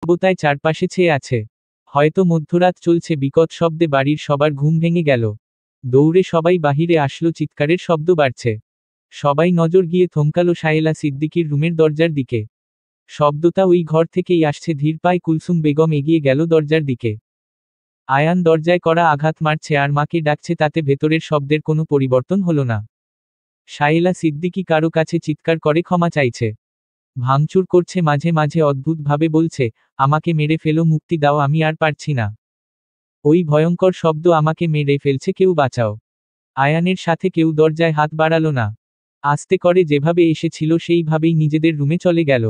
নীরবতায় চারপাশে ছেয়ে আছে। হয়তো মধ্যরাত চলছে, বিকট শব্দে বাড়ির সবার ঘুম ভেঙে গেল। দৌড়ে সবাই বাহিরে আসলো, চিৎকারের শব্দ বাড়ছে। সবাই নজর গিয়ে থমকালো শায়েলা সিদ্দিকীর রুমের দরজার দিকে। শব্দটা ওই ঘর থেকেই আসছে। ধীর পায়ে কুলসুম বেগম এগিয়ে গেল দরজার দিকে। আয়ান দরজায় কড়া আঘাত মারছে আর মাকে ডাকছে, তাতে ভেতরের শব্দের কোনো পরিবর্তন হলো না। শায়েলা সিদ্দিকী কারো কাছে চিৎকার করে ক্ষমা চাইছে। ভাঙচুর করছে, মাঝে মাঝে অদ্ভুতভাবে বলছে, আমাকে মেরে ফেলো, মুক্তি দাও, আমি আর পারছি না। ওই ভয়ঙ্কর শব্দ, আমাকে মেরে ফেলছে, কেউ বাঁচাও। আয়ানের সাথে কেউ দরজায় হাত বাড়ালো না। আস্তে করে যেভাবে এসেছিল সেইভাবেই নিজেদের রুমে চলে গেল।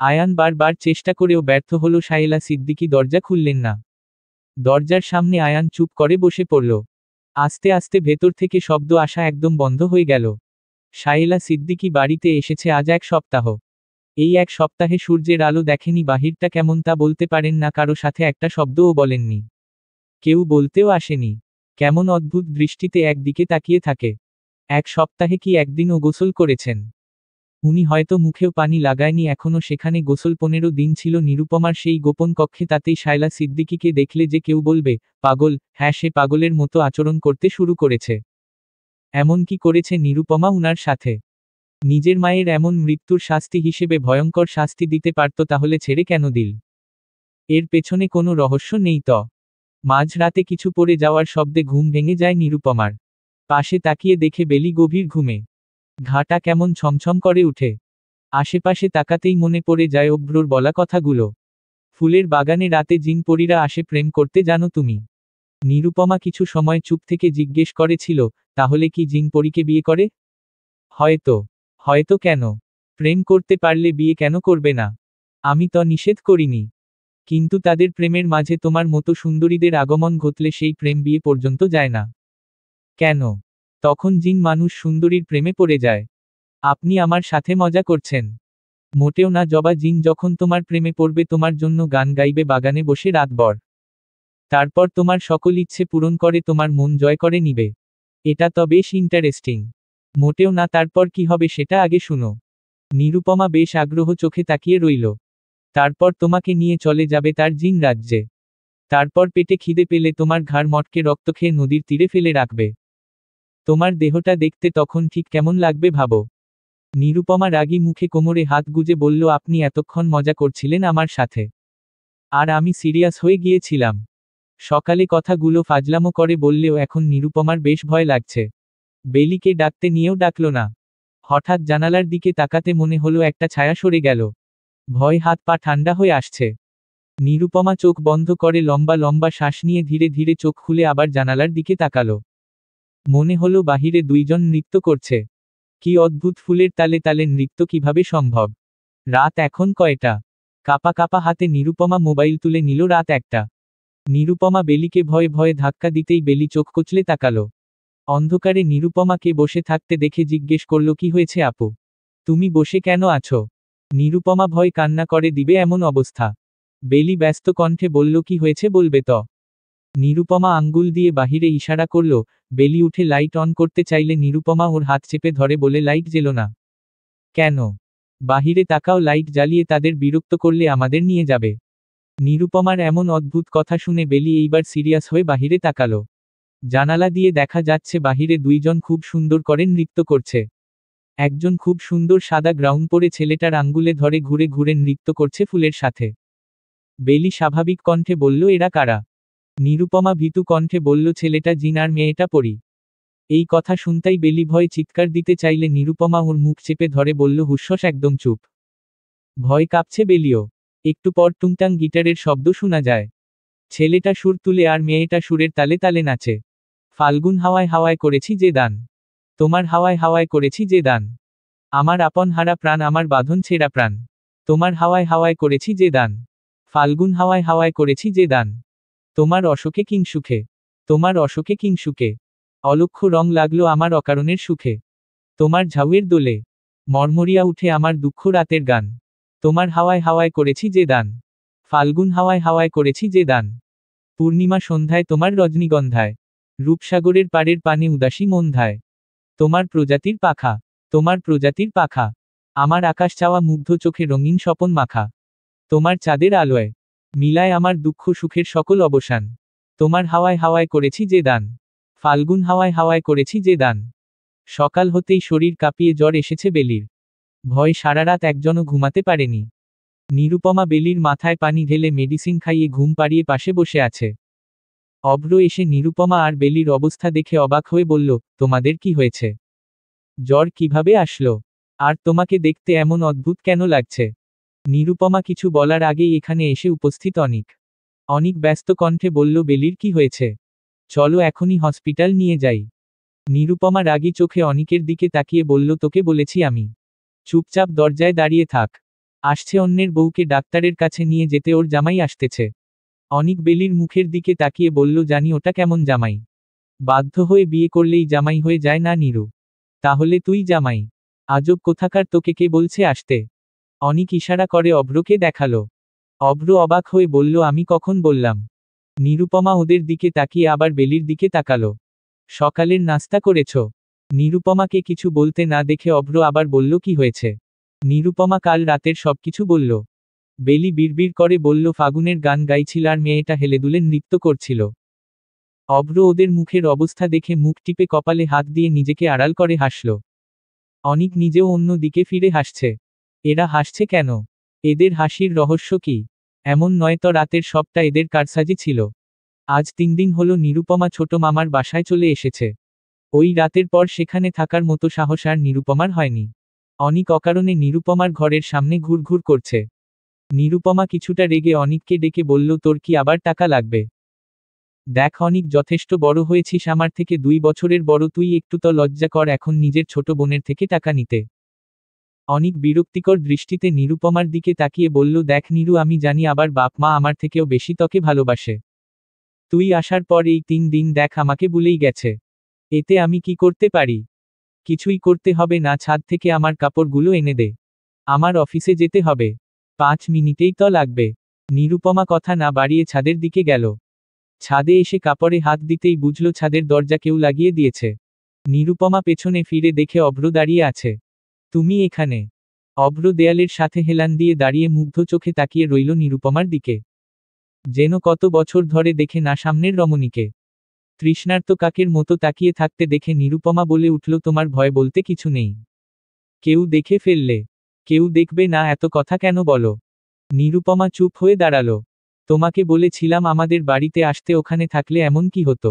আয়ান বারবার চেষ্টা করেও ব্যর্থ হলো। শায়েলা সিদ্দিকী দরজা খুললেন না। দরজার সামনে আয়ান চুপ করে বসে পড়ল। আস্তে আস্তে ভেতর থেকে শব্দ আসা একদম বন্ধ হয়ে গেল। শায়েলা সিদ্দিকী বাড়িতে এসেছে আজ 1 সপ্তাহ। এই 1 সপ্তাহে সূর্যের আলো দেখেনি, বাহিরটা কেমন তা বলতে পারেন না, কারো সাথে একটা শব্দও বলেননি। কেউ বলতেও আসেনি। কেমন অদ্ভুত দৃষ্টিতে একদিকে তাকিয়ে থাকে। 1 সপ্তাহে কি একদিনও গোসল করেছেন? উনি হয়তো মুখেও পানি লাগায়নি এখনো সেখানে। গোসল 15 দিন ছিল নিরুপমার সেই গোপন কক্ষে। তাতেই শায়লা সিদ্দিকীকে দেখলে যে কেউ বলবে, পাগল। হ্যাঁ, সে পাগলের মতো আচরণ করতে শুরু করেছে। এমন কি করেছে নিরুপমা উনার সাথে? নিজের মায়ের এমন মৃত্যুর শাস্তি হিসেবে ভয়ঙ্কর শাস্তি দিতে পারত, তাহলে ছেড়ে কেন দিল? এর পেছনে কোনো রহস্য নেই তো? মাঝরাতে কিছু পড়ে যাওয়ার শব্দে ঘুম ভেঙে যায় নিরুপমার। পাশে তাকিয়ে দেখে বেলি গভীর ঘুমে। ঘাটা কেমন ছমছম করে উঠে। আশেপাশে তাকাতেই মনে পড়ে যায় অভ্রর বলা কথাগুলো। ফুলের বাগানে রাতে জিনপরীরা আসে প্রেম করতে, জানো তুমি? নিরুপমা কিছু সময় চুপ থেকে জিজ্ঞেস করেছিল, তাহলে কি জিনপরীকে বিয়ে করে? হয়তো। হয়তো কেন? প্রেম করতে পারলে বিয়ে কেন করবে না? আমি তো নিষেধ করিনি। কিন্তু তাদের প্রেমের মাঝে তোমার মতো সুন্দরীদের আগমন ঘটলে সেই প্রেম বিয়ে পর্যন্ত যায় না। কেন? তখন জিন মানুষ সুন্দরীর প্রেমে পড়ে যায়। আপনি আমার সাথে মজা করছেন? মোটেও না জবা। জিন যখন তোমার প্রেমে পড়বে তোমার জন্য গান গাইবে বাগানে বসে রাতভর। তারপর তোমার সকল ইচ্ছে পূরণ করে তোমার মন জয় করে নিবে। এটা তো বেশ ইন্টারেস্টিং। মোটেও না। তারপর কি হবে সেটা আগে শুনো। নিরুপমা বেশ আগ্রহ চোখে তাকিয়ে রইল। তারপর তোমাকে নিয়ে চলে যাবে তার জিন রাজ্যে। তারপর পেটে খিদে পেলে তোমার ঘাড় মটকে রক্ত খেয়ে নদীর তীরে ফেলে রাখবে। তোমার দেহটা দেখতে তখন ঠিক কেমন লাগবে ভাবো। নিরুপমা রাগী মুখে কোমরে হাত গুজে বলল, আপনি এতক্ষণ মজা করছিলেন আমার সাথে। আর আমি সিরিয়াস হয়ে গিয়েছিলাম। সকালে কথাগুলো ফাজলামো করে বললেও এখন নিরুপমার বেশ ভয় লাগছে। বেলিকে ডাকতে নিয়েও ডাকল না। হঠাৎ জানালার দিকে তাকাতে মনে হলো একটা ছায়া সরে গেল। ভয় হাত পা ঠান্ডা হয়ে আসছে। নিরুপমা চোখ বন্ধ করে লম্বা লম্বা শ্বাস নিয়ে ধীরে ধীরে চোখ খুলে আবার জানালার দিকে তাকালো। মনে হলো বাহিরে 2 জন নৃত্য করছে। কি অদ্ভুত! ফুলের তালে তালে নৃত্য কিভাবে সম্ভব? রাত এখন কয়টা? কাপা কাপা হাতে নিরুপমা মোবাইল তুলে নিল। রাত 1টা। নিরুপমা বেলিকে ভয়ে ভয়ে ধাক্কা দিতেই বেলি চোখ কচলে তাকালো। অন্ধকারে নিরুপমাকে বসে থাকতে দেখে জিজ্ঞেস করল, কি হয়েছে আপু? তুমি বসে কেন আছো? নিরুপমা ভয় কান্না করে দিবে এমন অবস্থা। বেলি ব্যস্ত কণ্ঠে বলল, কি হয়েছে বলবে তো। নিরুপমা আঙ্গুল দিয়ে বাহিরে ইশারা করল। বেলি উঠে লাইট অন করতে চাইলে নিরুপমা ওর হাত চেপে ধরে বলে, লাইট জ্বেলো না। কেন? বাহিরে তাকাও, লাইট জ্বালিয়ে তাদের বিরক্ত করলে আমাদের নিয়ে যাবে। নিরুপমার এমন অদ্ভুত কথা শুনে বেলি এইবার সিরিয়াস হয়ে বাহিরে তাকালো। জানালা দিয়ে দেখা যাচ্ছে বাহিরে 2 জন খুব সুন্দর করে নৃত্য করছে। একজন খুব সুন্দর সাদা গ্রাউন পরে ছেলেটার আঙ্গুলে ধরে ঘুরে ঘুরে নৃত্য করছে ফুলের সাথে। বেলি স্বাভাবিক কণ্ঠে বলল, এরা কারা? নিরুপমা ভীতু কণ্ঠে বলল, ছেলেটা জিন আর মেয়েটা পরী। এই কথা শুনতাই বেলি ভয়ে চিৎকার দিতে চাইলে নিরুপমা ওর মুখ চেপে ধরে বলল, হুসস, একদম চুপ। ভয় কাঁপছে বেলিও। একটু পর টুংটাং গিটারের শব্দ শোনা যায়। ছেলেটা সুর তুলে আর মেয়েটা সুরের তালে তালে নাচে। ফাল্গুন হাওয়ায় হাওয়ায় করেছি যে দান। তোমার হাওয়ায় হাওয়ায় করেছি যে দান। আমার আপন হারা প্রাণ, আমার বাঁধন ছেঁড়া প্রাণ। তোমার হাওয়ায় হাওয়ায় করেছি যে দান। ফাল্গুন হাওয়ায় হাওয়ায় করেছি যে দান। তোমার অশোকে কিংসুখে। তোমার অশোকে কিংসুকে। অলক্ষ্য রং লাগলো আমার অকারণের সুখে। তোমার ঝাউয়ের দোলে মরমরিয়া উঠে আমার দুঃখ রাতের গান। তোমার হাওয়ায় হাওয়ায় করেছি যে দান। ফাল্গুন হাওয়ায় হাওয়ায় করেছি যে দান। পূর্ণিমা সন্ধ্যায় তোমার রজনীগন্ধায়। রূপসাগরের পাড়ের পানে উদাসী মন্ধায়। তোমার প্রজাতির পাখা। তোমার প্রজাতির পাখা। আমার আকাশ চাওয়া মুগ্ধ চোখে রঙিন স্বপন মাখা। তোমার চাঁদের আলোয় মিলায় আমার দুঃখ সুখের সকল অবসান। তোমার হাওয়ায় হাওয়ায় করেছি যে দান, ফাল্গুন হাওয়ায় হাওয়ায় করেছি যে দান। সকাল হতেই শরীর কাঁপিয়ে জ্বর এসেছে বেলির, ভয় সারা রাত একজনও ঘুমাতে পারেনি। নিরুপমা বেলির মাথায় পানি ঢেলে মেডিসিন খাইয়ে ঘুম পাড়িয়ে পাশে বসে আছে। অভ্র এসে নিরুপমা আর বেলির অবস্থা দেখে অবাক হয়ে বলল, তোমাদের কি হয়েছে? জ্বর কিভাবে আসলো? আর তোমাকে দেখতে এমন অদ্ভুত কেন লাগছে? নিরুপমা কিছু বলার আগেই এখানে এসে উপস্থিত অনিক। অনিক ব্যস্ত কণ্ঠে বলল, বেলির কি হয়েছে? চলো এখনই হসপিটাল নিয়ে যাই। নিরুপমা রাগী চোখে অনিকের দিকে তাকিয়ে বলল, তোকে বলেছি আমি, চুপচাপ দরজায় দাঁড়িয়ে থাক। আসছে অন্যের বউকে ডাক্তারের কাছে নিয়ে যেতে, ওর জামাই আসতেছে। অনিক বেলির মুখের দিকে তাকিয়ে বলল, জানি ওটা কেমন জামাই। বাধ্য হয়ে বিয়ে করলেই জামাই হয়ে যায় না নিরু? তাহলে তুই জামাই? আজব কোথাকার, তোকে কে বলছে আসতে? অনিক ইশারা করে অভ্রকে দেখালো। অভ্র অবাক হয়ে বলল, আমি কখন বললাম? নিরুপমা ওদের দিকে তাকিয়ে আবার বেলির দিকে তাকালো। সকালের নাস্তা করেছ? নিরুপমাকে কিছু বলতে না দেখে অভ্র আবার বলল, কি হয়েছে? নিরুপমা কাল রাতের সবকিছু বলল। বেলি বিড়বিড় করে বলল, ফাগুনের গান গাইছিল আর মেয়েটা হেলেদুলে নৃত্য করছিল। অভ্র ওদের মুখের অবস্থা দেখে মুখ টিপে কপালে হাত দিয়ে নিজেকে আড়াল করে হাসল। অনিক নিজেও অন্য দিকে ফিরে হাসছে। এরা হাসছে কেন? এদের হাসির রহস্য কি? এমন নয় তো রাতের সবটা এদের কারসাজি ছিল। আজ 3 দিন হলো নিরুপমা ছোট মামার বাসায় চলে এসেছে। ওই রাতের পর সেখানে থাকার মতো সাহস আর নিরুপমার হয়নি। অনিক অকারণে নিরুপমার ঘরের সামনে ঘুরঘুর করছে। নিরুপমা কিছুটা রেগে অনিককে ডেকে বলল, তোর কি আবার টাকা লাগবে? দেখ অনিক, যথেষ্ট বড় হয়েছিস, আমার থেকে 2 বছরের বড় তুই, একটু তো লজ্জা কর এখন নিজের ছোট বোনের থেকে টাকা নিতে। অনিক বিরক্তিকর দৃষ্টিতে নিরুপমার দিকে তাকিয়ে বলল, দেখ নিরু, আমি জানি আবার বাপ মা আমার থেকেও বেশি তোকে ভালোবাসে। তুই আসার পর এই 3 দিন দেখ আমাকে ভুলেই গেছে। এতে আমি কি করতে পারি? কিছুই করতে হবে না, ছাদ থেকে আমার কাপড়গুলো এনে দে। আমার অফিসে যেতে হবে। 5 মিনিটেই তো লাগবে। নিরুপমা কথা না বাড়িয়ে ছাদের দিকে গেল। ছাদে এসে কাপড়ে হাত দিতেই বুঝল ছাদের দরজা কেউ লাগিয়ে দিয়েছে। নিরুপমা পেছনে ফিরে দেখে অভ্র দাঁড়িয়ে আছে। তুমি এখানে? অভ্র দেয়ালের সাথে হেলান দিয়ে দাঁড়িয়ে মুগ্ধ চোখে তাকিয়ে রইল নিরুপমার দিকে। যেন কত বছর ধরে দেখে না সামনের রমণীকে। তৃষ্ণার্ত কাকের মতো তাকিয়ে থাকতে দেখে নিরুপমা বলে উঠল, তোমার ভয় বলতে কিছু নেই? কেউ দেখে ফেললে? কেউ দেখবে না, এত কথা কেন বলো? নিরুপমা চুপ হয়ে দাঁড়ালো। তোমাকে বলেছিলাম আমাদের বাড়িতে আসতে, ওখানে থাকলে এমন কি হতো?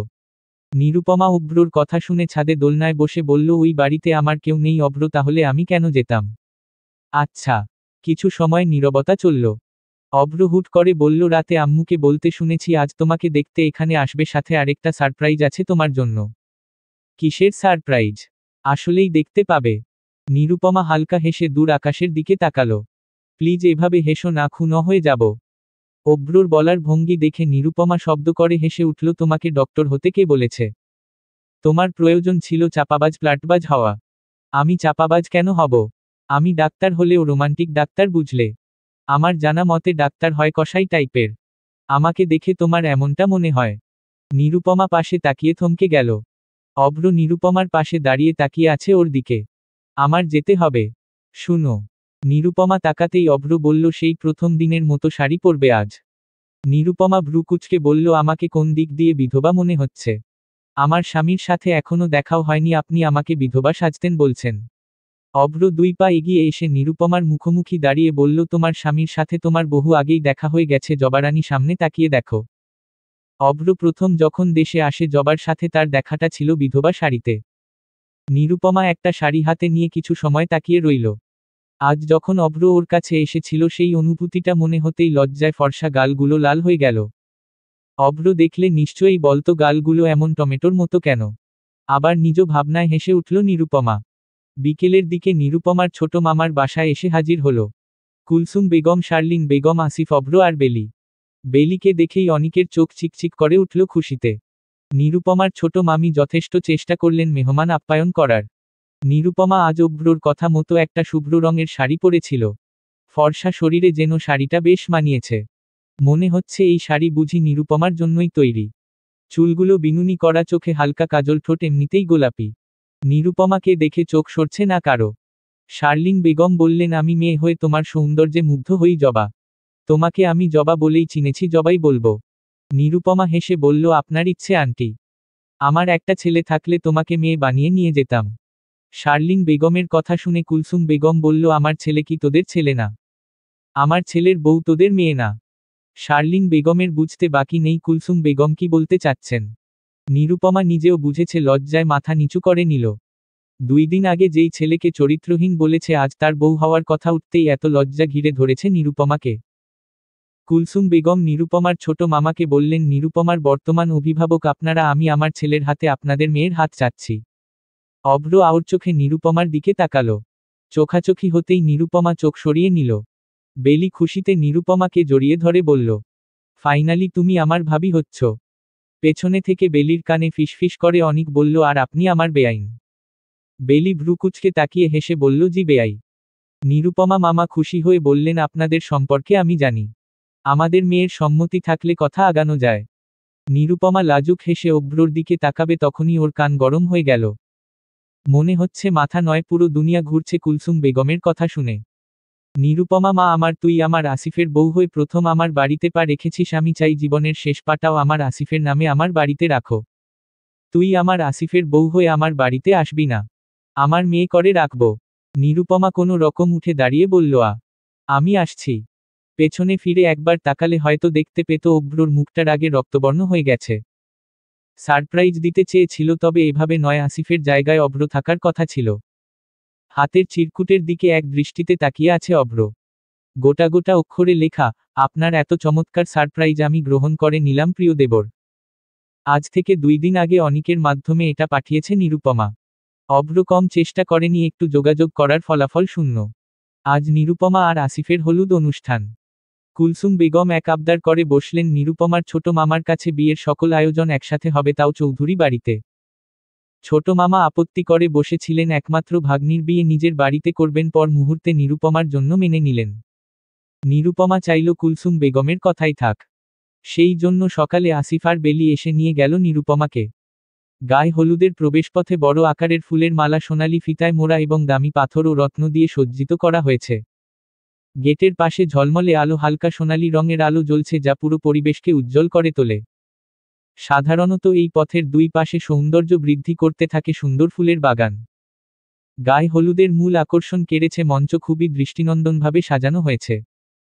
নিরুপমা অভ্রর কথা শুনে ছাদে দোলনায় বসে বলল, ওই বাড়িতে আমার কেউ নেই অভ্র, তাহলে আমি কেন যেতাম? আচ্ছা। কিছু সময় নীরবতা চলল। অভ্র হুট করে বলল, রাতে আম্মুকে বলতে শুনেছি আজ তোমাকে দেখতে এখানে আসবে, সাথে আরেকটা সারপ্রাইজ আছে তোমার জন্য। কিসের সারপ্রাইজ? আসলেই দেখতে পাবে। নিরুপমা হালকা হেসে দূর আকাশের দিকে তাকালো। প্লিজ এভাবে হেসো না, খুন হয়ে যাব। অভ্রর বলার ভঙ্গি দেখে নিরুপমা শব্দ করে হেসে উঠল, তোমাকে ডক্টর হতে কে বলেছে? তোমার প্রয়োজন ছিল চাপাবাজ প্লাটবাজ হওয়া। আমি চাপাবাজ কেন হব? আমি ডাক্তার হলেও রোমান্টিক ডাক্তার, বুঝলে? আমার জানা মতে ডাক্তার হয় কসাই টাইপের। আমাকে দেখে তোমার এমনটা মনে হয়? নিরুপমা পাশে তাকিয়ে থমকে গেল। অভ্র নিরুপমার পাশে দাঁড়িয়ে তাকিয়ে আছে ওর দিকে। আমার যেতে হবে। শুনো। নিরুপমা তাকাতেই অভ্র বলল, সেই প্রথম দিনের মতো শাড়ি পরবে আজ। নিরুপমা ভ্রু কুঁচকে বলল, আমাকে কোন দিক দিয়ে বিধবা মনে হচ্ছে? আমার স্বামীর সাথে এখনো দেখাও হয়নি, আপনি আমাকে বিধবা সাজতেন বলছেন? অভ্র 2 পা এগিয়ে এসে নিরুপমার মুখোমুখি দাঁড়িয়ে বলল, তোমার স্বামীর সাথে তোমার বহু আগেই দেখা হয়ে গেছে জবারানী, সামনে তাকিয়ে দেখো। অভ্র প্রথম যখন দেশে আসে জবার সাথে তার দেখাটা ছিল বিধবা শাড়িতে। নিরুপমা একটা শাড়ি হাতে নিয়ে কিছু সময় তাকিয়ে রইল। আজ যখন অভ্র ওর কাছে এসেছিল সেই অনুভূতিটা মনে হতেই লজ্জায় ফর্সা গালগুলো লাল হয়ে গেল। অভ্র দেখলে নিশ্চয়ই বলতো, গালগুলো এমন টমেটোর মতো কেন? আবার নিজ ভাবনায় হেসে উঠল নিরুপমা। বিকেলের দিকে নিরুপমার ছোট মামার বাসায় এসে হাজির হলো কুলসুম বেগম, শার্লিন বেগম, আসিফ, অভ্র আর বেলি। বেলিকে দেখেই অনিকের চোখ চিকচিক করে উঠল খুশিতে। নিরুপমার ছোট মামি যথেষ্ট চেষ্টা করলেন মেহমান আপ্যায়ন করার। নিরুপমা আজ অভ্রর কথা মতো একটা শুভ্র রঙের শাড়ি পরেছিল। ফর্সা শরীরে যেন শাড়িটা বেশ মানিয়েছে। মনে হচ্ছে এই শাড়ি বুঝি নিরুপমার জন্যই তৈরি। চুলগুলো বিনুনি করা, চোখে হালকা কাজল, ঠোঁট এমনিতেই গোলাপি। নিরুপমাকে দেখে চোখ সরছে না কারো। শার্লিন বেগম বললেন, আমি মেয়ে হয়ে তোমার সৌন্দর্যে মুগ্ধ হই জবা। তোমাকে আমি জবা বলেই চিনেছি, জবাই বলবো। নিরুপমা হেসে বলল, আপনার ইচ্ছে আন্টি। আমার একটা ছেলে থাকলে তোমাকে মেয়ে বানিয়ে নিয়ে যেতাম। শার্লিন বেগমের কথা শুনে কুলসুম বেগম বলল, আমার ছেলে কি তোদের ছেলে না? আমার ছেলের বউ তোদের মেয়ে না? শার্লিন বেগমের বুঝতে বাকি নেই কুলসুম বেগম কি বলতে চাচ্ছেন। নিরুপমা নিজেও বুঝেছে, লজ্জায় মাথা নিচু করে নিল। 2 দিন আগে যেই ছেলেকে চরিত্রহীন বলেছে, আজ তার বউ হওয়ার কথা উঠতেই এত লজ্জা ঘিরে ধরেছে নিরুপমাকে। কুলসুম বেগম নিরুপমার ছোট মামাকে বললেন, নিরুপমার বর্তমান অভিভাবক আপনারা, আমি আমার ছেলের হাতে আপনাদের মেয়ের হাত চাচ্ছি। অভ্র আওর চোখে নিরুপমার দিকে তাকালো। চোখাচোখি হতেই নিরুপমা চোখ সরিয়ে নিল। বেলি খুশিতে নিরুপমাকে জড়িয়ে ধরে বলল, ফাইনালি তুমি আমার ভাবি হচ্ছ। পেছনে থেকে বেলির কানে ফিসফিস করে অনিক বলল, আর আপনি আমার বেআইন। বেলি ভ্রুকুচকে তাকিয়ে হেসে বলল, জি বেআই। নিরুপমা মামা খুশি হয়ে বললেন, আপনাদের সম্পর্কে আমি জানি। আমাদের মেয়ের সম্মতি থাকলে কথা আগানো যায়। নিরুপমা লাজুক হেসে অভ্রর দিকে তাকাবে তখনই ওর কান গরম হয়ে গেল। মনে হচ্ছে মাথা নয়, পুরো দুনিয়া ঘুরছে কুলসুম বেগমের কথা শুনে। নিরুপমা মা আমার, তুই আমার আসিফের বউ হয়ে প্রথম আমার বাড়িতে পা রেখেছিস, আমি চাই জীবনের শেষ পাটাও আমার আসিফের নামে আমার বাড়িতে রাখো। তুই আমার আসিফের বউ হয়ে আমার বাড়িতে আসবি না? আমার মেয়ে করে রাখবো। নিরুপমা কোনো রকম উঠে দাঁড়িয়ে বলল, আমি আসছি। পেছনে ফিরে একবার তাকালে হয়তো দেখতে পেত অভ্রর মুখটা রাগে রক্তবর্ণ হয়ে গেছে। সারপ্রাইজ দিতে চেয়েছিল, তবে এভাবে নয়, আসিফের জায়গায় অভ্র থাকার কথা ছিল। হাতের চিরকুটের দিকে এক দৃষ্টিতে তাকিয়ে আছে অভ্র। গোটা গোটা অক্ষরে লেখা, আপনার এত চমৎকার সারপ্রাইজ আমি গ্রহণ করে নিলাম প্রিয় দেবর। আজ থেকে 2 দিন আগে অনিকের মাধ্যমে এটা পাঠিয়েছে নিরুপমা। অভ্র কম চেষ্টা করেনি একটু যোগাযোগ করার, ফলাফল শূন্য। আজ নিরুপমা আর আসিফের হলুদ অনুষ্ঠান। কুলসুম বেগম এক আবদার করে বসলেন, নিরুপমার ছোট মামার কাছে বিয়ের সকল আয়োজন একসাথে হবে, তাও চৌধুরী বাড়িতে। ছোট মামা আপত্তি করে বসেছিলেন, একমাত্র ভাগ্নির বিয়ে নিজের বাড়িতে করবেন, পর মুহূর্তে নিরুপমার জন্য মেনে নিলেন। নিরুপমা চাইল কুলসুম বেগমের কথাই থাক। সেই জন্য সকালে আসিফ আর বেলি এসে নিয়ে গেল নিরুপমাকে। গায়ে হলুদের প্রবেশপথে বড় আকারের ফুলের মালা সোনালি ফিতায় মোড়া এবং দামি পাথর ও রত্ন দিয়ে সজ্জিত করা হয়েছে। গেটের পাশে ঝলমলে আলো, হালকা সোনালি রঙের আলো জ্বলছে, যা পুরো পরিবেশকে উজ্জ্বল করে তোলে। সাধারণত এই পথের 2 পাশে সৌন্দর্য বৃদ্ধি করতে থাকে সুন্দর ফুলের বাগান। গায়ে হলুদের মূল আকর্ষণ কেড়েছে মঞ্চ, খুবই দৃষ্টিনন্দনভাবে সাজানো হয়েছে।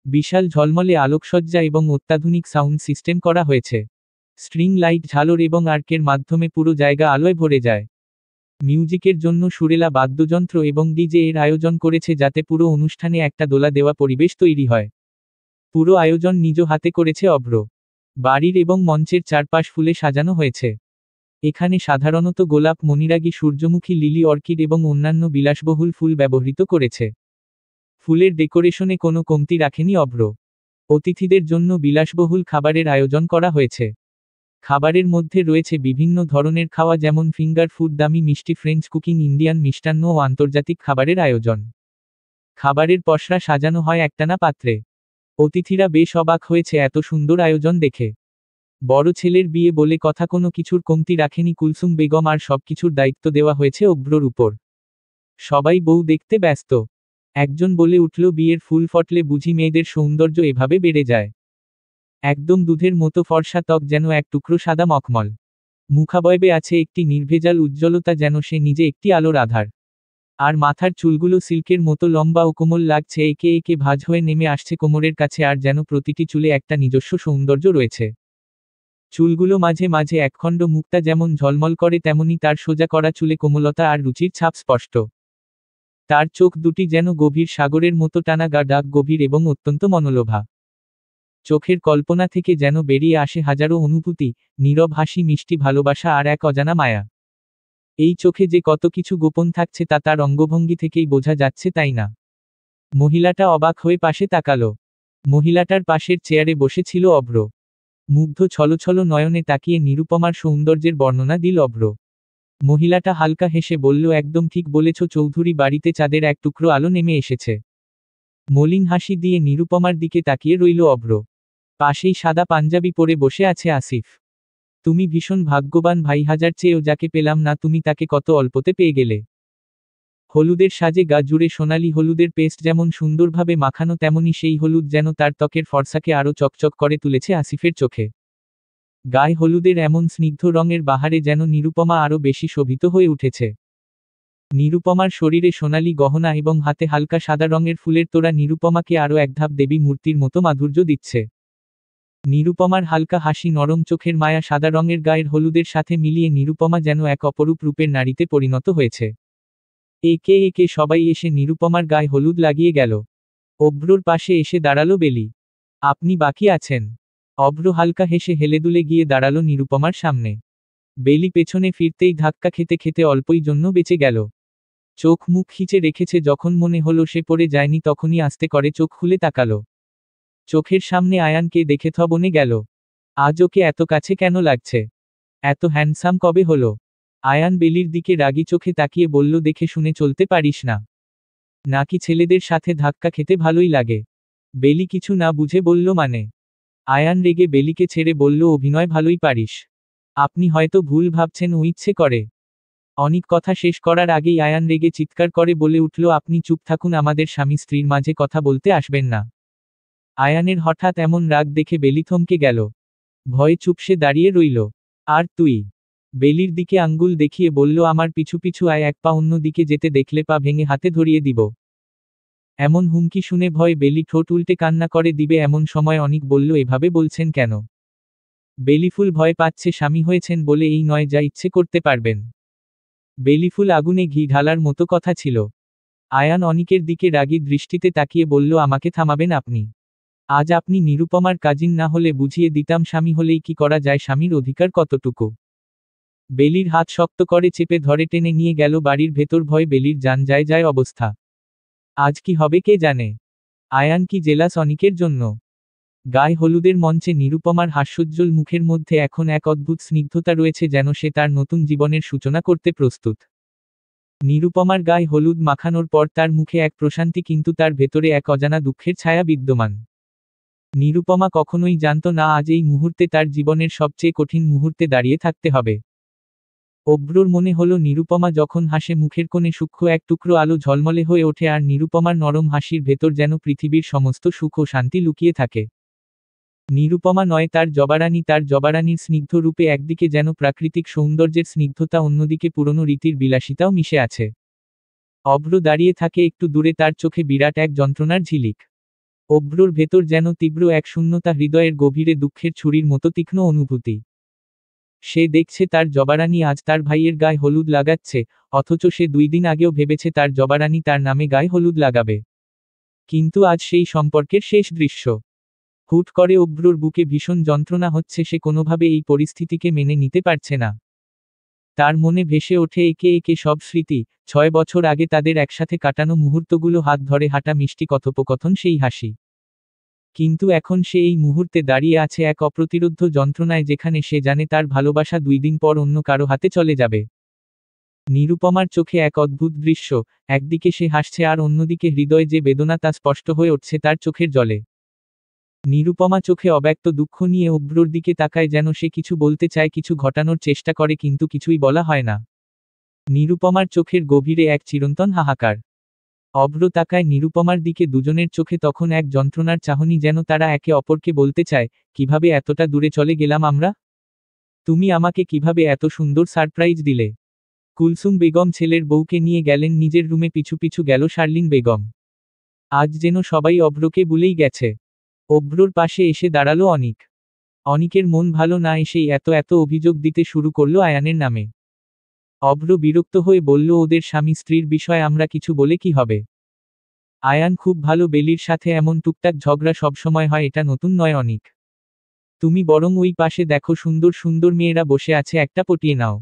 বিশাল ঝলমলে আলোকসজ্জা এবং অত্যাধুনিক সাউন্ড সিস্টেম করা হয়েছে। স্ট্রিং লাইট, ঝালর এবং আর্কের মাধ্যমে পুরো জায়গা আলোয় ভরে যায়। মিউজিকের জন্য সুরেলা বাদ্যযন্ত্র এবং ডিজে এর আয়োজন করেছে, যাতে পুরো অনুষ্ঠানে একটা দোলা দেওয়া পরিবেশ তৈরি হয়। পুরো আয়োজন নিজ হাতে করেছে অভ্র। বাড়ির এবং মঞ্চের চারপাশ ফুলে সাজানো হয়েছে। এখানে সাধারণত গোলাপ, মণিরাগী, সূর্যমুখী, লিলি, অর্কিড এবং অন্যান্য বিলাসবহুল ফুল ব্যবহৃত করেছে। ফুলের ডেকোরেশনে কোনো কমতি রাখেনি অভ্র। অতিথিদের জন্য বিলাসবহুল খাবারের আয়োজন করা হয়েছে। খাবারের মধ্যে রয়েছে বিভিন্ন ধরনের খাওয়া, যেমন ফিঙ্গার ফুড, দামি মিষ্টি, ফ্রেঞ্চ কুকিং, ইন্ডিয়ান মিষ্টান্ন ও আন্তর্জাতিক খাবারের আয়োজন। খাবারের পসরা সাজানো হয় একটানা পাত্রে। অতিথিরা বেশ অবাক হয়েছে এত সুন্দর আয়োজন দেখে। বড় ছেলের বিয়ে বলে কথা, কোনো কিছুর কমতি রাখেনি কুলসুম বেগম, আর সবকিছুর দায়িত্ব দেওয়া হয়েছে অভ্রর উপর। সবাই বউ দেখতে ব্যস্ত। একজন বলে উঠল, বিয়ের ফুল ফটলে বুঝি মেয়েদের সৌন্দর্য এভাবে বেড়ে যায়। একদম দুধের মতো ফর্সা ত্বক, যেন এক টুকরো সাদা মখমল। মুখাবয়বে আছে একটি নির্ভেজাল উজ্জ্বলতা, যেন সে নিজে একটি আলোর আধার। আর মাথার চুলগুলো সিল্কের মতো লম্বা ও কোমল লাগছে, একে একে ভাঁজ হয়ে নেমে আসছে কোমরের কাছে, আর যেন প্রতিটি চুলে একটা নিজস্ব সৌন্দর্য রয়েছে। চুলগুলো মাঝে মাঝে একখণ্ড মুক্তা যেমন ঝলমল করে, তেমনি তার সোজা করা চুলে কোমলতা আর রুচির ছাপ স্পষ্ট। তার চোখ দুটি যেন গভীর সাগরের মতো টানা, ডাক গভীর এবং অত্যন্ত মনোলোভা। চোখের কল্পনা থেকে যেন বেরিয়ে আসে হাজারো অনুভূতি, নীরব হাসি, মিষ্টি ভালোবাসা আর এক অজানা মায়া। এই চোখে যে কত কিছু গোপন থাকছে তা তার অঙ্গভঙ্গি থেকেই বোঝা যাচ্ছে, তাই না? মহিলাটা অবাক হয়ে পাশে তাকালো। মহিলাটার পাশের চেয়ারে বসেছিল অভ্র। মুগ্ধ ছলছল নয়নে তাকিয়ে নিরুপমার সৌন্দর্যের বর্ণনা দিল অভ্র। মহিলাটা হালকা হেসে বলল, একদম ঠিক বলেছ চৌধুরী, বাড়িতে চাঁদের এক টুকরো আলো নেমে এসেছে। মলিন হাসি দিয়ে নিরুপমার দিকে তাকিয়ে রইল অভ্র। পাশেই সাদা পাঞ্জাবি পরে বসে আছে আসিফ। তুমি ভীষণ ভাগ্যবান ভাই, হাজার চেয়েও যাকে পেলাম না, তুমি তাকে কত অল্পতে পেয়ে গেলে। হলুদের সাজে গা জুড়ে সোনালি হলুদের পেস্ট যেমন সুন্দরভাবে মাখানো, তেমনি সেই হলুদ যেন তার ত্বকের ফর্সাকে আরও চকচক করে তুলেছে আসিফের চোখে। গায়ে হলুদের এমন স্নিগ্ধ রঙের বাহারে যেন নিরুপমা আরও বেশি শোভিত হয়ে উঠেছে। নিরুপমার শরীরে সোনালি গহনা এবং হাতে হালকা সাদা রঙের ফুলের তোড়া নিরুপমাকে আরও একধাপ দেবী মূর্তির মতো মাধুর্য দিচ্ছে। নিরুপমার হালকা হাসি, নরম চোখের মায়া, সাদা রঙের গায়ের হলুদের সাথে মিলিয়ে নিরুপমা যেন এক অপরূপ রূপের নারীতে পরিণত হয়েছে। একে একে সবাই এসে নিরুপমার গায়ে হলুদ লাগিয়ে গেল। অভ্রর পাশে এসে দাঁড়ালো বেলি। আপনি বাকি আছেন। অভ্র হালকা হেসে হেলেদুলে গিয়ে দাঁড়ালো নিরুপমার সামনে। বেলি পেছনে ফিরতেই ধাক্কা খেতে খেতে অল্পই জন্য বেঁচে গেল। চোখ মুখ খিচে রেখেছে, যখন মনে হলো সে পড়ে যায়নি তখনই আস্তে করে চোখ খুলে তাকালো। চোখের সামনে আয়ানকে দেখে থ বনে গেল। আজ ওকে এত কাছে কেন লাগছে? এত হ্যান্ডসাম কবে হলো? আয়ান বেলির দিকে রাগী চোখে তাকিয়ে বলল, দেখে শুনে চলতে পারিস না নাকি ছেলেদের সাথে ধাক্কা খেতে ভালোই লাগে? বেলি কিছু না বুঝে বলল, মানে? আয়ান রেগে বেলিকে ছেড়ে বলল, অভিনয় ভালোই পারিস। আপনি হয়তো ভুল ভাবছেন, ও ইচ্ছে করে। অনেক কথা শেষ করার আগেই আয়ান রেগে চিৎকার করে বলে উঠল, আপনি চুপ থাকুন, আমাদের স্বামী স্ত্রীর মাঝে কথা বলতে আসবেন না। আয়ানের হঠাৎ এমন রাগ দেখে বেলি থমকে গেল। ভয়ে চুপসে দাঁড়িয়ে রইল। আর তুই? বেলির দিকে আঙ্গুল দেখিয়ে বলল, আমার পিছু পিছু আয়, এক পা অন্য দিকে যেতে দেখলে পা ভেঙে হাতে ধরিয়ে দিব। এমন হুমকি শুনে ভয়ে বেলি ঠোঁট উল্টে কান্না করে দিবে এমন সময় অনিক বলল, এভাবে বলছেন কেন? বেলিফুল ভয় পাচ্ছে, স্বামী হয়েছেন বলে এই নয়, যা ইচ্ছে করতে পারবেন। বেলিফুল আগুনে ঘি ঢালার মতো কথা ছিল। আয়ান অনিকের দিকে রাগী দৃষ্টিতে তাকিয়ে বলল, আমাকে থামাবেন আপনি? আজ আপনি নিরুপমার কাজিন না হলে বুঝিয়ে দিতাম স্বামী হলেই কি করা যায়, স্বামীর অধিকার কতটুকু। বেলির হাত শক্ত করে চেপে ধরে টেনে নিয়ে গেল বাড়ির ভেতর। ভয় বেলির জান যায় যায় অবস্থা। আজ কি হবে কে জানে। আয়ান কি জেলাস অনিকের জন্য? গায়ে হলুদের মঞ্চে নিরুপমার হাস্যোজ্জ্বল মুখের মধ্যে এখন এক অদ্ভুত স্নিগ্ধতা রয়েছে, যেন সে তার নতুন জীবনের সূচনা করতে প্রস্তুত। নিরুপমার গায়ে হলুদ মাখানোর পর তার মুখে এক প্রশান্তি, কিন্তু তার ভেতরে এক অজানা দুঃখের ছায়া বিদ্যমান। নিরুপমা কখনোই জানত না আজ এই মুহূর্তে তার জীবনের সবচেয়ে কঠিন মুহূর্তে দাঁড়িয়ে থাকতে হবে। অভ্রর মনে হলো, নিরুপমা যখন হাসে মুখের কোণে সূক্ষ্ম এক টুকরো আলো ঝলমলে হয়ে ওঠে, আর নিরুপমার নরম হাসির ভেতর যেন পৃথিবীর সমস্ত সুখ ও শান্তি লুকিয়ে থাকে। নিরুপমা নয় তার জবারানী, তার জবারানীর স্নিগ্ধ রূপে একদিকে যেন প্রাকৃতিক সৌন্দর্যের স্নিগ্ধতা, অন্যদিকে পুরনো রীতির বিলাসিতাও মিশে আছে। অভ্র দাঁড়িয়ে থাকে একটু দূরে, তার চোখে বিরাট এক যন্ত্রণার ঝিলিক। অভ্রর ভেতর যেন তীব্র এক শূন্যতা, হৃদয়ের গভীরে দুঃখের ছুরির মতো তীক্ষ্ণ অনুভূতি। সে দেখছে তার জবারানী আজ তার ভাইয়ের গায়ে হলুদ লাগাচ্ছে, অথচ সে 2 দিন আগেও ভেবেছে তার জবারানী তার নামে গায়ে হলুদ লাগাবে। কিন্তু আজ সেই সম্পর্কের শেষ দৃশ্য। হুট করে অভ্রর বুকে ভীষণ যন্ত্রণা হচ্ছে, সে কোনোভাবে এই পরিস্থিতিকে মেনে নিতে পারছে না। তার মনে ভেসে ওঠে একে একে সব স্মৃতি, 6 বছর আগে তাদের একসাথে কাটানো মুহূর্তগুলো, হাত ধরে হাঁটা, মিষ্টি কথোপকথন, সেই হাসি। কিন্তু এখন সে এই মুহূর্তে দাঁড়িয়ে আছে এক অপ্রতিরোধ্য যন্ত্রণায়, যেখানে সে জানে তার ভালোবাসা 2 দিন পর অন্য কারো হাতে চলে যাবে। নিরুপমার চোখে এক অদ্ভুত দৃশ্য, একদিকে সে হাসছে আর অন্যদিকে হৃদয়ে যে বেদনা তা স্পষ্ট হয়ে উঠছে তার চোখের জলে। নিরুপমা চোখে অব্যক্ত দুঃখ নিয়ে অভ্রর দিকে তাকায়, যেন সে কিছু বলতে চায়, কিছু ঘটানোর চেষ্টা করে, কিন্তু কিছুই বলা হয় না। নিরুপমার চোখের গভীরে এক চিরন্তন হাহাকার। অভ্র তাকায় নিরুপমার দিকে, দুজনের চোখে তখন এক যন্ত্রণার চাহনি, যেন তারা একে অপরকে বলতে চায়, কিভাবে এতটা দূরে চলে গেলাম আমরা? তুমি আমাকে কিভাবে এত সুন্দর সারপ্রাইজ দিলে? কুলসুম বেগম ছেলের বউকে নিয়ে গেলেন নিজের রুমে, পিছু পিছু গেল শার্লিন বেগম। আজ যেন সবাই অভ্রকে ভুলেই গেছে। অভ্রর পাশে এসে দাঁড়ালো অনিক। অনিকের মন ভালো না, এসেই এত এত অভিযোগ দিতে শুরু করলো আয়ানের নামে। অভ্র বিরক্ত হয়ে বলল, ওদের স্বামী স্ত্রীর বিষয়ে আমরা কিছু বলে কি হবে? আয়ান খুব ভালো, বেলির সাথে এমন টুকটাক ঝগড়া সবসময় হয়, এটা নতুন নয় অনিক। তুমি বরং ওই পাশে দেখো, সুন্দর সুন্দর মেয়েরা বসে আছে, একটা পটিয়ে নাও।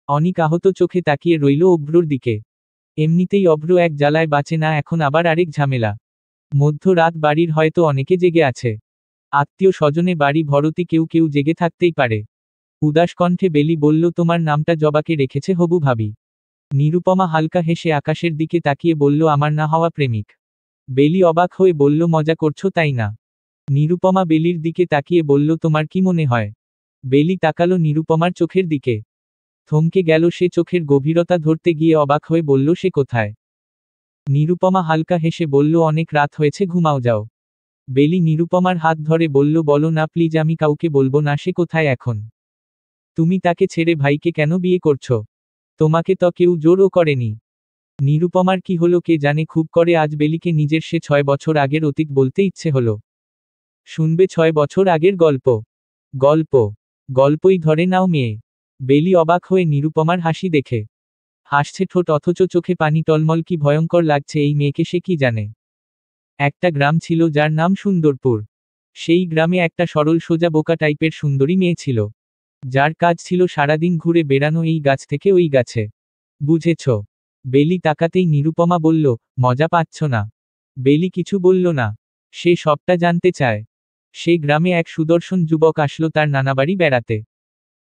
অনিক আহত চোখে তাকিয়ে রইল অভ্রর দিকে। এমনিতেই অভ্র এক জ্বালায় বাঁচে না, এখন আবার আরেক ঝামেলা। মধ্যরাত, বাড়ির হয়তো অনেকে জেগে আছে। আত্মীয় স্বজনে বাড়ি ভরতি, কেউ কেউ জেগে থাকতেই পারে। উদাস কণ্ঠে বেলি বলল, তোমার নামটা জবাকে রেখেছে হবু ভাবি। নিরুপমা হালকা হেসে আকাশের দিকে তাকিয়ে বলল, আমার না হওয়া প্রেমিক। বেলি অবাক হয়ে বলল, মজা করছো তাই না? নিরুপমা বেলির দিকে তাকিয়ে বলল, তোমার কি মনে হয়? বেলি তাকালো নিরুপমার চোখের দিকে। থমকে গেল সে, চোখের গভীরতা ধরতে গিয়ে অবাক হয়ে বলল, সে কোথায়? নিরুপমা হালকা হেসে বলল, অনেক রাত হয়েছে, ঘুমাও যাও। বেলি নিরুপমার হাত ধরে বলল, বলো না প্লিজ, আমি কাউকে বলবো না। সে কোথায় এখন? তুমি তাকে ছেড়ে ভাইকে কেন বিয়ে করছো? তোমাকে তো কেউ জোরও করেনি। নিরুপমার কি হলো কে জানে, খুব করে আজ বেলিকে নিজের সে 6 বছর আগের অতীত বলতে ইচ্ছে হলো। শুনবে 6 বছর আগের গল্প? গল্প? গল্পই ধরে নাও মেয়ে। বেলি অবাক হয়ে নিরুপমার হাসি দেখে হাসছে ঠোঁট, অথচ চোখে পানি টলমল। কি ভয়ঙ্কর লাগছে এই মেয়েকে, সে কি জানে? একটা গ্রাম ছিল যার নাম সুন্দরপুর। সেই গ্রামে একটা সরল সোজা বোকা টাইপের সুন্দরী মেয়ে ছিল, যার কাজ ছিল সারাদিন ঘুরে বেড়ানো এই গাছ থেকে ওই গাছে। বুঝেছ? বেলি তাকাতেই নিরুপমা বলল, মজা পাচ্ছ না? বেলি কিছু বলল না, সে সবটা জানতে চায়। সে গ্রামে এক সুদর্শন যুবক আসলো তার নানাবাড়ি বেড়াতে।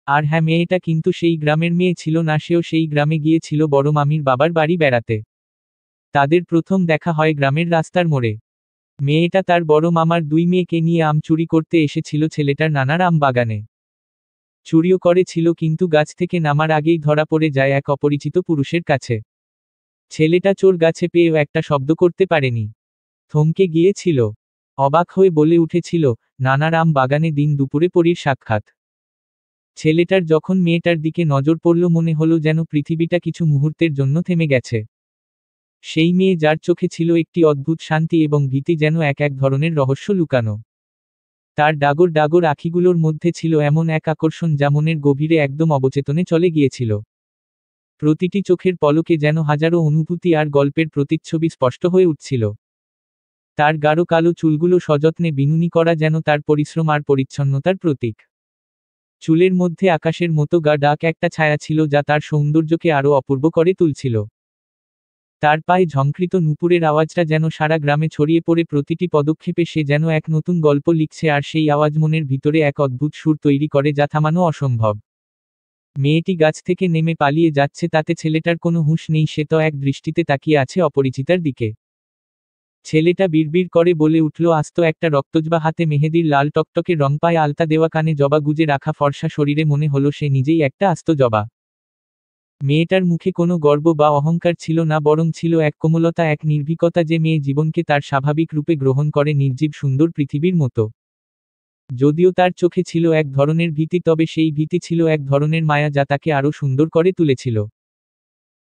আর হ্যাঁ, মেয়েটা কিন্তু সেই গ্রামের মেয়ে ছিল না, সেও সেই গ্রামে গিয়েছিল বড় মামির বাবার বাড়ি বেড়াতে। তাদের প্রথম দেখা হয় গ্রামের রাস্তার মোড়ে। মেয়েটা তার বড় মামার 2 মেয়েকে নিয়ে আম চুরি করতে এসেছিল ছেলেটার নানার আম বাগানে। চুরিও করেছিল, কিন্তু গাছ থেকে নামার আগেই ধরা পড়ে যায় এক অপরিচিত পুরুষের কাছে। ছেলেটা চোর গাছে পেয়েও একটা শব্দ করতে পারেনি। থমকে গিয়েছিল, অবাক হয়ে বলে উঠেছিল, নানার আম বাগানে দিন দুপুরে পরীর সাক্ষাৎ। ছেলেটার যখন মেয়েটার দিকে নজর পড়ল, মনে হলো যেন পৃথিবীটা কিছু মুহূর্তের জন্য থেমে গেছে। সেই মেয়ে, যার চোখে ছিল একটি অদ্ভুত শান্তি এবং ভীতি, যেন এক এক ধরনের রহস্য লুকানো। তার ডাগর ডাগর আখিগুলোর মধ্যে ছিল এমন এক আকর্ষণ যা মনের গভীরে একদম অবচেতনে চলে গিয়েছিল। প্রতিটি চোখের পলকে যেন হাজারো অনুভূতি আর গল্পের প্রতিচ্ছবি স্পষ্ট হয়ে উঠছিল। তার গাঢ় কালো চুলগুলো সযত্নে বিনুনি করা, যেন তার পরিশ্রম আর পরিচ্ছন্নতার প্রতীক। চুলের মধ্যে আকাশের মতো গা ডাক একটা ছায়া ছিল, যা তার সৌন্দর্যকে আরও অপূর্ব করে তুলছিল। তার পায়ে ঝংকৃত নূপুরের আওয়াজটা যেন সারা গ্রামে ছড়িয়ে পড়ে, প্রতিটি পদক্ষেপে সে যেন এক নতুন গল্প লিখছে, আর সেই আওয়াজ মনের ভিতরে এক অদ্ভুত সুর তৈরি করে যা থামানো অসম্ভব। মেয়েটি গাছ থেকে নেমে পালিয়ে যাচ্ছে, তাতে ছেলেটার কোনো হুঁশ নেই, সে তো এক দৃষ্টিতে তাকিয়ে আছে অপরিচিতার দিকে। ছেলেটা বিড়বিড় করে বলে উঠল, আস্ত একটা রক্তজবা, হাতে মেহেদির লাল টকটকে রং, পায়ে আলতা দেওয়া, কানে জবা গুজে রাখা, ফর্সা শরীরে, মনে হলো সে নিজেই একটা আস্ত জবা। মেয়েটার মুখে কোনো গর্ব বা অহংকার ছিল না, বরং ছিল এক কোমলতা, এক নির্ভীকতা, যে মেয়ে জীবনকে তার স্বাভাবিক রূপে গ্রহণ করে, নির্জীব সুন্দর পৃথিবীর মতো। যদিও তার চোখে ছিল এক ধরনের ভীতি, তবে সেই ভীতি ছিল এক ধরনের মায়া, যা তাকে আরও সুন্দর করে তুলেছিল।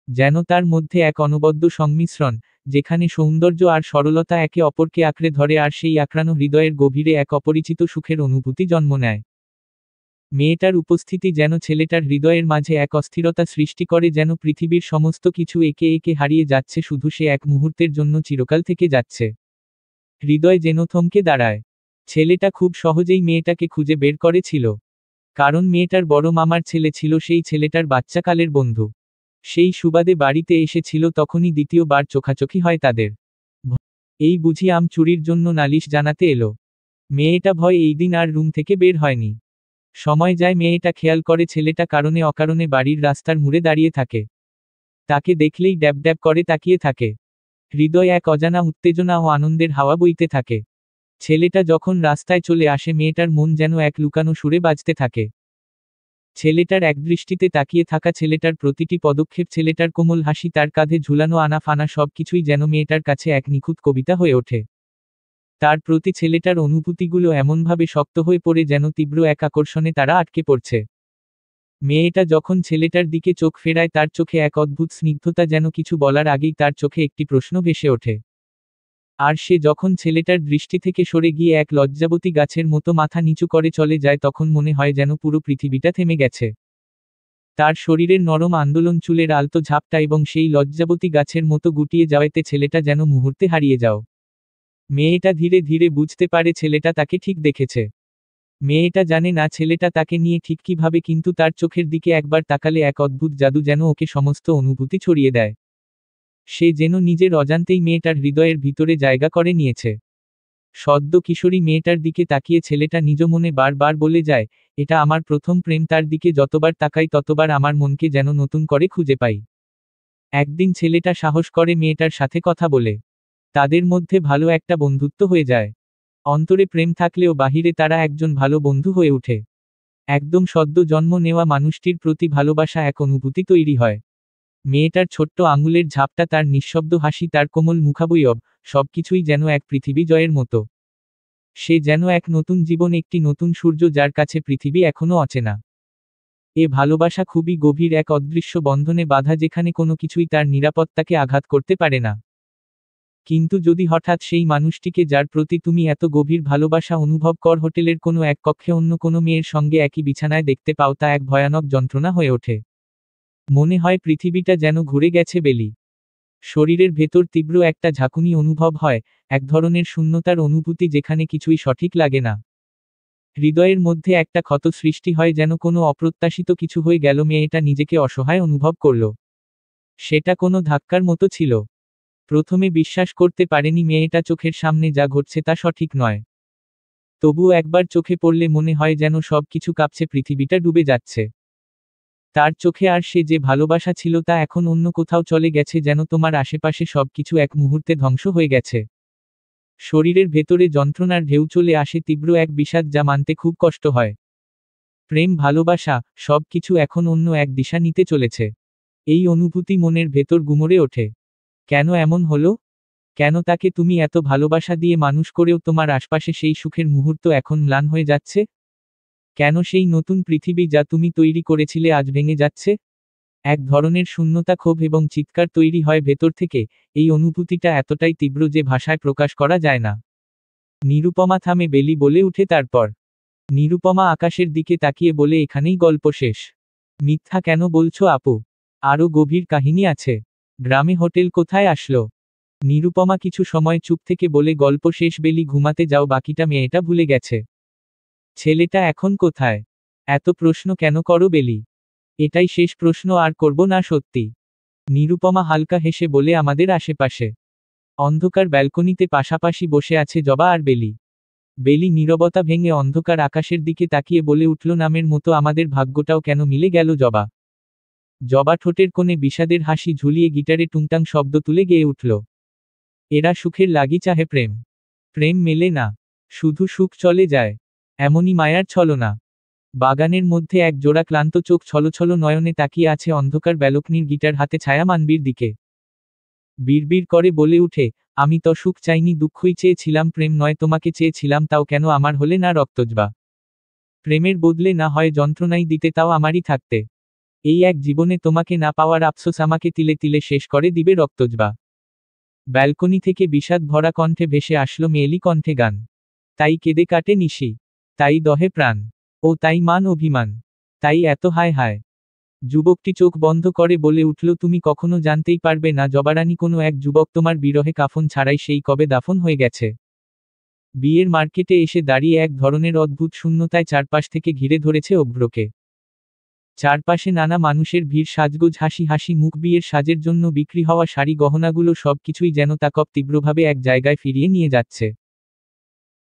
যেন তার মধ্যে এক অনবদ্য সংমিশ্রণ, যেখানে সৌন্দর্য আর সরলতা একে অপরকে আঁকড়ে ধরে, আর সেই আঁকড়ানো হৃদয়ের গভীরে এক অপরিচিত সুখের অনুভূতি জন্ম নেয়। মেয়েটার উপস্থিতি যেন ছেলেটার হৃদয়ের মাঝে এক অস্থিরতা সৃষ্টি করে, যেন পৃথিবীর সমস্ত কিছু একে একে হারিয়ে যাচ্ছে, শুধু সে এক মুহূর্তের জন্য চিরকাল থেকে যাচ্ছে। হৃদয় যেন থমকে দাঁড়ায়। ছেলেটা খুব সহজেই মেয়েটাকে খুঁজে বের করেছিল, কারণ মেয়েটার বড় মামার ছেলে ছিল সেই ছেলেটার বাচ্চাকালের বন্ধু। সেই সুবাদে বাড়িতে এসেছিল, তখনই দ্বিতীয়বার চোখাচোখি হয় তাদের। এই বুঝি আম চুরির জন্য নালিশ জানাতে এলো। মেয়েটা ভয় এই দিন আর রুম থেকে বের হয়নি। সময় যায়, মেয়েটা খেয়াল করে ছেলেটা কারণে অকারণে বাড়ির রাস্তার মুড়ে দাঁড়িয়ে থাকে। তাকে দেখলেই ড্যাব ড্যাব করে তাকিয়ে থাকে। হৃদয় এক অজানা উত্তেজনা ও আনন্দের হাওয়া বইতে থাকে। ছেলেটা যখন রাস্তায় চলে আসে, মেয়েটার মন যেন এক লুকানো সুরে বাজতে থাকে। ছেলেটার একদৃষ্টিতে তাকিয়ে থাকা, ছেলেটার প্রতিটি পদক্ষেপ, ছেলেটার কোমল হাসি, তার কাঁধে ঝুলানো আনা ফানা, সব কিছুই যেন মেয়েটার কাছে এক নিখুঁত কবিতা হয়ে ওঠে। তার প্রতি ছেলেটার অনুভূতিগুলো এমনভাবে শক্ত হয়ে পড়ে, যেন তীব্র এক আকর্ষণে তারা আটকে পড়ছে। মেয়েটা যখন ছেলেটার দিকে চোখ ফেরায়, তার চোখে এক অদ্ভুত স্নিগ্ধতা, যেন কিছু বলার আগেই তার চোখে একটি প্রশ্ন ভেসে ওঠে। আর সে যখন ছেলেটার দৃষ্টি থেকে সরে গিয়ে এক লজ্জাবতী গাছের মতো মাথা নিচু করে চলে যায়, তখন মনে হয় যেন পুরো পৃথিবীটা থেমে গেছে। তার শরীরের নরম আন্দোলন, চুলের আলতো ঝাপটা এবং সেই লজ্জাবতী গাছের মতো গুটিয়ে যাওয়াতে ছেলেটা যেন মুহূর্তে হারিয়ে যাও। মেয়েটা ধীরে ধীরে বুঝতে পারে ছেলেটা তাকে ঠিক দেখেছে। মেয়েটা জানে না ছেলেটা তাকে নিয়ে ঠিক কিভাবে, কিন্তু তার চোখের দিকে একবার তাকালে এক অদ্ভুত জাদু যেন ওকে সমস্ত অনুভূতি ছড়িয়ে দেয়। সে যেন নিজের অজান্তেই মেয়েটার হৃদয়ের ভিতরে জায়গা করে নিয়েছে। সদ্য কিশোরী মেয়েটার দিকে তাকিয়ে ছেলেটা নিজ মনে বারবার বলে যায়, এটা আমার প্রথম প্রেম, তার দিকে যতবার তাকাই ততবার আমার মনকে যেন নতুন করে খুঁজে পাই। একদিন ছেলেটা সাহস করে মেয়েটার সাথে কথা বলে। তাদের মধ্যে ভালো একটা বন্ধুত্ব হয়ে যায়। অন্তরে প্রেম থাকলেও বাহিরে তারা একজন ভালো বন্ধু হয়ে ওঠে। একদম সদ্য জন্ম নেওয়া মানুষটির প্রতি ভালোবাসা এক অনুভূতি তৈরি হয়। মেয়েটার ছোট্ট আঙুলের ঝাপটা, তার নিঃশব্দ হাসি, তার কোমল মুখাবয়ব, সবকিছুই যেন এক পৃথিবী জয়ের মতো। সে যেন এক নতুন জীবন, একটি নতুন সূর্য যার কাছে পৃথিবী এখনো অচেনা। এ ভালোবাসা খুবই গভীর, এক অদৃশ্য বন্ধনে বাঁধা যেখানে কোনো কিছুই তার নিরাপত্তাকে আঘাত করতে পারে না। কিন্তু যদি হঠাৎ সেই মানুষটিকে যার প্রতি তুমি এত গভীর ভালোবাসা অনুভব কর হোটেলের কোনো এক কক্ষে অন্য কোনো মেয়ের সঙ্গে একই বিছানায় দেখতে পাও, তা এক ভয়ানক যন্ত্রণা হয়ে ওঠে। মনে হয় পৃথিবীটা যেন ঘুরে গেছে বেলি। শরীরের ভেতর তীব্র একটা ঝাঁকুনি অনুভব হয়, এক ধরনের শূন্যতার অনুভূতি যেখানে কিছুই সঠিক লাগে না। হৃদয়ের মধ্যে একটা ক্ষত সৃষ্টি হয়, যেন কোনো অপ্রত্যাশিত কিছু হয়ে গেল। মেয়েটা নিজেকে অসহায় অনুভব করল। সেটা কোনো ধাক্কার মতো ছিল। প্রথমে বিশ্বাস করতে পারেনি মেয়েটা চোখের সামনে যা ঘটছে তা সঠিক নয়। তবুও একবার চোখে পড়লে মনে হয় যেন সব কিছু কাঁপছে, পৃথিবীটা ডুবে যাচ্ছে। তার চোখে আর সে যে ভালোবাসা ছিল তা এখন অন্য কোথাও চলে গেছে, যেন তোমার আশেপাশে সবকিছু এক মুহূর্তে ধ্বংস হয়ে গেছে। শরীরের ভেতরে যন্ত্রণার ঢেউ চলে আসে, তীব্র এক বিষাদ যা মানতে খুব কষ্ট হয়। প্রেম, ভালোবাসা, সবকিছু এখন অন্য এক দিশা নিতে চলেছে। এই অনুভূতি মনের ভেতর গুমরে ওঠে। কেন এমন হলো? কেন তাকে তুমি এত ভালোবাসা দিয়ে মানুষ করেও তোমার আশপাশে সেই সুখের মুহূর্ত এখন ম্লান হয়ে যাচ্ছে? কেন সেই নতুন পৃথিবী যা তুমি তৈরি করেছিলে আজ ভেঙে যাচ্ছে? এক ধরনের শূন্যতা, ক্ষোভ এবং চিৎকার তৈরি হয় ভেতর থেকে। এই অনুভূতিটা এতটাই তীব্র যে ভাষায় প্রকাশ করা যায় না। নিরুপমা থামে, বেলি বলে উঠে তারপর। নিরুপমা আকাশের দিকে তাকিয়ে বলে, এখানেই গল্প শেষ? মিথ্যা কেন বলছো আপু? আরও গভীর কাহিনী আছে। গ্রামে হোটেল কোথায় আসলো? নিরুপমা কিছু সময় চুপ থেকে বলে, গল্প শেষ বেলি, ঘুমাতে যাও, বাকিটা মেয়েটা ভুলে গেছে। ছেলেটা এখন কোথায়? এত প্রশ্ন কেন করো বেলি? এটাই শেষ প্রশ্ন, আর করব না সত্যি। নিরুপমা হালকা হেসে বলে, আমাদের আশেপাশে অন্ধকার ব্যালকনিতে পাশাপাশি বসে আছে জবা আর বেলি। বেলি নীরবতা ভেঙে অন্ধকার আকাশের দিকে তাকিয়ে বলে উঠল, নামের মতো আমাদের ভাগ্যটাও কেন মিলে গেল জবা। জবা ঠোঁটের কোণে বিষাদের হাসি ঝুলিয়ে গিটারে টুংটাং শব্দ তুলে গেয়ে উঠল। এরা সুখের লাগি চাহে প্রেম। প্রেম মেলে না, শুধু সুখ চলে যায়। এমনই মায়ার ছলনা। বাগানের মধ্যে এক জোড়া ক্লান্ত চোখ ছলছল নয়নে তাকিয়ে আছে অন্ধকার ব্যালকনির গিটার হাতে ছায়া মানবীর দিকে। বিড়বিড় করে বলে উঠে, আমি তো সুখ চাইনি, দুঃখই চেয়েছিলাম, প্রেম নয় তোমাকে চেয়েছিলাম, তাও কেন আমার হলে না রক্তজবা। প্রেমের বদলে না হয় যন্ত্রণাই দিতে, তাও আমারই থাকতে। এই এক জীবনে তোমাকে না পাওয়ার আফসোস আমাকে তিলে তিলে শেষ করে দিবে রক্তজবা। ব্যালকনি থেকে বিষাদ ভরা কণ্ঠে ভেসে আসলো মেয়েলি কণ্ঠে গান। তাই কেঁদে কাটে নিশি, তাই দহে প্রাণ, ও তাই মান অভিমান, তাই এত হায় হায়। যুবকটি চোখ বন্ধ করে বলে উঠল, তুমি কখনো জানতেই পারবে না জবারানী, কোনো এক যুবক তোমার বিরহে কাফন ছাড়াই সেই কবে দাফন হয়ে গেছে। বিয়ের মার্কেটে এসে দাঁড়িয়ে এক ধরনের অদ্ভুত শূন্যতায় চারপাশ থেকে ঘিরে ধরেছে অভ্রকে। চারপাশে নানা মানুষের ভিড়, সাজগোজ, হাসি হাসি মুখ, বিয়ের সাজের জন্য বিক্রি হওয়া শাড়ি গহনাগুলো, সবকিছুই যেন তাকব তীব্রভাবে এক জায়গায় ফিরিয়ে নিয়ে যাচ্ছে।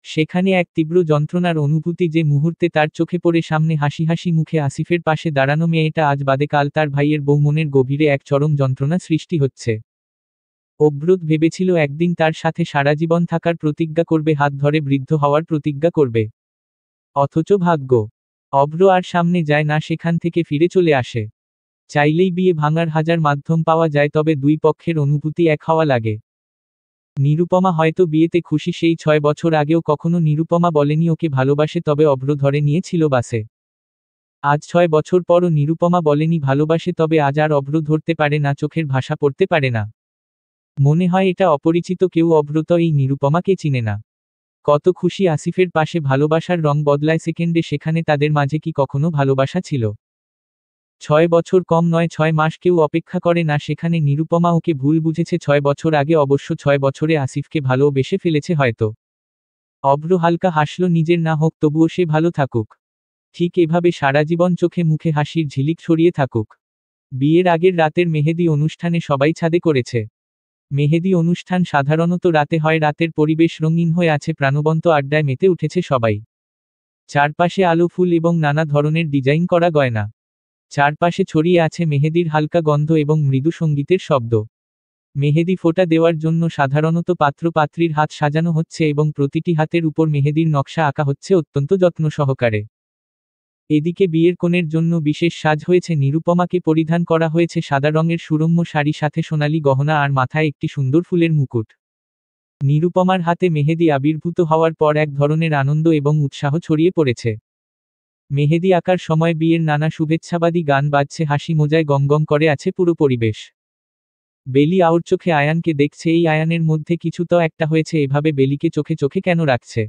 সেখানে এক তীব্র যন্ত্রণার অনুভূতি, যে মুহূর্তে তার চোখে পড়ে সামনে হাসি হাসি মুখে আসিফের পাশে দাঁড়ানো মেয়েটা, আজ বাদে কাল তার ভাইয়ের বউ, মনের গভীরে এক চরম যন্ত্রণা সৃষ্টি হচ্ছে। অব্রত ভেবেছিল একদিন তার সাথে সারা জীবন থাকার প্রতিজ্ঞা করবে, হাত ধরে বৃদ্ধ হওয়ার প্রতিজ্ঞা করবে। অথচ ভাগ্য, অব্র আর সামনে যায় না, সেখান থেকে ফিরে চলে আসে। চাইলেই বিয়ে ভাঙার হাজার মাধ্যম পাওয়া যায়, তবে দুই পক্ষের অনুভূতি এক হওয়া লাগে। নিরুপমা হয়তো বিয়েতে খুশি, সেই 6 বছর আগেও কখনো নিরুপমা বলেনি ওকে ভালোবাসে, তবে অভ্র ধরে নিয়েছিল বাসে। আজ 6 বছর পরও নিরুপমা বলেনি ভালোবাসে, তবে আজ আর অভ্র ধরতে পারে না, চোখের ভাষা পড়তে পারে না। মনে হয় এটা অপরিচিত কেউ, অভ্র তো এই নিরুপমাকে চিনে না। কত খুশি আসিফের পাশে, ভালোবাসার রং বদলায় সেকেন্ডে, সেখানে তাদের মাঝে কি কখনো ভালোবাসা ছিল? 6 বছর কম নয়, 6 মাস কেউ অপেক্ষা করে না, সেখানে নিরুপমা ওকে ভুল বুঝেছে 6 বছর আগে, অবশ্য 6 বছরে আসিফকে ভালোবেসে ফেলেছে হয়তো। অভ্র হালকা হাসল, নিজের না হোক তবুও সে ভালো থাকুক। ঠিক এভাবে সারা জীবন চোখে মুখে হাসির ঝিলিক ছড়িয়ে থাকুক। বিয়ের আগের রাতের মেহেদি অনুষ্ঠানে সবাই ছাদে করেছে। মেহেদি অনুষ্ঠান সাধারণত রাতে হয়, রাতের পরিবেশ রঙিন হয়ে আছে, প্রাণবন্ত আড্ডায় মেতে উঠেছে সবাই। চারপাশে আলো, ফুল এবং নানা ধরনের ডিজাইন করা গয়না। চারপাশে ছড়িয়ে আছে মেহেদির হালকা গন্ধ এবং মৃদু সঙ্গীতের শব্দ। মেহেদি ফোঁটা দেওয়ার জন্য সাধারণত পাত্র পাত্রীর হাত সাজানো হচ্ছে এবং প্রতিটি হাতের উপর মেহেদির নকশা আঁকা হচ্ছে অত্যন্ত যত্ন সহকারে। এদিকে বিয়ের কনের জন্য বিশেষ সাজ হয়েছে। নিরুপমাকে পরিধান করা হয়েছে সাদা রঙের সুরম্য শাড়ি, সাথে সোনালী গহনা আর মাথায় একটি সুন্দর ফুলের মুকুট। নিরুপমার হাতে মেহেদি আবির্ভূত হওয়ার পর এক ধরনের আনন্দ এবং উৎসাহ ছড়িয়ে পড়েছে। মেহেদি আঁকার সময় বিয়ের নানা শুভেচ্ছাবাদী গান বাজছে, হাসি মজায় গমগম করে আছে পুরো পরিবেশ। বেলি আওর চোখে আয়ানকে দেখছে। এই আয়ানের মধ্যে কিছু তো একটা হয়েছে, এভাবে বেলিকে চোখে চোখে কেন রাখছে?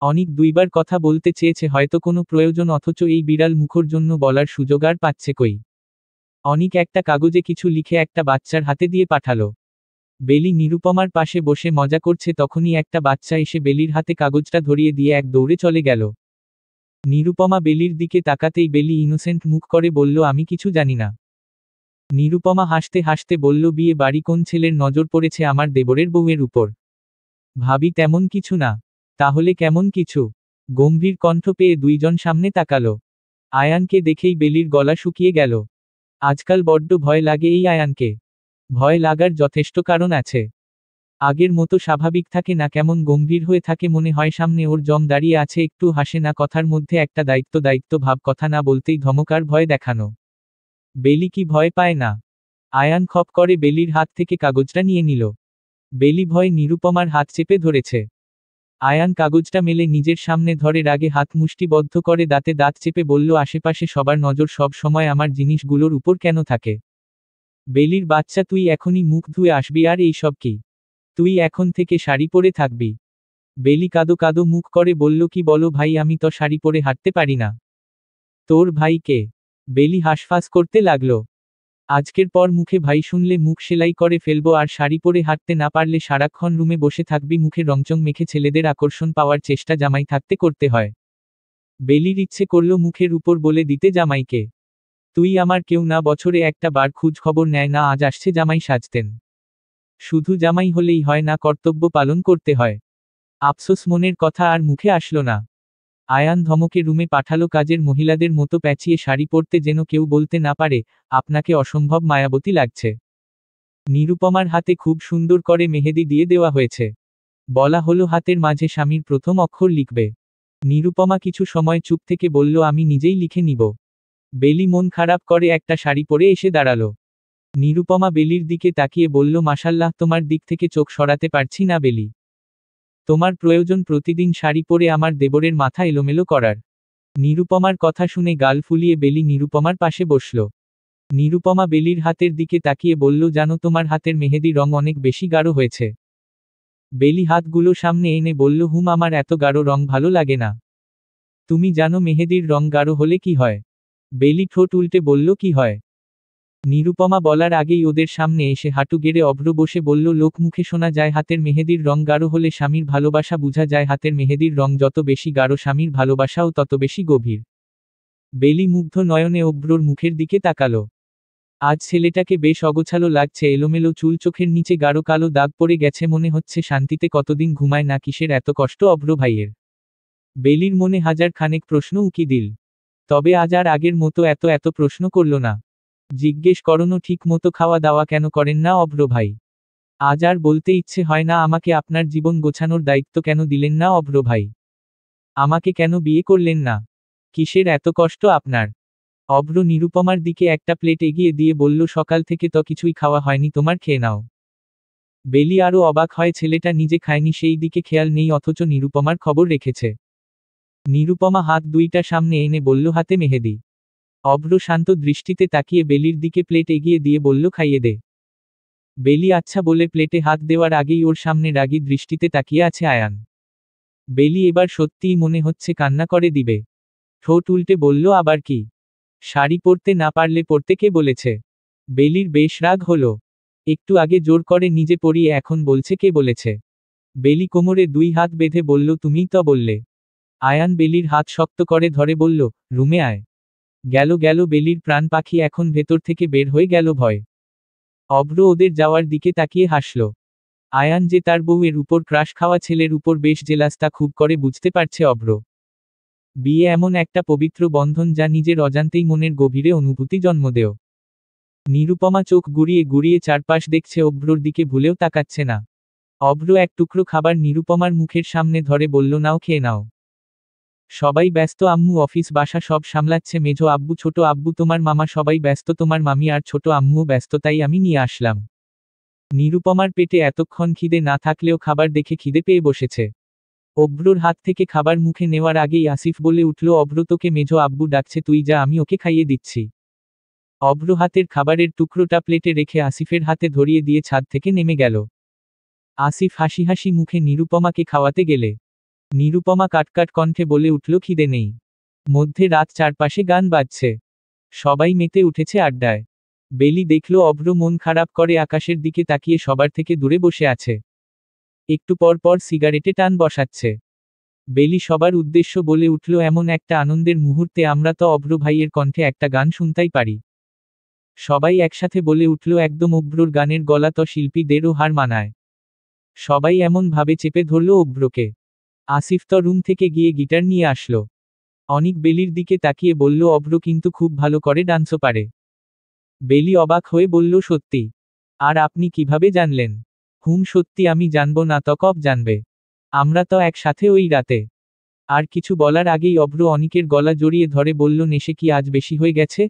অনিক দুইবার কথা বলতে চেয়েছে, হয়তো কোনো প্রয়োজন, অথচ এই বিড়াল মুখর জন্য বলার সুযোগ আর পাচ্ছে কই। অনিক একটা কাগজে কিছু লিখে একটা বাচ্চার হাতে দিয়ে পাঠালো। বেলি নিরুপমার পাশে বসে মজা করছে, তখনই একটা বাচ্চা এসে বেলির হাতে কাগজটা ধরিয়ে দিয়ে এক দৌড়ে চলে গেল। নিরুপমা বেলির দিকে তাকাতেই বেলি ইনোসেন্ট মুখ করে বলল, আমি কিছু জানি না। নিরুপমা হাসতে হাসতে বলল, বিয়ে বাড়ি কোন ছেলের নজর পড়েছে আমার দেবরের বউয়ের উপর? ভাবি তেমন কিছু না। তাহলে কেমন কিছু? গম্ভীর কণ্ঠ পেয়ে দুইজন সামনে তাকালো। আয়ানকে দেখেই বেলির গলা শুকিয়ে গেল। আজকাল বড্ড ভয় লাগে এই আয়ানকে। ভয় লাগার যথেষ্ট কারণ আছে। আগের মতো স্বাভাবিক থাকে না, কেমন গম্ভীর হয়ে থাকে, মনে হয় সামনে ওর জম দাঁড়িয়ে আছে, একটু হাসে না, কথার মধ্যে একটা দায়িত্ব দায়িত্ব ভাব, কথা না বলতেই ধমকার ভয় দেখানো। বেলি কি ভয় পায় না? আয়ান খপ করে বেলির হাত থেকে কাগজটা নিয়ে নিল। বেলি ভয় নিরুপমার হাত চেপে ধরেছে। আয়ান কাগজটা মেলে নিজের সামনে ধরে রাগে হাত মুষ্টিবদ্ধ করে দাঁতে দাঁত চেপে বলল, আশেপাশে সবার নজর সব সময় আমার জিনিসগুলোর উপর কেন থাকে? বেলির বাচ্চা, তুই এখনই মুখ ধুয়ে আসবি, আর এই সব কি? তুই এখন থেকে শাড়ি পরে থাকবি। বেলি কাদো কাদো মুখ করে বলল, কি বলো ভাই, আমি তো শাড়ি পরে হাঁটতে পারি না। তোর ভাই কে? বেলি হাঁসফাঁস করতে লাগলো। আজকের পর মুখে ভাই শুনলে মুখ সেলাই করে ফেলবো, আর শাড়ি পরে হাঁটতে না পারলে সারাক্ষণ রুমে বসে থাকবি, মুখে রংচং মেখে ছেলেদের আকর্ষণ পাওয়ার চেষ্টা জামাই থাকতে করতে হয়। বেলির ইচ্ছে করল মুখের উপর বলে দিতে জামাইকে, তুই আমার কেউ না, বছরে একটা বার খোঁজ খবর নেয় না, আজ আসছে জামাই সাজতেন। শুধু জামাই হলেই হয় না, কর্তব্য পালন করতে হয়। আফসোস মনের কথা আর মুখে আসলো না। আয়ান ধমকে রুমে পাঠালো কাজের মহিলাদের মতো প্যাঁচিয়ে শাড়ি পরতে, যেন কেউ বলতে না পারে, আপনাকে অসম্ভব মায়াবতী লাগছে। নিরুপমার হাতে খুব সুন্দর করে মেহেদি দিয়ে দেওয়া হয়েছে। বলা হলো হাতের মাঝে স্বামীর প্রথম অক্ষর লিখবে। নিরুপমা কিছু সময় চুপ থেকে বলল, আমি নিজেই লিখে নিব। বেলি মন খারাপ করে একটা শাড়ি পরে এসে দাঁড়ালো। নিরুপমা বেলির দিকে তাকিয়ে বলল, মাশাল্লাহ, তোমার দিক থেকে চোখ সরাতে পারছি না বেলি। তোমার প্রয়োজন প্রতিদিন শাড়ি পরে আমার দেবরের মাথা এলোমেলো করার? নিরুপমার কথা শুনে গাল ফুলিয়ে বেলি নিরুপমার পাশে বসল। নিরুপমা বেলির হাতের দিকে তাকিয়ে বলল, জানো, তোমার হাতের মেহেদি রং অনেক বেশি গাঢ় হয়েছে। বেলি হাতগুলো সামনে এনে বলল, হুম, আমার এত গাঢ় রং ভালো লাগে না। তুমি জানো মেহেদির রং গাঢ় হলে কি হয়? বেলি ঠোঁট উল্টে বলল, কি হয়? নিরুপমা বলার আগেই ওদের সামনে এসে হাঁটু গেড়ে অভ্র বসে বলল, লোক মুখে শোনা যায় হাতের মেহেদির রং গাঢ় হলে স্বামীর ভালোবাসা বোঝা যায়, হাতের মেহেদির রং যত বেশি গাঢ় স্বামীর ভালোবাসাও তত বেশি গভীর। বেলি মুগ্ধ নয়নে অভ্রর মুখের দিকে তাকালো। আজ ছেলেটাকে বেশ অগোছালো লাগছে, এলোমেলো চুল, চোখের নিচে গাঢ় কালো দাগ পড়ে গেছে, মনে হচ্ছে শান্তিতে কতদিন ঘুমায় না, কিসের এত কষ্ট অভ্র ভাইয়ের? বেলির মনে হাজার খানেক প্রশ্ন উকি দিল। তবে আজ আর আগের মতো এত এত প্রশ্ন করল না। জিজ্ঞেস করনো, ঠিক মতো খাওয়া দাওয়া কেন করেন না অভ্র ভাই? আজ আর বলতে ইচ্ছে হয় না, আমাকে আপনার জীবন গোছানোর দায়িত্ব কেন দিলেন না অভ্র ভাই? আমাকে কেন বিয়ে করলেন না? কিসের এত কষ্ট আপনার? অভ্র নিরুপমার দিকে একটা প্লেট এগিয়ে দিয়ে বলল, সকাল থেকে তো কিছুই খাওয়া হয়নি, তোমার, খেয়ে নাও। বেলি আরও অবাক হয়, ছেলেটা নিজে খায়নি সেই দিকে খেয়াল নেই, অথচ নিরুপমার খবর রেখেছে। নিরুপমা হাত দুইটা সামনে এনে বলল, হাতে মেহেদি। অভ্র শান্ত দৃষ্টিতে তাকিয়ে বেলির দিকে প্লেট এগিয়ে দিয়ে বলল, খাইয়ে দে। বেলি আচ্ছা বলে প্লেটে হাত দেওয়ার আগেই ওর সামনে রাগী দৃষ্টিতে তাকিয়ে আছে আয়ান। বেলি এবার সত্যিই মনে হচ্ছে কান্না করে দিবে। ঠোঁট উল্টে বলল, আবার কি? শাড়ি পরতে না পারলে পরতে কে বলেছে? বেলির বেশ রাগ হলো। একটু আগে জোর করে নিজে পরিয়ে এখন বলছে কে বলেছে? বেলি কোমরে দুই হাত বেঁধে বলল, তুমিই তো বললে। আয়ান বেলির হাত শক্ত করে ধরে বলল, রুমে আয়। গেল গেল বেলির প্রাণ পাখি এখন ভেতর থেকে বের হয়ে গেল ভয়। অভ্র ওদের যাওয়ার দিকে তাকিয়ে হাসল। আয়ান যে তার বউয়ের উপর ক্রাশ খাওয়া ছেলের উপর বেশ জেলাস তা খুব করে বুঝতে পারছে অভ্র। বিয়ে এমন একটা পবিত্র বন্ধন যা নিজের অজান্তেই মনের গভীরে অনুভূতি জন্ম দেয়। নিরুপমা চোখ গুড়িয়ে গুড়িয়ে চারপাশ দেখছে, অভ্রর দিকে ভুলেও তাকাচ্ছে না। অভ্র এক টুকরো খাবার নিরুপমার মুখের সামনে ধরে বলল, নাও, খেয়ে নাও। সবাই ব্যস্ত, আম্মু অফিস বাসা সব সামলাচ্ছে, মেজো আব্বু ছোট আব্বু তোমার মামা সবাই ব্যস্ত, তোমার মামি আর ছোট আম্মুও ব্যস্ত, তাই আমি নিয়ে আসলাম। নিরুপমার পেটে এতক্ষণ খিদে না থাকলেও খাবার দেখে খিদে পেয়ে বসেছে। অভ্রর হাত থেকে খাবার মুখে নেওয়ার আগেই আসিফ বলে উঠল, অভ্র তোকে মেজো আব্বু ডাকছে, তুই যা, আমি ওকে খাইয়ে দিচ্ছি। অভ্র হাতের খাবারের টুকরোটা প্লেটে রেখে আসিফের হাতে ধরিয়ে দিয়ে ছাদ থেকে নেমে গেল। আসিফ হাসি হাসি মুখে নিরুপমাকে খাওয়াতে গেলে নিরুপমা কাটকাট কণ্ঠে বলে উঠল, খিদে নেই। মধ্যে রাত, চারপাশে গান বাজছে, সবাই মেতে উঠেছে আড্ডায়। বেলি দেখল অভ্র মন খারাপ করে আকাশের দিকে তাকিয়ে সবার থেকে দূরে বসে আছে। একটু পর পর সিগারেটে টান বসাচ্ছে। বেলি সবার উদ্দেশ্য বলে উঠল, এমন একটা আনন্দের মুহূর্তে আমরা তো অভ্র ভাইয়ের কণ্ঠে একটা গান শুনতেই পারি। সবাই একসাথে বলে উঠল, একদম, অভ্রর গানের গলা তো শিল্পীদেরও হার মানায়। সবাই এমন ভাবে চেপে ধরল অভ্রকে। আসিফ তো রুম থেকে গিয়ে গিটার নিয়ে আসলো। অনিক বেলির দিকে তাকিয়ে বলল, অভ্র কিন্তু খুব ভালো করে ডান্সও পারে। বেলি অবাক হয়ে বলল, সত্যি? আর আপনি কিভাবে জানলেন? সত্যি, আমি জানবো না তো কব জানবে? আমরা তো একসাথে ওই রাতে। আর কিছু বলার আগেই অভ্র অনিকের গলা জড়িয়ে ধরে বলল, নেশে কি আজ বেশি হয়ে গেছে?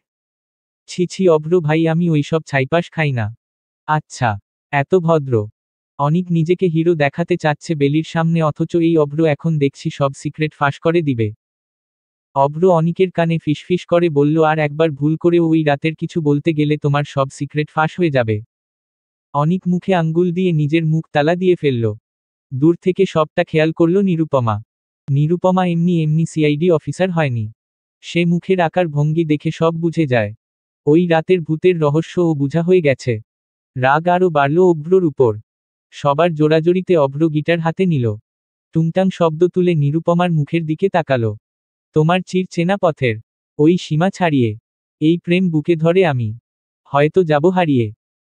ছি ছি অভ্র ভাই, আমি ওইসব ছাইপাস খাই না। আচ্ছা, এত ভদ্র। অনিক নিজেকে হিরো দেখাতে চাচ্ছে বেলির সামনে, অথচ এই অভ্র এখন দেখছি সব সিক্রেট ফাঁস করে দিবে। অভ্র অনিকের কানে ফিসফিস করে বলল, আর একবার ভুল করেও ওই রাতের কিছু বলতে গেলে তোমার সব সিক্রেট ফাঁস হয়ে যাবে। অনিক মুখে আঙ্গুল দিয়ে নিজের মুখ তালা দিয়ে ফেলল। দূর থেকে সবটা খেয়াল করল নিরুপমা। নিরুপমা এমনি এমনি সিআইডি অফিসার হয়নি। সে মুখের আকার ভঙ্গি দেখে সব বুঝে যায়। ওই রাতের ভূতের রহস্য ও বুঝা হয়ে গেছে। রাগ আরও বাড়ল অভ্রর উপর। সবার জোরাজোরিতে অভ্র গিটার হাতে নিল। টুংটাং শব্দ তুলে নিরুপমার মুখের দিকে তাকালো। তোমার চির চেনা পথের ওই সীমা ছাড়িয়ে এই প্রেম বুকে ধরে আমি হয়তো যাব হারিয়ে।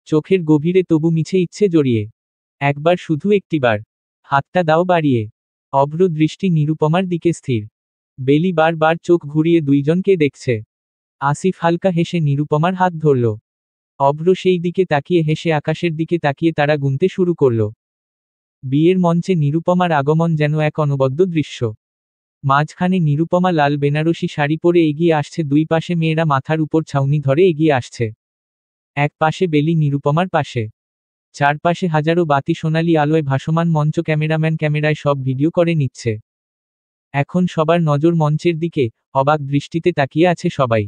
চোখের গভীরে তবু মিছে ইচ্ছে জড়িয়ে একবার, শুধু একটিবার হাতটা দাও বাড়িয়ে। অভ্র দৃষ্টি নিরুপমার দিকে স্থির। বেলি বার চোখ ঘুরিয়ে দুইজনকে দেখছে। আসিফ হালকা হেসে নিরুপমার হাত ধরল। অভ্র সেই দিকে তাকিয়ে হেসে আকাশের দিকে তাকিয়ে তারা গুনতে শুরু করল। বিয়ের মঞ্চে নিরুপমার আগমন যেন এক অনবদ্য দৃশ্য। মাঝখানে নিরুপমা লাল বেনারসি শাড়ি পরে এগিয়ে আসছে, দুই পাশে মেয়েরা মাথার উপর ছাউনি ধরে এগিয়ে আসছে। এক পাশে বেলি নিরুপমার পাশে। চারপাশে হাজারো বাতি, সোনালি আলোয় ভাসমান মঞ্চ, ক্যামেরাম্যান ক্যামেরায় সব ভিডিও করে নিচ্ছে। এখন সবার নজর মঞ্চের দিকে, অবাক দৃষ্টিতে তাকিয়ে আছে সবাই।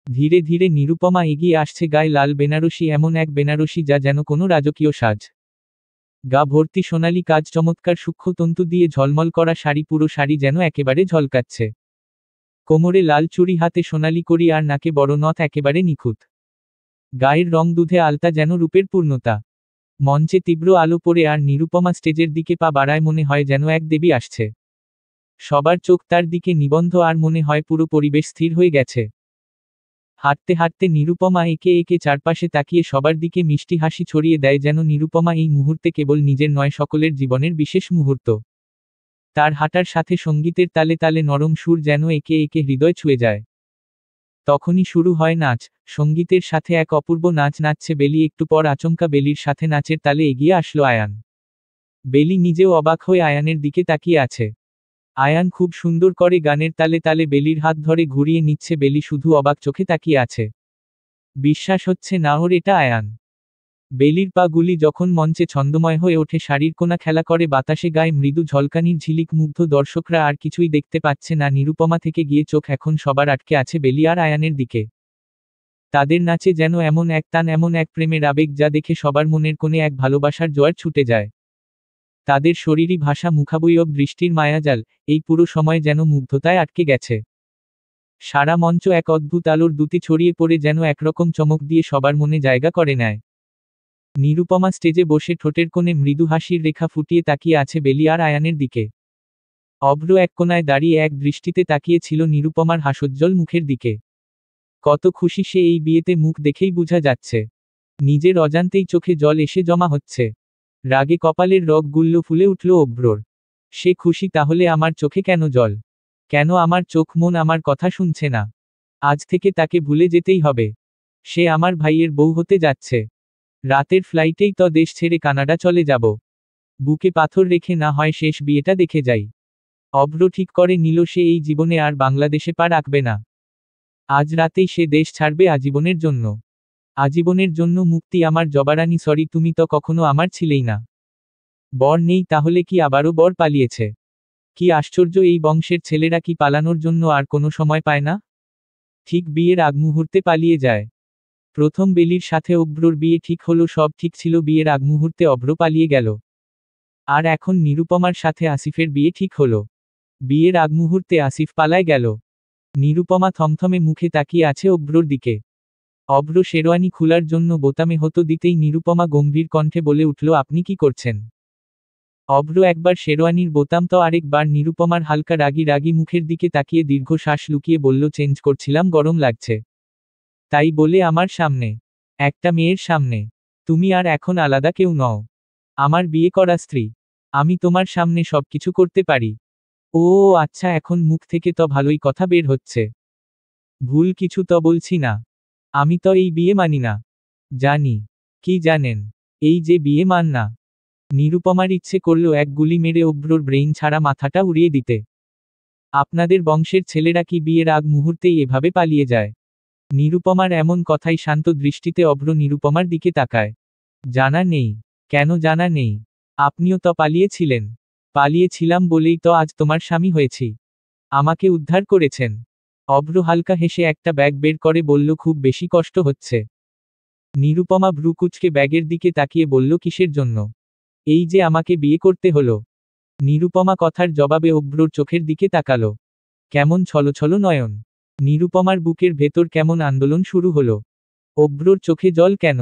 ধীরে ধীরে নিরুপমা এগিয়ে আসছে, গায়ে লাল বেনারসি, এমন এক বেনারসি যা যেন কোনো রাজকীয় সাজ। গা ভর্তি সোনালি কাজ, চমৎকার সূক্ষ্ম তন্তু দিয়ে ঝলমল করা শাড়ি, পুরো শাড়ি যেন একেবারে ঝলকাচ্ছে। কোমরে লাল চুড়ি, হাতে সোনালি কড়ি, আর নাকে বড় নথ, একেবারে নিখুঁত। গায়ের রং দুধে আলতা, যেন রূপের পূর্ণতা। মঞ্চে তীব্র আলো পড়ে আর নিরুপমা স্টেজের দিকে পা বাড়ায়, মনে হয় যেন এক দেবী আসছে। সবার চোখ তার দিকে নিবন্ধ, আর মনে হয় পুরো পরিবেশ স্থির হয়ে গেছে। হাঁটতে হাঁটতে নিরুপমা একে একে চারপাশে তাকিয়ে সবার দিকে মিষ্টি হাসি ছড়িয়ে দেয়, যেন নিরুপমা এই মুহূর্তে কেবল নিজের নয়, সকলের জীবনের বিশেষ মুহূর্ত। তার হাঁটার সাথে সঙ্গীতের তালে তালে নরম সুর যেন একে একে হৃদয় ছুঁয়ে যায়। তখনই শুরু হয় নাচ। সঙ্গীতের সাথে এক অপূর্ব নাচ নাচছে বেলি। একটু পর আচমকা বেলির সাথে নাচের তালে এগিয়ে আসলো আয়ান। বেলি নিজেও অবাক হয়ে আয়ানের দিকে তাকিয়ে আছে। আয়ান খুব সুন্দর করে গানের তালে তালে বেলির হাত ধরে ঘুরিয়ে নিচ্ছে। বেলি শুধু অবাক চোখে তাকিয়ে আছে। বিশ্বাস হচ্ছে না ওর এটা আয়ান। বেলির পা গুলি যখন মঞ্চে ছন্দময় হয়ে ওঠে, শাড়ির কোনা খেলা করে বাতাসে, গায়ে মৃদু ঝলকানির ঝিলিক, মুগ্ধ দর্শকরা আর কিছুই দেখতে পাচ্ছে না নিরুপমা থেকে গিয়ে। চোখ এখন সবার আটকে আছে বেলি আর আয়ানের দিকে। তাদের নাচে যেন এমন এক টান, এমন এক প্রেমের আবেগ, যা দেখে সবার মনের কোণে এক ভালোবাসার জোয়ার ছুটে যায়। তাদের শরীরী ভাষা, মুখাবয়ব, দৃষ্টির মায়াজাল, এই পুরো সময় যেন মুগ্ধতায় আটকে গেছে। সারা মঞ্চ এক অদ্ভুত আলোর দ্যুতি ছড়িয়ে পড়ে যেন একরকম চমক দিয়ে সবার মনে জায়গা করে নেয়। নিরুপমা স্টেজে বসে ঠোঁটের কোণে মৃদু হাসির রেখা ফুটিয়ে তাকিয়ে আছে বেলি আর আয়ানের দিকে। অভ্র এক কোণায় দাঁড়িয়ে এক দৃষ্টিতে তাকিয়ে ছিল নিরুপমার হাসোজ্জ্বল মুখের দিকে। কত খুশি সে এই বিয়েতে, মুখ দেখেই বোঝা যাচ্ছে। নিজের অজান্তেই চোখে জল এসে জমা হচ্ছে। রাগে কপালের রগগুল্লো ফুলে উঠল অভ্রর। সে খুশি, তাহলে আমার চোখে কেন জল? কেন আমার চোখ মন আমার কথা শুনছে না? আজ থেকে তাকে ভুলে যেতেই হবে। সে আমার ভাইয়ের বউ হতে যাচ্ছে। রাতের ফ্লাইটেই তো দেশ ছেড়ে কানাডা চলে যাব। বুকে পাথর রেখে না হয় শেষ বিয়েটা দেখে যাই। অভ্র ঠিক করে নিল সে এই জীবনে আর বাংলাদেশে পা রাখবে না। আজ রাতেই সে দেশ ছাড়বে আজীবনের জন্য। আজীবনের জন্য মুক্তি আমার জবারানী। সরি, তুমি তো কখনো আমার ছিলেই না। বর নেই তাহলে কি আবারও বর পালিয়েছে? কি আশ্চর্য, এই বংশের ছেলেরা কি পালানোর জন্য আর কোনো সময় পায় না? ঠিক বিয়ের আগ মুহূর্তে পালিয়ে যায়। প্রথম বেলির সাথে অভ্রর বিয়ে ঠিক হলো, সব ঠিক ছিল, বিয়ের আগ মুহূর্তে অভ্র পালিয়ে গেল। আর এখন নিরুপমার সাথে আসিফের বিয়ে ঠিক হলো। বিয়ের আগ মুহূর্তে আসিফ পালায় গেল। নিরুপমা থমথমে মুখে তাকিয়ে আছে অভ্রর দিকে। অভ্র শেরওয়ানি খোলার জন্য বোতামে হতো দিতেই নিরুপমা গম্ভীর কণ্ঠে বলে উঠল, আপনি কি করছেন? অভ্র একবার শেরওয়ানির বোতাম তো আরেকবার নিরুপমার হালকা রাগী রাগী মুখের দিকে তাকিয়ে দীর্ঘ শ্বাস লুকিয়ে বলল, চেঞ্জ করছিলাম, গরম লাগছে। তাই বলে আমার সামনে? একটা মেয়ের সামনে? তুমি আর এখন আলাদা কেউ নও, আমার বিয়ে করা স্ত্রী। আমি তোমার সামনে সবকিছু করতে পারি। ও আচ্ছা, এখন মুখ থেকে তো ভালোই কথা বের হচ্ছে। ভুল কিছু তো বলছি না। আমি তো এই বিয়ে মানি না। জানি। কি জানেন? এই যে বিয়ে মান না। নিরুপমার ইচ্ছে করল এক গুলি মেরে অভ্রর ব্রেইন ছাড়া মাথাটা উড়িয়ে দিতে। আপনাদের বংশের ছেলেরা কি বিয়ের আগ মুহূর্তেই এভাবে পালিয়ে যায়? নিরুপমার এমন কথাই শান্ত দৃষ্টিতে অভ্র নিরুপমার দিকে তাকায়। জানা নেই? কেন জানা নেই? আপনিও তো পালিয়েছিলেন। পালিয়েছিলাম বলেই তো আজ তোমার স্বামী হয়েছি। আমাকে উদ্ধার করেছেন। অভ্র হালকা হেসে একটা ব্যাগ বের করে বলল, খুব বেশি কষ্ট হচ্ছে? নিরুপমা ভ্রু কুঁচকে ব্যাগের দিকে তাকিয়ে বলল, কিসের জন্য? এই যে আমাকে বিয়ে করতে হলো। নিরুপমা কথার জবাবে অভ্রর চোখের দিকে তাকালো। কেমন ছলছল নয়ন। নিরুপমার বুকের ভেতর কেমন আন্দোলন শুরু হলো। অভ্রর চোখে জল কেন?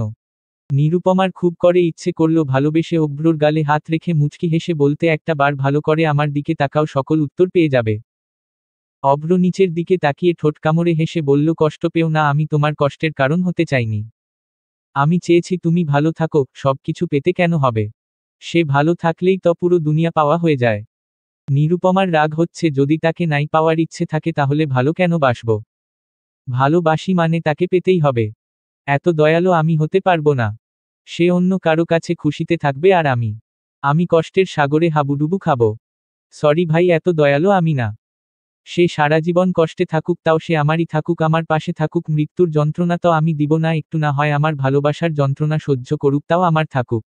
নিরুপমার খুব করে ইচ্ছে করল ভালোবেসে অভ্রর গালে হাত রেখে মুচকি হেসে বলতে, একটা বার ভালো করে আমার দিকে তাকাও, সকল উত্তর পেয়ে যাবে। অভ্র নিচের দিকে তাকিয়ে ঠোঁট কামড়ে হেসে বলল, কষ্ট পেও না, আমি তোমার কষ্টের কারণ হতে চাইনি। আমি চেয়েছি তুমি ভালো থাকো, সবকিছু পেতে কেন হবে? সে ভালো থাকলেই তো পুরো দুনিয়া পাওয়া হয়ে যায়। নিরুপমার রাগ হচ্ছে, যদি তাকে নাই পাওয়ার ইচ্ছে থাকে তাহলে ভালো কেন বাসব? ভালোবাসি মানে তাকে পেতেই হবে। এত দয়ালু আমি হতে পারবো না। সে অন্য কারো কাছে খুশিতে থাকবে আর আমি কষ্টের সাগরে হাবুডুবু খাবো। সরি ভাই, এত দয়ালু আমি না। সে সারা জীবন কষ্টে থাকুক, তাও সে আমারই থাকুক, আমার পাশে থাকুক। মৃত্যুর যন্ত্রণা তো আমি দিব না একটু, না হয় আমার ভালোবাসার যন্ত্রণা সহ্য করুক, তাও আমার থাকুক।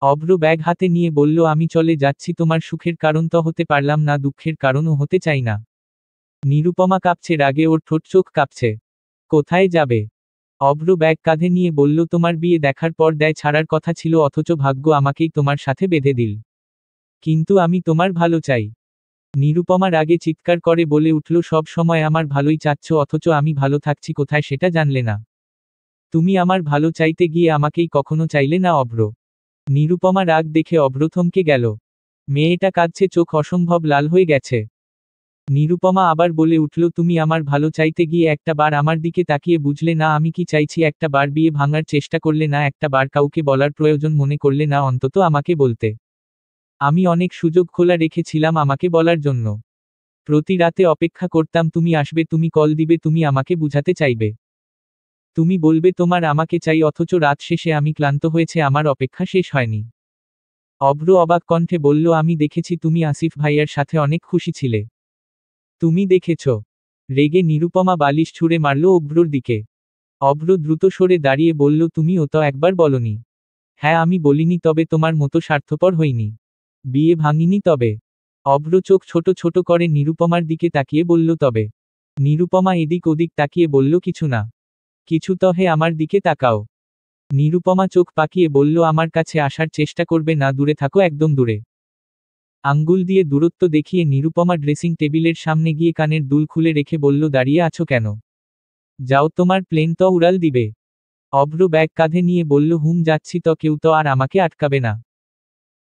অভ্র ব্যাগ হাতে নিয়ে বলল, আমি চলে যাচ্ছি, তোমার সুখের কারণ তো হতে পারলাম না, দুঃখের কারণও হতে চাই না। নিরুপমা কাঁপছে রাগে, ওর ঠোঁট চোখ কাঁপছে। কোথায় যাবে? অভ্র ব্যাগ কাঁধে নিয়ে বলল, তোমার বিয়ে দেখার পর দেয় ছাড়ার কথা ছিল, অথচ ভাগ্য আমাকেই তোমার সাথে বেঁধে দিল। কিন্তু আমি তোমার ভালো চাই। নিরুপমা রাগে চিৎকার করে বলে উঠল, সব সময় আমার ভালোই চাচ্ছ, অথচ আমি ভালো থাকছি কোথায় সেটা জানলে না। তুমি আমার ভালো চাইতে গিয়ে আমাকেই কখনো চাইলে না অভ্র। নিরুপমা রাগ দেখে অভ্র থমকে গেল। মেয়েটা কাঁদছে, চোখ অসম্ভব লাল হয়ে গেছে। নিরুপমা আবার বলে উঠল, তুমি আমার ভালো চাইতে গিয়ে একটা বার আমার দিকে তাকিয়ে বুঝলে না আমি কি চাইছি, একটা বার বিয়ে ভাঙার চেষ্টা করলে না, একটা বার কাউকে বলার প্রয়োজন মনে করলে না, অন্তত আমাকে বলতে। আমি অনেক সুযোগ খোলা রেখেছিলাম আমাকে বলার জন্য। প্রতি রাতে অপেক্ষা করতাম তুমি আসবে, তুমি কল দিবে, তুমি আমাকে বুঝাতে চাইবে। তুমি বলবে তোমার আমাকে চাই, অথচ রাত শেষে আমি ক্লান্ত হয়েছে, আমার অপেক্ষা শেষ হয়নি। অভ্র অবাক কণ্ঠে বলল, আমি দেখেছি তুমি আসিফ ভাইয়ার সাথে অনেক খুশি ছিলে। তুমি দেখেছ? রেগে নিরুপমা বালিশ ছুঁড়ে মারল অভ্রর দিকে। অভ্র দ্রুত সরে দাঁড়িয়ে বলল, তুমিও তো একবার বলনি। হ্যাঁ আমি বলিনি, তবে তোমার মতো স্বার্থপর হইনি। বিয়ে ভাঙিনি তবে। অভ্র চোখ ছোট ছোট করে নিরুপমার দিকে তাকিয়ে বলল, তবে? নিরুপমা এদিক ওদিক তাকিয়ে বলল, কিছু না। কিছু তো, হে আমার দিকে তাকাও। নিরুপমা চোখ পাকিয়ে বলল, আমার কাছে আসার চেষ্টা করবে না, দূরে থাকো, একদম দূরে। আঙ্গুল দিয়ে দূরত্ব দেখিয়ে নিরুপমা ড্রেসিং টেবিলের সামনে গিয়ে কানের দুল খুলে রেখে বলল, দাঁড়িয়ে আছো কেন? যাও, তোমার প্লেন তো উড়াল দিবে। অভ্র ব্যাগ কাঁধে নিয়ে বলল, হুম যাচ্ছি তো, কেউ তো আর আমাকে আটকাবে না।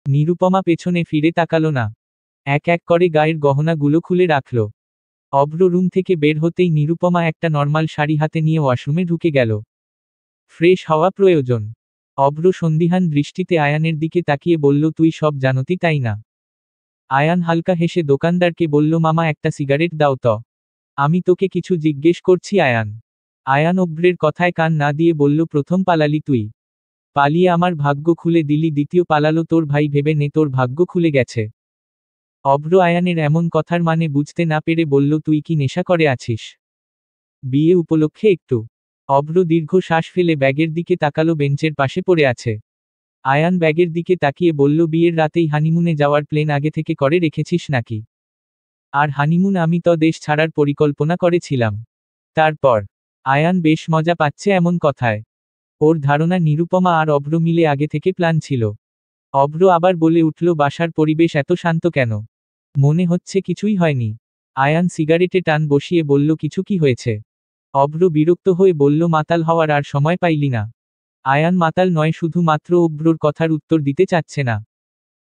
নিরুপমা পেছনে ফিরে তাকালো না। এক এক করে গায়ের গহনাগুলো খুলে রাখল। অভ্র রুম থেকে বের হতেই নিরুপমা একটা নর্মাল শাড়ি হাতে নিয়ে ওয়াশরুমে ঢুকে গেল। ফ্রেশ হওয়া প্রয়োজন। অভ্র সন্দিহান দৃষ্টিতে আয়ানের দিকে তাকিয়ে বলল, তুই সব জানতি তাই না? আয়ান হালকা হেসে দোকানদারকে বলল, মামা একটা সিগারেট দাও তো। আমি তোকে কিছু জিজ্ঞেস করছি আয়ান। আয়ান অভ্রের কথায় কান না দিয়ে বলল, প্রথম পালালি তুই। পালিয়ে আমার ভাগ্য খুলে দিলি, দ্বিতীয় পালালো তোর ভাই, ভেবে নে তোর ভাগ্য খুলে গেছে। অভ্র আয়ানের এমন কথার মানে বুঝতে না পেরে বলল, তুই কি নেশা করে আছিস? বিয়ে উপলক্ষে একটু। অভ্র দীর্ঘ শ্বাস ফেলে ব্যাগের দিকে তাকালো, বেঞ্চের পাশে পড়ে আছে। আয়ান ব্যাগের দিকে তাকিয়ে বলল, বিয়ের রাতেই হানিমুনে যাওয়ার প্ল্যান আগে থেকে করে রেখেছিস নাকি? আর হানিমুন? আমি তো দেশ ছাড়ার পরিকল্পনা করেছিলাম। তারপর? আয়ান বেশ মজা পাচ্ছে এমন কথায়। ওর ধারণা নিরুপমা আর অভ্র মিলে আগে থেকে প্ল্যান ছিল। অভ্র আবার বলে উঠল, বাসার পরিবেশ এত শান্ত কেন? মনে হচ্ছে কিছুই হয়নি। আয়ান সিগারেটে টান বসিয়ে বলল, কিছু কি হয়েছে? অভ্র বিরক্ত হয়ে বলল, মাতাল হওয়ার আর সময় পাইলি না? আয়ান মাতাল নয়, শুধুমাত্র অভ্রর কথার উত্তর দিতে চাচ্ছে না।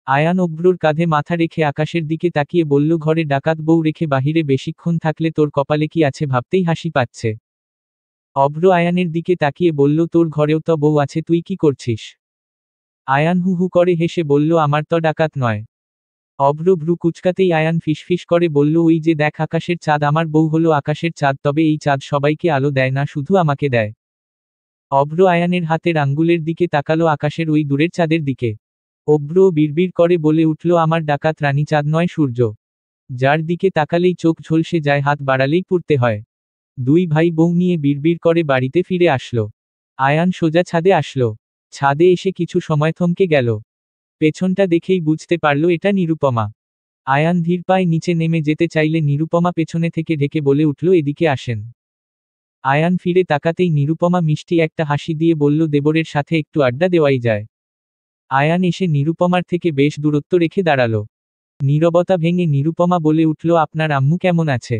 আয়ান অভ্রর কাঁধে মাথা রেখে আকাশের দিকে তাকিয়ে বলল, ঘরে ডাকাত বউ রেখে বাহিরে বেশিক্ষণ থাকলে তোর কপালে কি আছে ভাবতেই হাসি পাচ্ছে। অভ্র আয়ানের দিকে তাকিয়ে বলল, তোর ঘরেও তো বউ আছে, তুই কি করছিস? আয়ান হু হু করে হেসে বলল, আমার তো ডাকাত নয়। অভ্র ভ্রু কুচকাতেই আয়ান ফিসফিস করে বলল, ওই যে দেখ আকাশের চাঁদ, আমার বউ হলো আকাশের চাঁদ, তবে এই চাঁদ সবাইকে আলো দেয় না, শুধু আমাকে দেয়। অভ্র আয়ানের হাতের আঙ্গুলের দিকে তাকালো, আকাশের ওই দূরের চাঁদের দিকে। অভ্র বিড়বিড় করে বলে উঠল, আমার ডাকাত রানী চাঁদ নয়, সূর্য। যার দিকে তাকালেই চোখ ঝলসে যায়, হাত বাড়ালেই পুড়তে হয়। দুই ভাই বউ নিয়ে বিড়বিড় করে বাড়িতে ফিরে আসলো। আয়ান সোজা ছাদে আসলো। ছাদে এসে কিছু সময় থমকে গেল। পেছনটা দেখেই বুঝতে পারল এটা নিরুপমা। আয়ান ধীর পায়ে নিচে নেমে যেতে চাইলে নিরুপমা পেছনে থেকে ঢেকে বলে উঠল, এদিকে আসেন। আয়ান ফিরে তাকাতেই নিরুপমা মিষ্টি একটা হাসি দিয়ে বলল, দেবরের সাথে একটু আড্ডা দেওয়াই যায়। আয়ান এসে নিরুপমার থেকে বেশ দূরত্ব রেখে দাঁড়ালো। নীরবতা ভেঙে নিরুপমা বলে উঠল, আপনার আম্মু কেমন আছে?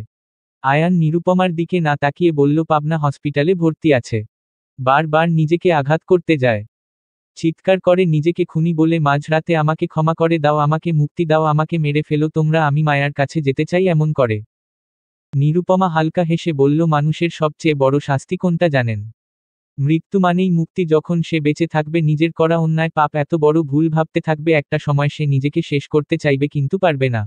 আয়ান নিরুপমার দিকে না তাকিয়ে বলল, পাবনা হসপিটালে ভর্তি আছে। বারবার নিজেকে আঘাত করতে যায়। চিৎকার করে নিজেকে খুনি বলে, মাঝরাতে আমাকে ক্ষমা করে দাও, আমাকে মুক্তি দাও, আমাকে মেরে ফেলো তোমরা, আমি মায়ার কাছে যেতে চাই এমন করে। নিরুপমা হালকা হেসে বলল, মানুষের সবচেয়ে বড় শাস্তি কোনটা জানেন? মৃত্যু মানেই মুক্তি। যখন সে বেঁচে থাকবে নিজের করা অন্যায় পাপ এত বড় ভুল ভাবতে থাকবে, একটা সময় সে নিজেকে শেষ করতে চাইবে কিন্তু পারবে না।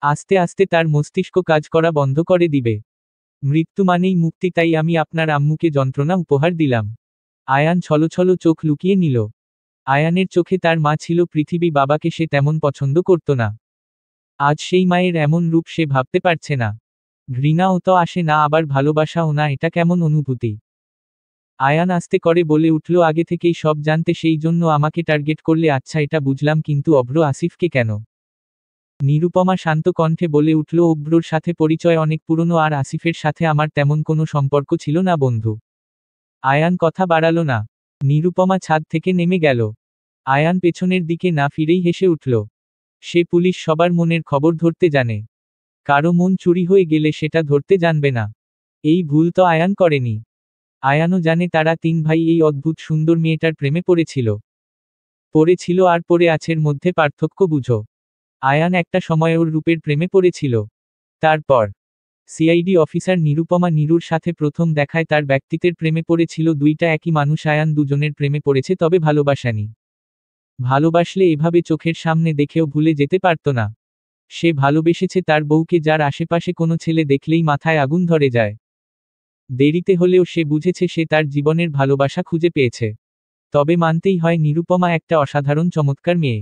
আস্তে আস্তে তার মস্তিষ্ক কাজ করা বন্ধ করে দিবে। মৃত্যু মানেই মুক্তি, তাই আমি আপনার আম্মুকে যন্ত্রণা উপহার দিলাম। আয়ান ছলছল চোখ লুকিয়ে নিল। আয়ানের চোখে তার মা ছিল পৃথিবী, বাবাকে সে তেমন পছন্দ করত না। আজ সেই মায়ের এমন রূপ সে ভাবতে পারছে না। ঘৃণাও তো আসে না, আবার ভালোবাসাও না, এটা কেমন অনুভূতি? আয়ান আস্তে করে বলে উঠল, আগে থেকেই সব জানতে সেই জন্য আমাকে টার্গেট করলে? আচ্ছা এটা বুঝলাম, কিন্তু অভ্র আসিফকে কেন? নিরুপমা শান্ত কণ্ঠে বলে উঠল, অভ্রর সাথে পরিচয় অনেক পুরনো, আর আসিফের সাথে আমার তেমন কোনো সম্পর্ক ছিল না বন্ধু। আয়ান কথা বাড়ালো না। নিরুপমা ছাদ থেকে নেমে গেল। আয়ান পেছনের দিকে না ফিরেই হেসে উঠল। সে পুলিশ, সবার মনের খবর ধরতে জানে। কারো মন চুরি হয়ে গেলে সেটা ধরতে জানবে না। এই ভুল তো আয়ান করেনি। আয়ানও জানে তারা তিন ভাই এই অদ্ভুত সুন্দর মেয়েটার প্রেমে পড়েছিল। পড়েছিল আর পড়ে আছের মধ্যে পার্থক্য বুঝো। আয়ান একটা সময় ওর রূপের প্রেমে পড়েছিল। তারপর সিআইডি অফিসার নিরুপমা নীরুর সাথে প্রথম দেখায় তার ব্যক্তিত্বের প্রেমে পড়েছিল। দুইটা একই মানুষ। আয়ান দুজনের প্রেমে পড়েছে, তবে ভালোবাসানি। ভালোবাসলে এভাবে চোখের সামনে দেখেও ভুলে যেতে পারত না। সে ভালোবেসেছে তার বউকে, যার আশেপাশে কোনো ছেলে দেখলেই মাথায় আগুন ধরে যায়। দেরিতে হলেও সে বুঝেছে সে তার জীবনের ভালোবাসা খুঁজে পেয়েছে। তবে মানতেই হয় নিরুপমা একটা অসাধারণ চমৎকার মেয়ে,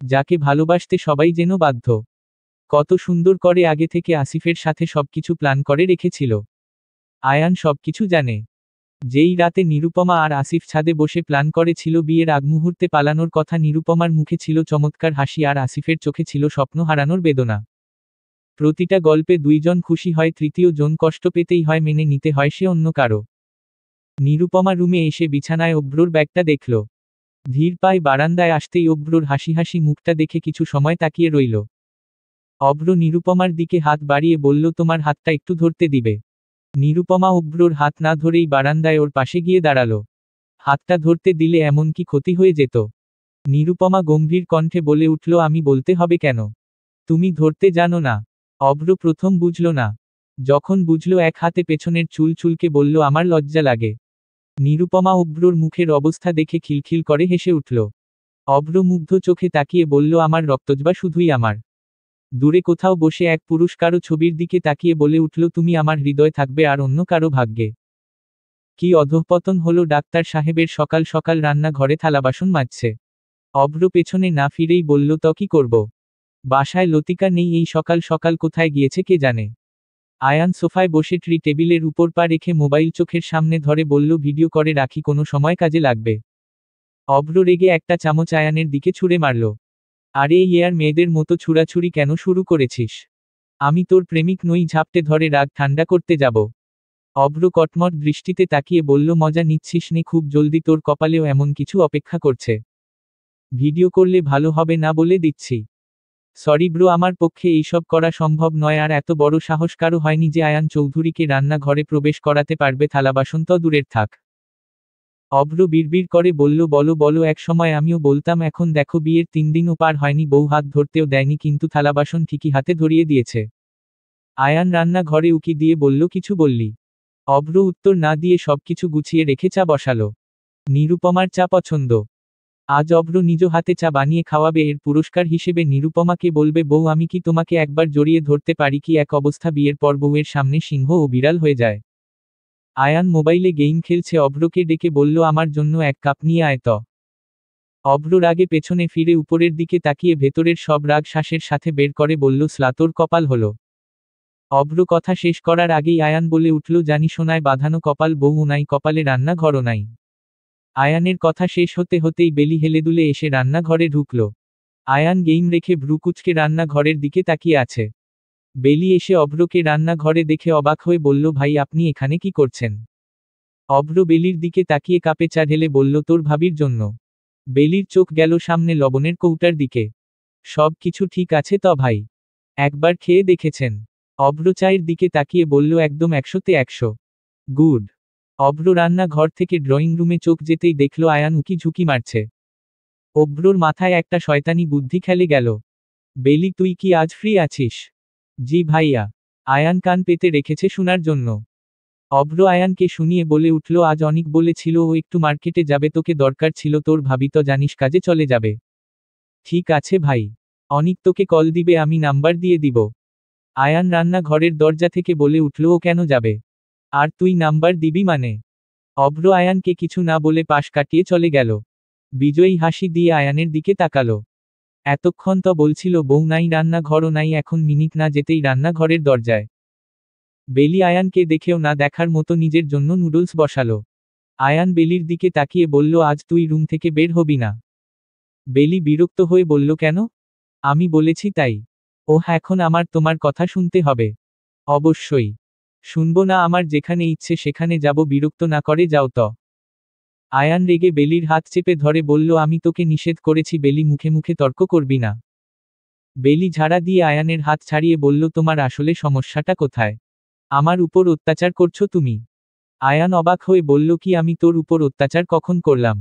যাকে ভালোবাসতে সবাই যেন বাধ্য। কত সুন্দর করে আগে থেকে আসিফের সাথে সবকিছু প্ল্যান করে রেখেছিল। আয়ান সবকিছু জানে। যেই রাতে নিরুপমা আর আসিফ ছাদে বসে প্ল্যান করেছিল বিয়ের আগমুহূর্তে পালানোর কথা, নিরুপমার মুখে ছিল চমৎকার হাসি আর আসিফের চোখে ছিল স্বপ্ন হারানোর বেদনা। প্রতিটা গল্পে দুইজন খুশি হয়, তৃতীয় জন কষ্ট পেতেই হয়, মেনে নিতে হয় সে অন্য কারো। নিরুপমা রুমে এসে বিছানায় অভ্রর ব্যাগটা দেখল। ধীর পায়ে বারান্দায় আসতেই অভ্রর হাসি হাসি মুখটা দেখে কিছু সময় তাকিয়ে রইল। অভ্র নিরুপমার দিকে হাত বাড়িয়ে বলল, তোমার হাতটা একটু ধরতে দিবে? নিরুপমা অভ্রর হাত না ধরেই বারান্দায় ওর পাশে গিয়ে দাঁড়ালো। হাতটা ধরতে দিলে এমন কি ক্ষতি হয়ে যেত? নিরুপমা গম্ভীর কণ্ঠে বলে উঠল, আমি বলতে হবে কেন? তুমি ধরতে জানো না? অভ্র প্রথম বুঝল না। যখন বুঝল এক হাতে পেছনের চুল চুলকে বলল, আমার লজ্জা লাগে। নিরুপমা অভ্রর মুখের অবস্থা দেখে খিলখিল করে হেসে উঠল। অভ্র মুগ্ধ চোখে তাকিয়ে বলল, আমার রক্তজবা শুধুই আমার। দূরে কোথাও বসে এক পুরুষ কারো ছবির দিকে তাকিয়ে বলে উঠল, তুমি আমার হৃদয় থাকবে আর অন্য কারো ভাগ্যে। কি অধঃপতন হলো! ডাক্তার সাহেবের সকাল সকাল রান্না ঘরে থালাবাসন মাজছে। অভ্র পেছনে না ফিরেই বলল, তো কি করব? বাসায় লতিকা নেই, এই সকাল সকাল কোথায় গিয়েছে কে জানে। আয়ান সোফায় বসে ট্রি টেবিলের উপর পা রেখে মোবাইল চোখের সামনে ধরে বলল ভিডিও করে রাখি, কোনো সময় কাজে লাগবে। অভ্র রেগে একটা চামচ আয়ানের দিকে ছুঁড়ে মারল। আরে ইয়ার মেয়েদের মতো ছুড়াছুড়ি কেন শুরু করেছিস? আমি তোর প্রেমিক নই। ঝাপটে ধরে রাগ ঠান্ডা করতে যাব। অভ্র কটমট দৃষ্টিতে তাকিয়ে বলল মজা নিচ্ছিস নে, খুব জলদি তোর কপালেও এমন কিছু অপেক্ষা করছে। ভিডিও করলে ভালো হবে না বলে দিচ্ছি। সরি ব্রো, আমার পক্ষে এইসব করা সম্ভব নয়। আর এত বড় সাহস কারো হয়নি যে আয়ান চৌধুরীকে রান্না ঘরে প্রবেশ করাতে পারবে, থালাবাসন তো দূরের থাক। অভ্র বিড়বিড় করে বলল বলো বলো, এক সময় আমিও বলতাম, এখন দেখো বিয়ের 3 দিনও পার হয়নি, বউ হাত ধরতেও দেয়নি, কিন্তু থালাবাসন ঠিকই হাতে ধরিয়ে দিয়েছে। আয়ান রান্না ঘরে উকি দিয়ে বলল কিছু বললি? অভ্র উত্তর না দিয়ে সবকিছু গুছিয়ে রেখে চা বসালো। নিরুপমার চা পছন্দ। আজ অভ্র নিজ হাতে চা বানিয়ে খাওয়াবে, এর পুরস্কার হিসেবে নিরুপমাকে বলবে বউ আমি কি তোমাকে একবার জড়িয়ে ধরতে পারি? কি এক অবস্থা, বিয়ের পর বউয়ের সামনে সিংহ ও বিড়াল হয়ে যায়। আয়ান মোবাইলে গেম খেলছে, অভ্রকে ডেকে বলল আমার জন্য 1 কাপ নিয়ে আয় তো। অভ্র রাগে পেছনে ফিরে উপরের দিকে তাকিয়ে ভেতরের সব রাগ শ্বাসের সাথে বের করে বলল স্লাতোর কপাল হলো। অভ্র কথা শেষ করার আগেই আয়ান বলে উঠল জানি সোনায় বাঁধানো কপাল, বউ নাই কপালে, রান্না ঘরও নাই। আয়ানের কথা শেষ হতে হতেই বেলি হেলে দুলে এসে রান্না ঘরে ঢুকল। আয়ান গেম রেখে ভ্রুকুচকে রান্না ঘরের দিকে তাকিয়ে আছে। বেলি এসে অভ্রকে রান্না ঘরে দেখে অবাক হয়ে বলল ভাই আপনি এখানে কি করছেন? অভ্র বেলির দিকে তাকিয়ে কাপে চা ঢেলে বলল তোর ভাবির জন্য। বেলির চোখ গেল সামনে লবণের কৌটার দিকে। সব কিছু ঠিক আছে তো ভাই? একবার খেয়ে দেখেছেন? অভ্র চায়ের দিকে তাকিয়ে বলল একদম 100-তে 100। গুড। অভ্র রান্না ঘর থেকে ড্রয়িং রুমে চোখ যেতেই দেখল আয়ান উকি ঝুঁকি মারছে। অভ্রর মাথায় একটা শয়তানি বুদ্ধি খেলে গেল। বেলি তুই কি আজ ফ্রি আছিস? জি ভাইয়া। আয়ান কান পেতে রেখেছে শোনার জন্য। অভ্র আয়ানকে শুনিয়ে বলে উঠল আজ অনিক বলেছিল ও একটু মার্কেটে যাবে, তোকে দরকার ছিল, তোর ভাবি তো জানিস কাজে চলে যাবে। ঠিক আছে ভাই, অনিক তোকে কল দিবে, আমি নাম্বার দিয়ে দিব। আয়ান রান্না ঘরের দরজা থেকে বলে উঠল ও কেন যাবে? আর তুই নাম্বার দিবি মানে? অভ্র আয়ানকে কিছু না বলে পাশ কাটিয়ে চলে গেল। বিজয়ী হাসি দিয়ে আয়ানের দিকে তাকালো। এতক্ষণ তো বলছিল বউ নাই, রান্না ঘরও নাই, এখন মিনিট না যেতেই রান্না ঘরের দরজায়। বেলি আয়ানকে দেখেও না দেখার মতো নিজের জন্য নুডলস বসালো। আয়ান বেলির দিকে তাকিয়ে বলল আজ তুই রুম থেকে বের হবি না। বেলি বিরক্ত হয়ে বলল কেন? আমি বলেছি তাই। ওহ, এখন আমার তোমার কথা শুনতে হবে? অবশ্যই শুনবো না, আমার যেখানে ইচ্ছে সেখানে যাব, বিরক্ত না করে যাও তো। আয়ান রেগে বেলির হাত চেপে ধরে বলল আমি তোকে নিষেধ করেছি বেলি, মুখে মুখে তর্ক করবি না। বেলি ঝাড়া দিয়ে আয়ানের হাত ছাড়িয়ে বলল তোমার আসলে সমস্যাটা কোথায়? আমার উপর অত্যাচার করছো তুমি? আয়ান অবাক হয়ে বলল কি আমি তোর উপর অত্যাচার কখন করলাম?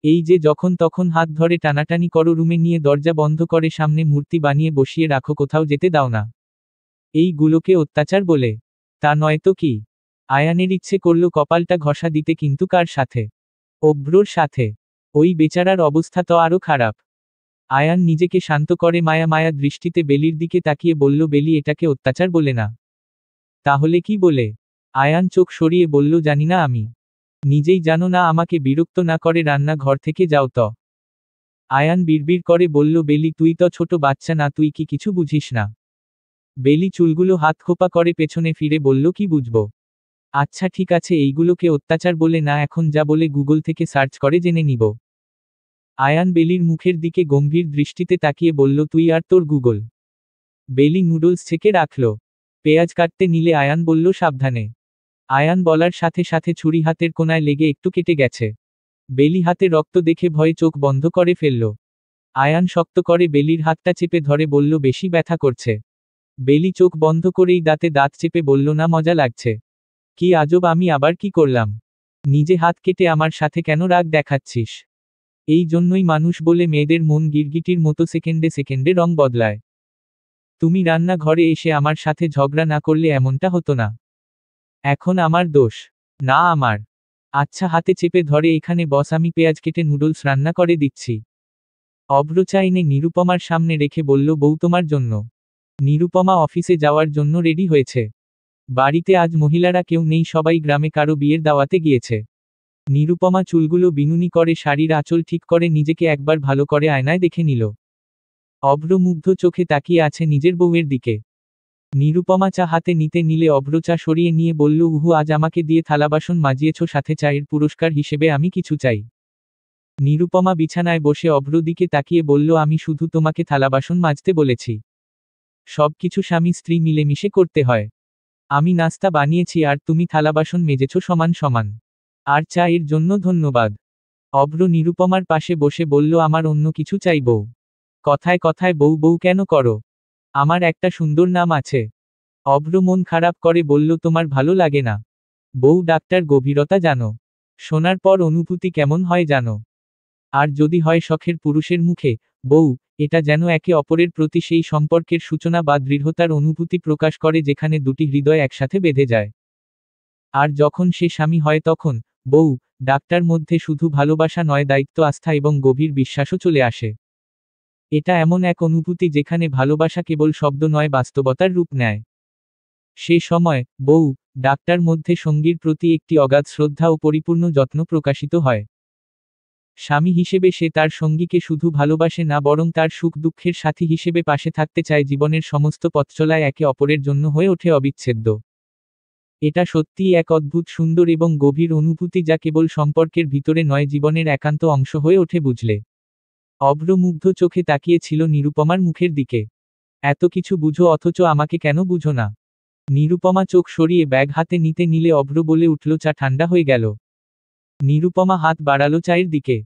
এই যে যখন তখন হাত ধরে টানাটানি করো, রুমে নিয়ে দরজা বন্ধ করে সামনে মূর্তি বানিয়ে বসিয়ে রাখো, কোথাও যেতে দাও না। এইগুলোকে অত্যাচার বলে? তা নয়তো কি? আয়ানের ইচ্ছে করল কপালটা ঘষা দিতে, কিন্তু কার সাথে? অভ্রর সাথে। ওই বেচারার অবস্থা তো আরো খারাপ। আয়ান নিজেকে শান্ত করে মায়া মায়া দৃষ্টিতে বেলির দিকে তাকিয়ে বলল বেলি এটাকে অত্যাচার বলে না। তাহলে কি বলে? আয়ান চোখ সরিয়ে বলল জানি না আমি। নিজেই জানো না, আমাকে বিরক্ত না করে রান্না ঘর থেকে যাও তো। আয়ান বিড়বিড় করে বলল বেলি তুই তো ছোট বাচ্চা না, তুই কি কিছু বুঝিস না? বেলি চুলগুলো হাত খোপা করে পেছনে ফিরে বলল কি বুঝবো? আচ্ছা ঠিক আছে, এইগুলোকে অত্যাচার বলে না, এখন যা বলে গুগল থেকে সার্চ করে জেনে নিব। আয়ান বেলির মুখের দিকে গম্ভীর দৃষ্টিতে তাকিয়ে বলল তুই আর তোর গুগল। বেলি নুডলস ছেঁকে রাখল। পেঁয়াজ কাটতে নিলে আয়ান বলল সাবধানে। আয়ান বলার সাথে সাথে ছুরি হাতের কোনায় লেগে একটু কেটে গেছে। বেলি হাতে রক্ত দেখে ভয়ে চোখ বন্ধ করে ফেলল। আয়ান শক্ত করে বেলির হাতটা চেপে ধরে বলল বেশি ব্যথা করছে? বেলি চোখ বন্ধ করেই দাঁতে দাঁত চেপে বলল না, মজা লাগছে। কি আজব, আমি আবার কি করলাম? নিজে হাত কেটে আমার সাথে কেন রাগ দেখাচ্ছিস? এই জন্যই মানুষ বলে মেয়েদের মন গিরগিটির মতো সেকেন্ডে সেকেন্ডে রং বদলায়। তুমি রান্না ঘরে এসে আমার সাথে ঝগড়া না করলে এমনটা হতো না। এখন আমার দোষ? না আমার। আচ্ছা হাতে চেপে ধরে এখানে বস, আমি পেঁয়াজ কেটে নুডলস রান্না করে দিচ্ছি। অভ্র চা এনে নিরুপমার সামনে রেখে বলল বউ তোমার জন্য। নিরুপমা অফিসে যাওয়ার জন্য রেডি হয়েছে। বাড়িতে আজ মহিলারা কেউ নেই, সবাই গ্রামে কারো বিয়ের দাওয়াতে গিয়েছে। নিরুপমা চুলগুলো বিনুনি করে শাড়ির আঁচল ঠিক করে নিজেকে একবার ভালো করে আয়নায় দেখে নিল। অভ্র মুগ্ধ চোখে তাকিয়ে আছে নিজের বউয়ের দিকে। নিরুপমা চা হাতে নিতে নিলে অভ্র চা সরিয়ে নিয়ে বলল, উহু, আজ আমাকে দিয়ে থালাবাসন মাজিয়েছ, সাথে চায়ের পুরস্কার হিসেবে আমি কিছু চাই। নিরুপমা বিছানায় বসে অভ্র দিকে তাকিয়ে বলল, আমি শুধু তোমাকে থালাবাসন মাজতে বলেছি। সবকিছু স্বামী স্ত্রী মিলেমিশে করতে হয়। আমি নাস্তা বানিয়েছি আর তুমি থালাবাসন মেজেছ সমান সমান। আর চা এর জন্য ধন্যবাদ। অভ্র নিরুপমার পাশে বসে বলল, আমার অন্য কিছু চাই বউ। কথায় কথায় বউ বউ কেন করো? আমার একটা সুন্দর নাম আছে। অভ্র মন খারাপ করে বলল, তোমার ভালো লাগে না? বউ ডাক্তার, গভীরতা জানো? শোনার পর অনুভূতি কেমন হয় জানো? আর যদি হয় শখের পুরুষের মুখে বউ, এটা যেন একে অপরের প্রতি সেই সম্পর্কের সূচনা বা দৃঢ়তার অনুভূতি প্রকাশ করে যেখানে দুটি হৃদয় একসাথে বেঁধে যায়। আর যখন সে স্বামী হয় তখন বউ ডাক্তার মধ্যে শুধু ভালোবাসা নয়, দায়িত্ব, আস্থা এবং গভীর বিশ্বাসও চলে আসে। এটা এমন এক অনুভূতি যেখানে ভালোবাসা কেবল শব্দ নয়, বাস্তবতার রূপ নেয়। সে সময় বউ ডাক্তার মধ্যে সঙ্গীর প্রতি একটি অগাধ শ্রদ্ধা ও পরিপূর্ণ যত্ন প্রকাশিত হয়। স্বামী হিসেবে সে তার সঙ্গীকে শুধু ভালোবাসে না, বরং তার সুখ দুঃখের সাথী হিসেবে পাশে থাকতে চায়, জীবনের সমস্ত পথচলায় একে অপরের জন্য হয়ে ওঠে অবিচ্ছেদ্য। এটা সত্যিই এক অদ্ভুত, সুন্দর এবং গভীর অনুভূতি যা কেবল সম্পর্কের ভিতরে নয়, জীবনের একান্ত অংশ হয়ে ওঠে বুঝলে। অভ্র মুগ্ধ চোখে তাকিয়েছিল নিরুপমার মুখের দিকে। এত কিছু বুঝো অথচ আমাকে কেন বুঝো না? নিরুপমা চোখ সরিয়ে ব্যাগ হাতে নিতে নিলে অভ্র বলে উঠল, চা ঠান্ডা হয়ে গেল। নিরুপমা হাত বাড়ালো চায়ের দিকে।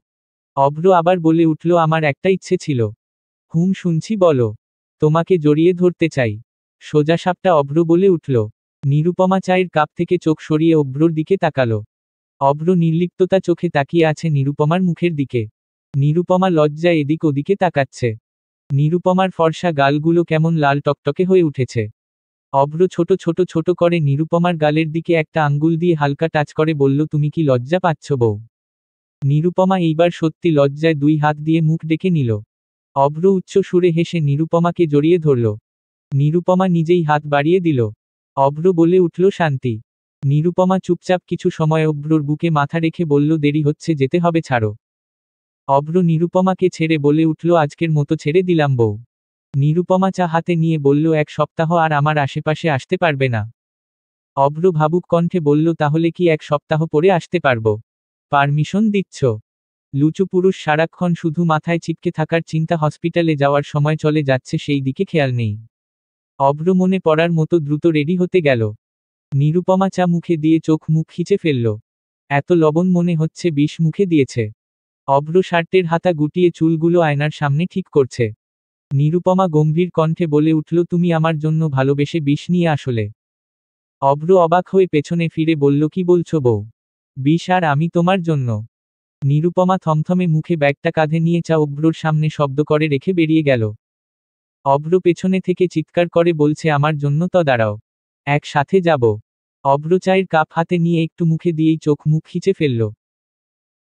অভ্র আবার বলে উঠল, আমার একটা ইচ্ছে ছিল। হুম, শুনছি, বলো। তোমাকে জড়িয়ে ধরতে চাই। সোজাসাপটা অভ্র বলে উঠল। নিরুপমা চায়ের কাপ থেকে চোখ সরিয়ে অভ্রর দিকে তাকালো। অভ্র নির্লিপ্ততা চোখে তাকিয়ে আছে নিরুপমার মুখের দিকে। নিরুপমা লজ্জায় এদিক ওদিকে তাকাচ্ছে। নিরুপমার ফর্সা গালগুলো কেমন লাল টকটকে হয়ে উঠেছে। অভ্র ছোট ছোট ছোট করে নিরুপমার গালের দিকে একটা আঙ্গুল দিয়ে হালকা টাচ করে বলল, তুমি কি লজ্জা পাচ্ছ বউ? নিরুপমা এইবার সত্যি লজ্জায় দুই হাত দিয়ে মুখ ডেকে নিল। অভ্র উচ্চ সুরে হেসে নিরুপমাকে জড়িয়ে ধরল। নিরুপমা নিজেই হাত বাড়িয়ে দিল। অভ্র বলে উঠল, শান্তি। নিরুপমা চুপচাপ কিছু সময় অভ্রর বুকে মাথা রেখে বলল, দেরি হচ্ছে, যেতে হবে, ছাড়ো। অভ্র নিরুপমাকে ছেড়ে বলে উঠল, আজকের মতো ছেড়ে দিলাম বউ। নিরুপমা চা হাতে নিয়ে বলল, এক সপ্তাহ আর আমার আশেপাশে আসতে পারবে না? অভ্র ভাবুক কণ্ঠে বলল, তাহলে কি এক সপ্তাহ পরে আসতে পারবো? পারমিশন দিচ্ছ? লুচু পুরুষ সারাক্ষণ শুধু মাথায় চিপকে থাকার চিন্তা, হসপিটালে যাওয়ার সময় চলে যাচ্ছে সেই দিকে খেয়াল নেই। অভ্র মনে পড়ার মতো দ্রুত রেডি হতে গেল। নিরুপমা চা মুখে দিয়ে চোখ মুখ খিচে ফেলল। এত লবণ মনে হচ্ছে বিষ মুখে দিয়েছে। অভ্র শার্টের হাতা গুটিয়ে চুলগুলো আয়নার সামনে ঠিক করছে। নিরুপমা গম্ভীর কণ্ঠে বলে উঠল, তুমি আমার জন্য ভালোবেসে বিষ নিয়ে আসলে? অভ্র অবাক হয়ে পেছনে ফিরে বলল, কি বলছো বউ? বিষ আর আমি তোমার জন্য? নিরুপমা থমথমে মুখে ব্যাগটা কাঁধে নিয়ে চা অভ্রর সামনে শব্দ করে রেখে বেরিয়ে গেল। অভ্র পেছনে থেকে চিৎকার করে বলছে, আমার জন্য তো দাঁড়াও, একসাথে যাব। অভ্র চায়ের কাপ হাতে নিয়ে একটু মুখে দিয়েই চোখ মুখ খিচে ফেলল।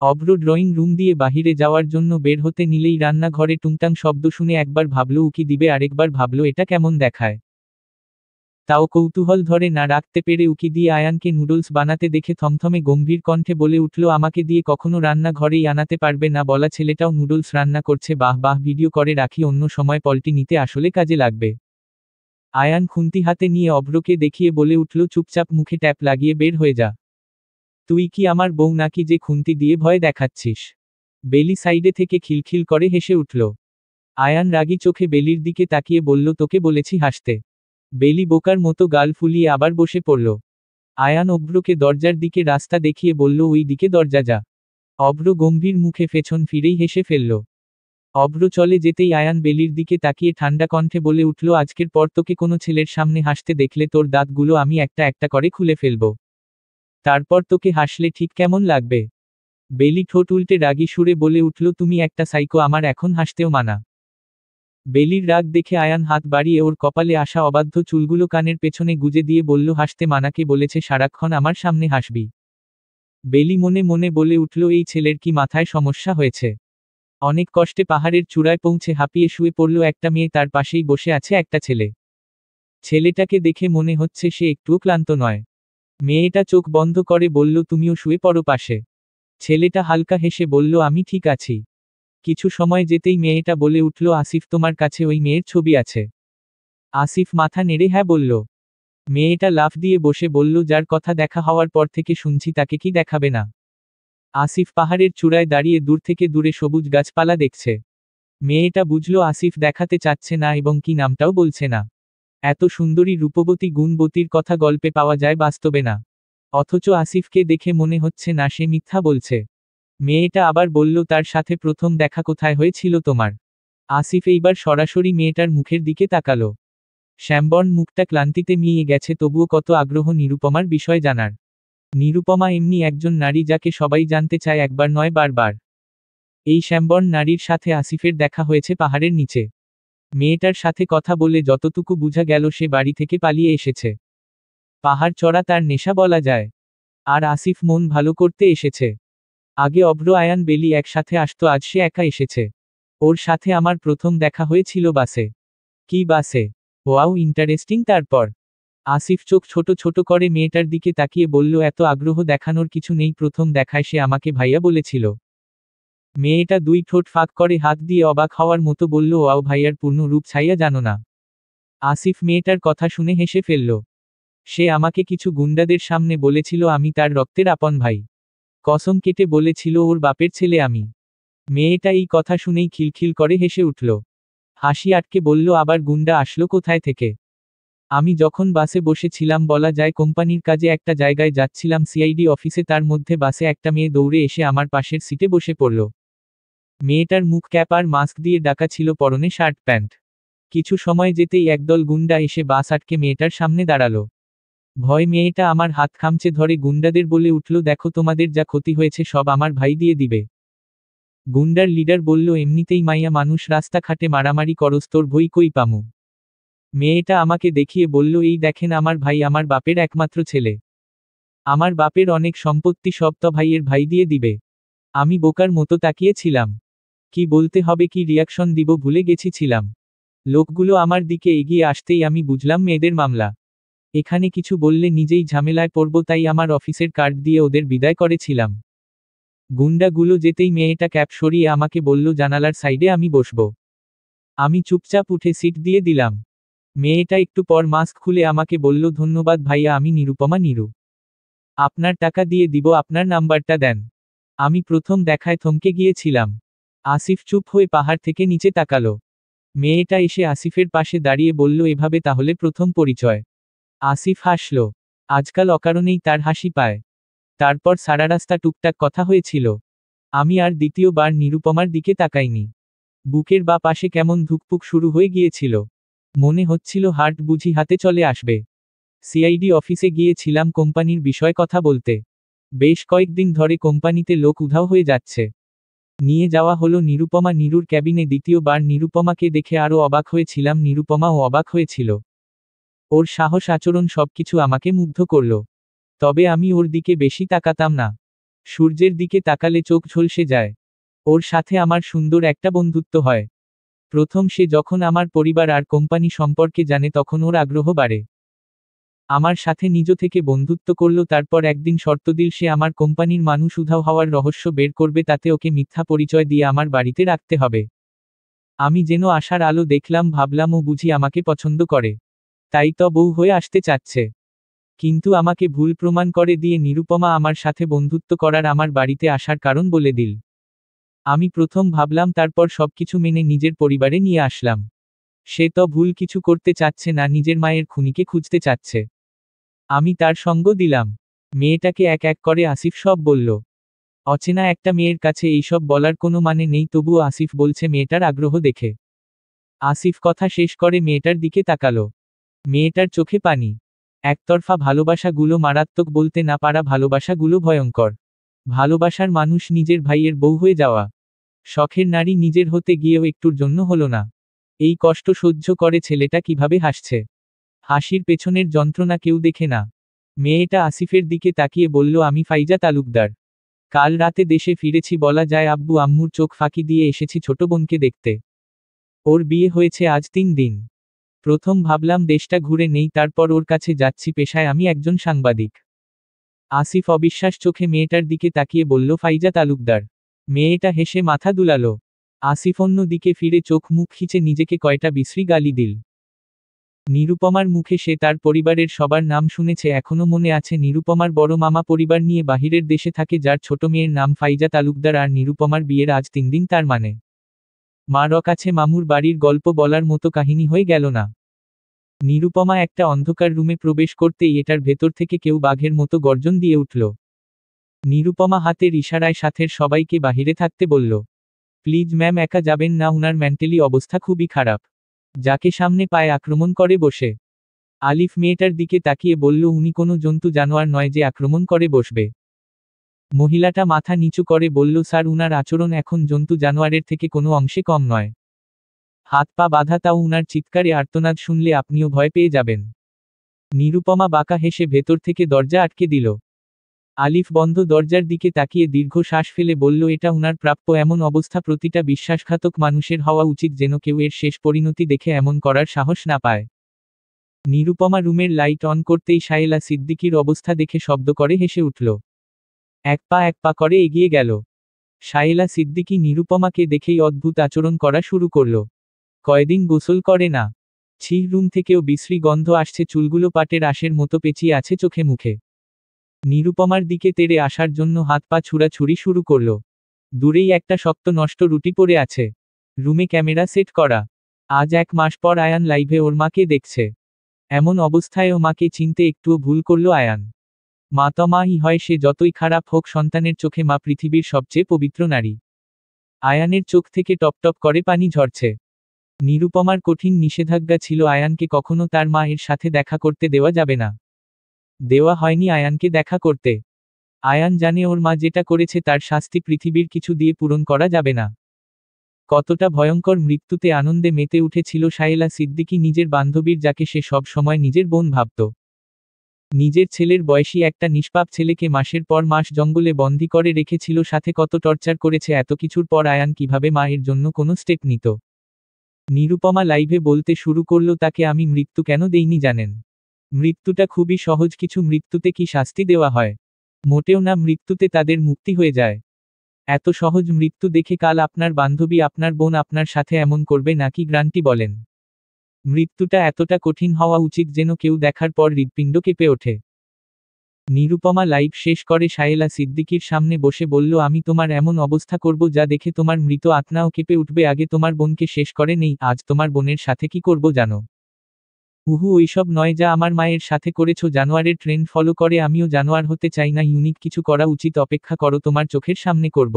অভ্র ড্রয়িং রুম দিয়ে বাহিরে যাওয়ার জন্য বের হতে নিলেই রান্নাঘরে টুংটাং শব্দ শুনে একবার ভাবল উকি দিবে, আরেকবার ভাবল এটা কেমন দেখায়। তাও কৌতূহল ধরে না রাখতে পেরে উকি দিয়ে আয়ানকে নুডলস বানাতে দেখে থমথমে গম্ভীর কণ্ঠে বলে উঠল, আমাকে দিয়ে কখনো রান্নাঘরেই আনাতে পারবে না বলা ছেলেটাও নুডলস রান্না করছে, বাহ বাহ, ভিডিও করে রাখি, অন্য সময় পল্টি নিতে আসলে কাজে লাগবে। আয়ান খুন্তি হাতে নিয়ে অভ্রকে দেখিয়ে বলে উঠল, চুপচাপ মুখে ট্যাপ লাগিয়ে বের হয়ে যা। তুই কি আমার বউ নাকি যে খুন্তি দিয়ে ভয় দেখাচ্ছিস? বেলি সাইডে থেকে খিলখিল করে হেসে উঠল। আয়ান রাগী চোখে বেলির দিকে তাকিয়ে বলল, তোকে বলেছি হাসতে। বেলি বোকার মতো গাল ফুলিয়ে আবার বসে পড়ল। আয়ান অভ্রকে দরজার দিকে রাস্তা দেখিয়ে বলল, ওই দিকে দরজা যা। অভ্র গম্ভীর মুখে পেছন ফিরেই হেসে ফেলল। অভ্র চলে যেতেই আয়ান বেলির দিকে তাকিয়ে ঠান্ডা কণ্ঠে বলে উঠল, আজকের পর তোকে কোনো ছেলের সামনে হাসতে দেখলে তোর দাঁতগুলো আমি একটা একটা করে খুলে ফেলব। তারপর তোকে হাসলে ঠিক কেমন লাগবে? বেলি ঠোঁট উল্টে রাগী সুরে বলে উঠল, তুমি একটা সাইকো, আমার এখন হাসতেও মানা। বেলির রাগ দেখে আয়ান হাত বাড়িয়ে ওর কপালে আসা অবাধ্য চুলগুলো কানের পেছনে গুজে দিয়ে বলল, হাসতে মানাকে বলেছে, সারাক্ষণ আমার সামনে হাসবি? বেলি মনে মনে বলে উঠল, এই ছেলের কি মাথায় সমস্যা হয়েছে? অনেক কষ্টে পাহাড়ের চূড়ায় পৌঁছে হাঁপিয়ে শুয়ে পড়ল একটা মেয়ে, তার পাশেই বসে আছে একটা ছেলে। ছেলেটাকে দেখে মনে হচ্ছে সে একটুও ক্লান্ত নয়। মেয়েটা চোখ বন্ধ করে বলল, তুমিও শুয়ে পড়ো পাশে। ছেলেটা হালকা হেসে বলল, আমি ঠিক আছি। কিছু সময় যেতেই মেয়েটা বলে উঠল, আসিফ, তোমার কাছে ওই মেয়ের ছবি আছে? আসিফ মাথা নেড়ে হ্যাঁ বলল। মেয়েটা লাফ দিয়ে বসে বলল, যার কথা দেখা হওয়ার পর থেকে শুনছি তাকে কি দেখাবে না? আসিফ পাহাড়ের চূড়ায় দাঁড়িয়ে দূর থেকে দূরে সবুজ গাছপালা দেখছে। মেয়েটা বুঝল আসিফ দেখাতে চাচ্ছে না এবং কি নামটাও বলছে না। এত সুন্দরী রূপবতী গুণবতীর কথা গল্পে পাওয়া যায়, বাস্তবে না। অথচ আসিফকে দেখে মনে হচ্ছে না সে মিথ্যা বলছে। মেয়েটা আবার বলল, তার সাথে প্রথম দেখা কোথায় হয়েছিল তোমার? আসিফ এইবার সরাসরি মেয়েটার মুখের দিকে তাকালো। শ্যামবর্ণ মুখটা ক্লান্তিতে মিয়ে গেছে, তবুও কত আগ্রহ নিরুপমার বিষয় জানার। নিরুপমা এমনি একজন নারী যাকে সবাই জানতে চায়, একবার নয় বারবার। এই শ্যামবর্ণ নারীর সাথে আসিফের দেখা হয়েছে পাহাড়ের নিচে। মেয়েটার সাথে কথা বলে যতটুকু বোঝা গেল সে বাড়ি থেকে পালিয়ে এসেছে। পাহাড় চড়া তার নেশা বলা যায়। আর আসিফ মন ভালো করতে এসেছে। আগে অভ্র আয়ান বেলি একসাথে আসতো, আজ সে একা এসেছে। ওর সাথে আমার প্রথম দেখা হয়েছিল বাসে। কি বাসে? Wow, interesting. তারপর? আসিফ চোখ ছোট ছোট করে মেয়েটার দিকে তাকিয়ে বলল, এত আগ্রহ দেখানোর কিছু নেই, প্রথম দেখায় সে আমাকে ভাইয়া বলেছিল। মেয়েটা দুই ঠোঁট ফাঁক করে হাত দিয়ে অবাক হওয়ার মতো বলল, ওয়াও, ভাইয়ার পূর্ণ রূপ ছাইয়া জানো না? আসিফ মেয়েটার কথা শুনে হেসে ফেলল। সে আমাকে কিছু গুন্ডাদের সামনে বলেছিল আমি তার রক্তের আপন ভাই। কসম কেটে বলেছিল ওর বাপের ছেলে আমি। মেয়েটা এই কথা শুনেই খিলখিল করে হেসে উঠল। হাসি আটকে বলল, আবার গুন্ডা আসলো কোথায় থেকে? আমি যখন বাসে বসেছিলাম, বলা যায় কোম্পানির কাজে একটা জায়গায় যাচ্ছিলাম সিআইডি অফিসে, তার মধ্যে বাসে একটা মেয়ে দৌড়ে এসে আমার পাশের সিটে বসে পড়ল। মেয়েটার মুখ ক্যাপ আর মাস্ক দিয়ে ঢাকা ছিল, পরনে শার্ট প্যান্ট। কিছু সময় যেতেই একদল গুন্ডা এসে বাস আটকে মেয়েটার সামনে দাঁড়ালো। ভয় মেয়েটা আমার হাত খামচে ধরে গুন্ডাদের বলে উঠল, দেখো, তোমাদের যা ক্ষতি হয়েছে সব আমার ভাই দিয়ে দিবে। গুন্ডার লিডার বলল, এমনিতেই মাইয়া মানুষ, রাস্তাঘাটে মারামারি করস, তোর ভই কই পামু? মেয়েটা আমাকে দেখিয়ে বলল, এই দেখেন আমার ভাই, আমার বাপের একমাত্র ছেলে। আমার বাপের অনেক সম্পত্তি, সব তো ভাইয়ের ভাই দিয়ে দিবে। আমি বোকার মতো তাকিয়েছিলাম। কি বলতে হবে, কি রিয়াকশন দিব ভুলে গেছিছিলাম। লোকগুলো আমার দিকে এগিয়ে আসতেই আমি বুঝলাম মেয়েদের মামলা। এখানে কিছু বললে নিজেই ঝামেলায় পড়ব, তাই আমার অফিসের কার্ড দিয়ে ওদের বিদায় করেছিলাম। গুন্ডাগুলো যেতেই মেয়েটা ক্যাপ সরিয়ে আমাকে বলল, জানালার সাইডে আমি বসব। আমি চুপচাপ উঠে সিট দিয়ে দিলাম। মেয়েটা একটু পর মাস্ক খুলে আমাকে বলল, ধন্যবাদ ভাইয়া, আমি নিরুপমা, নিরু। আপনার টাকা দিয়ে দিব, আপনার নাম্বারটা দেন। আমি প্রথম দেখায় থমকে গিয়েছিলাম। আসিফ চুপ হয়ে পাহাড় থেকে নিচে তাকালো। মেয়েটা এসে আসিফের পাশে দাঁড়িয়ে বলল, এভাবে তাহলে প্রথম পরিচয়? আসিফ হাসল। আজকাল অকারণেই তার হাসি পায়। তারপর সারা রাস্তা টুকটাক কথা হয়েছিল। আমি আর দ্বিতীয়বার নিরুপমার দিকে তাকাইনি। বুকের বা পাশে কেমন ধুকপুক শুরু হয়ে গিয়েছিল। মনে হচ্ছিল হার্ট বুঝি হাতে চলে আসবে। সিআইডি অফিসে গিয়েছিলাম কোম্পানির বিষয় কথা বলতে। বেশ কয়েকদিন ধরে কোম্পানিতে লোক উধাও হয়ে যাচ্ছে। নিয়ে যাওয়া হলো নিরুপমা নিরুর ক্যাবিনে। দ্বিতীয়বার নিরুপমাকে দেখে আরও অবাক হয়েছিলাম, নিরুপমাও অবাক হয়েছিল। ওর সাহস, আচরণ সবকিছু আমাকে মুগ্ধ করল। তবে আমি ওর দিকে বেশি তাকাতাম না। সূর্যের দিকে তাকালে চোখ ঝলসে যায়। ওর সাথে আমার সুন্দর একটা বন্ধুত্ব হয়। প্রথম সে যখন আমার পরিবার আর কোম্পানি সম্পর্কে জানে, তখন ওর আগ্রহ বাড়ে। আমার সাথে নিজ থেকে বন্ধুত্ব করল। তারপর একদিন শর্ত দিল, সে আমার কোম্পানির মানুষ উধাও হওয়ার রহস্য বের করবে, তাতে ওকে মিথ্যা পরিচয় দিয়ে আমার বাড়িতে রাখতে হবে। আমি যেন আশার আলো দেখলাম, ভাবলাম ও বুঝি আমাকে পছন্দ করে, তাই তো বউ হয়ে আসতে চাচ্ছে। কিন্তু আমাকে ভুল প্রমাণ করে দিয়ে নিরুপমা আমার সাথে বন্ধুত্ব করার, আমার বাড়িতে আসার কারণ বলে দিল। আমি প্রথম ভাবলাম, তারপর সবকিছু মেনে নিজের পরিবারে নিয়ে আসলাম। সে তো ভুল কিছু করতে চাচ্ছে না, নিজের মায়ের খুনিকে খুঁজতে চাচ্ছে। আমি তার সঙ্গ দিলাম। মেয়েটাকে এক এক করে আসিফ সব বলল। অচেনা একটা মেয়ের কাছে এইসব বলার কোনো মানে নেই, তবুও আসিফ বলছে মেয়েটার আগ্রহ দেখে। আসিফ কথা শেষ করে মেয়েটার দিকে তাকালো। মেয়েটার চোখে পানি। একতরফা ভালোবাসাগুলো মারাত্মক, বলতে না পারা ভালোবাসাগুলো ভয়ঙ্কর। ভালোবাসার মানুষ নিজের ভাইয়ের বউ হয়ে যাওয়া। শখের নারী নিজের হতে গিয়েও একটুর জন্য হলো না। এই কষ্ট সহ্য করে ছেলেটা কিভাবে হাসছে। হাসির পেছনের যন্ত্রণা কেউ দেখে না। মেয়েটা আসিফের দিকে তাকিয়ে বলল, আমি ফাইজা তালুকদার। কাল রাতে দেশে ফিরেছি, বলা যায় আব্বু আম্মুর চোখ ফাঁকি দিয়ে এসেছি ছোট বোনকে দেখতে। ওর বিয়ে হয়েছে আজ 3 দিন। প্রথম ভাবলাম দেশটা ঘুরে নেই, তারপর ওর কাছে যাচ্ছি, পেশায় আমি একজন সাংবাদিক। আসিফ অবিশ্বাস চোখে মেয়েটার দিকে তাকিয়ে বলল, ফাইজা তালুকদার। মেয়েটা হেসে মাথা দুলালো। আসিফ অন্য দিকে ফিরে চোখ মুখ খিচে নিজেকে কয়টা বিশ্রী গালি দিল। নিরুপমার মুখে সে তার পরিবারের সবার নাম শুনেছে, এখনো মনে আছে নিরুপমার বড় মামা পরিবার নিয়ে বাহিরের দেশে থাকে, যার ছোট মেয়ের নাম ফাইজা তালুকদার, আর নিরুপমার বিয়ের আজ 3 দিন। তার মানে মার কাছে মামুর বাড়ির গল্প বলার মতো কাহিনী হয়ে গেল না? নিরুপমা একটা অন্ধকার রুমে প্রবেশ করতেই এটার ভেতর থেকে কেউ বাঘের মতো গর্জন দিয়ে উঠল। নিরুপমা হাতের ইশারায় সাথের সবাইকে বাহিরে থাকতে বলল। প্লিজ ম্যাম, একা যাবেন না, উনার মেন্টালি অবস্থা খুবই খারাপ। যাকে সামনে পায়ে আক্রমণ করে বসে। আলিফ মেয়েটার দিকে তাকিয়ে বলল, উনি কোনো জন্তু জানোয়ার নয় যে আক্রমণ করে বসবে। মহিলাটা মাথা নিচু করে বলল, স্যার, উনার আচরণ এখন জন্তু জানোয়ারের থেকে কোনো অংশে কম নয়। হাত পা বাঁধা, তাও উনার চিৎকারে আর্তনাদ শুনলে আপনিও ভয় পেয়ে যাবেন। নিরুপমা বাঁকা হেসে ভেতর থেকে দরজা আটকে দিল। আলিফ বন্ধ দরজার দিকে তাকিয়ে দীর্ঘ শ্বাস ফেলে বলল, এটা উনার প্রাপ্য এমন অবস্থা প্রতিটা বিশ্বাসঘাতক মানুষের হওয়া উচিত, যেন কেউ এর শেষ পরিণতি দেখে এমন করার সাহস না পায়। নিরুপমা রুমের লাইট অন করতেই শায়েলা সিদ্দিকীর অবস্থা দেখে শব্দ করে হেসে উঠল। এক পা করে এগিয়ে গেল। শায়েলা সিদ্দিকী নিরুপমাকে দেখেই অদ্ভুত আচরণ করা শুরু করল। কয়দিন গোসল করে না। ছি, রুম থেকেও বিশ্রী গন্ধ আসছে, চুলগুলো পাটের আঁশের মতো পেঁচিয়ে আছে চোখে মুখে। নিরুপমার দিকে তেড়ে আসার জন্য হাত পা ছুড়াছুড়ি শুরু করল। দূরেই একটা শক্ত নষ্ট রুটি পড়ে আছে। রুমে ক্যামেরা সেট করা। আজ 1 মাস পর আয়ান লাইভে ওর মাকে দেখছে। এমন অবস্থায় ও মাকে চিনতে একটুও ভুল করল আয়ান। মা তো মাই হয়, সে যতই খারাপ হোক, সন্তানের চোখে মা পৃথিবীর সবচেয়ে পবিত্র নারী। আয়ানের চোখ থেকে টপটপ করে পানি ঝরছে। নিরুপমার কঠিন নিষেধাজ্ঞা ছিল, আয়ানকে কখনো তার মায়ের সাথে দেখা করতে দেওয়া যাবে না। দেওয়া হয়নি আয়ানকে দেখা করতে। আয়ান জানে ওর মা যেটা করেছে তার শাস্তি পৃথিবীর কিছু দিয়ে পূরণ করা যাবে না। কতটা ভয়ঙ্কর মৃত্যুতে আনন্দে মেতে উঠেছিল শায়েলা সিদ্দিকী, নিজের বান্ধবীর, যাকে সে সব সময় নিজের বোন ভাবত। নিজের ছেলের বয়সী একটা নিষ্পাপ ছেলেকে মাসের পর মাস জঙ্গলে বন্দি করে রেখেছিল, সাথে কত টর্চার করেছে। এত কিছুর পর আয়ান কিভাবে মায়ের জন্য কোনো স্টেপ নিত? নিরুপমা লাইভে বলতে শুরু করল, তাকে আমি মৃত্যু কেন দেইনি জানেন? মৃত্যুটা খুবই সহজ কিছু। মৃত্যুতে কি শাস্তি দেওয়া হয়? মোটেও না, মৃত্যুতে তাদের মুক্তি হয়ে যায়। এত সহজ মৃত্যু দেখে কাল আপনার বান্ধবী, আপনার বোন আপনার সাথে এমন করবে নাকি? গ্রান্টি বলেন। মৃত্যুটা এতটা কঠিন হওয়া উচিত যেন কেউ দেখার পর হৃৎপিণ্ড কেঁপে ওঠে। নিরুপমা লাইভ শেষ করে শায়েলা সিদ্দিকীর সামনে বসে বলল, আমি তোমার এমন অবস্থা করব যা দেখে তোমার মৃত আত্মাও কেঁপে উঠবে। আগে তোমার বোনকে শেষ করে নেই। আজ তোমার বোনের সাথে কি করব জানো? উহু, ওইসব নয় যা আমার মায়ের সাথে করেছো। জানোয়ারের ট্রেন্ড ফলো করে আমিও জানোয়ার হতে চাই না। ইউনিক কিছু করা উচিত। অপেক্ষা করো, তোমার চোখের সামনে করব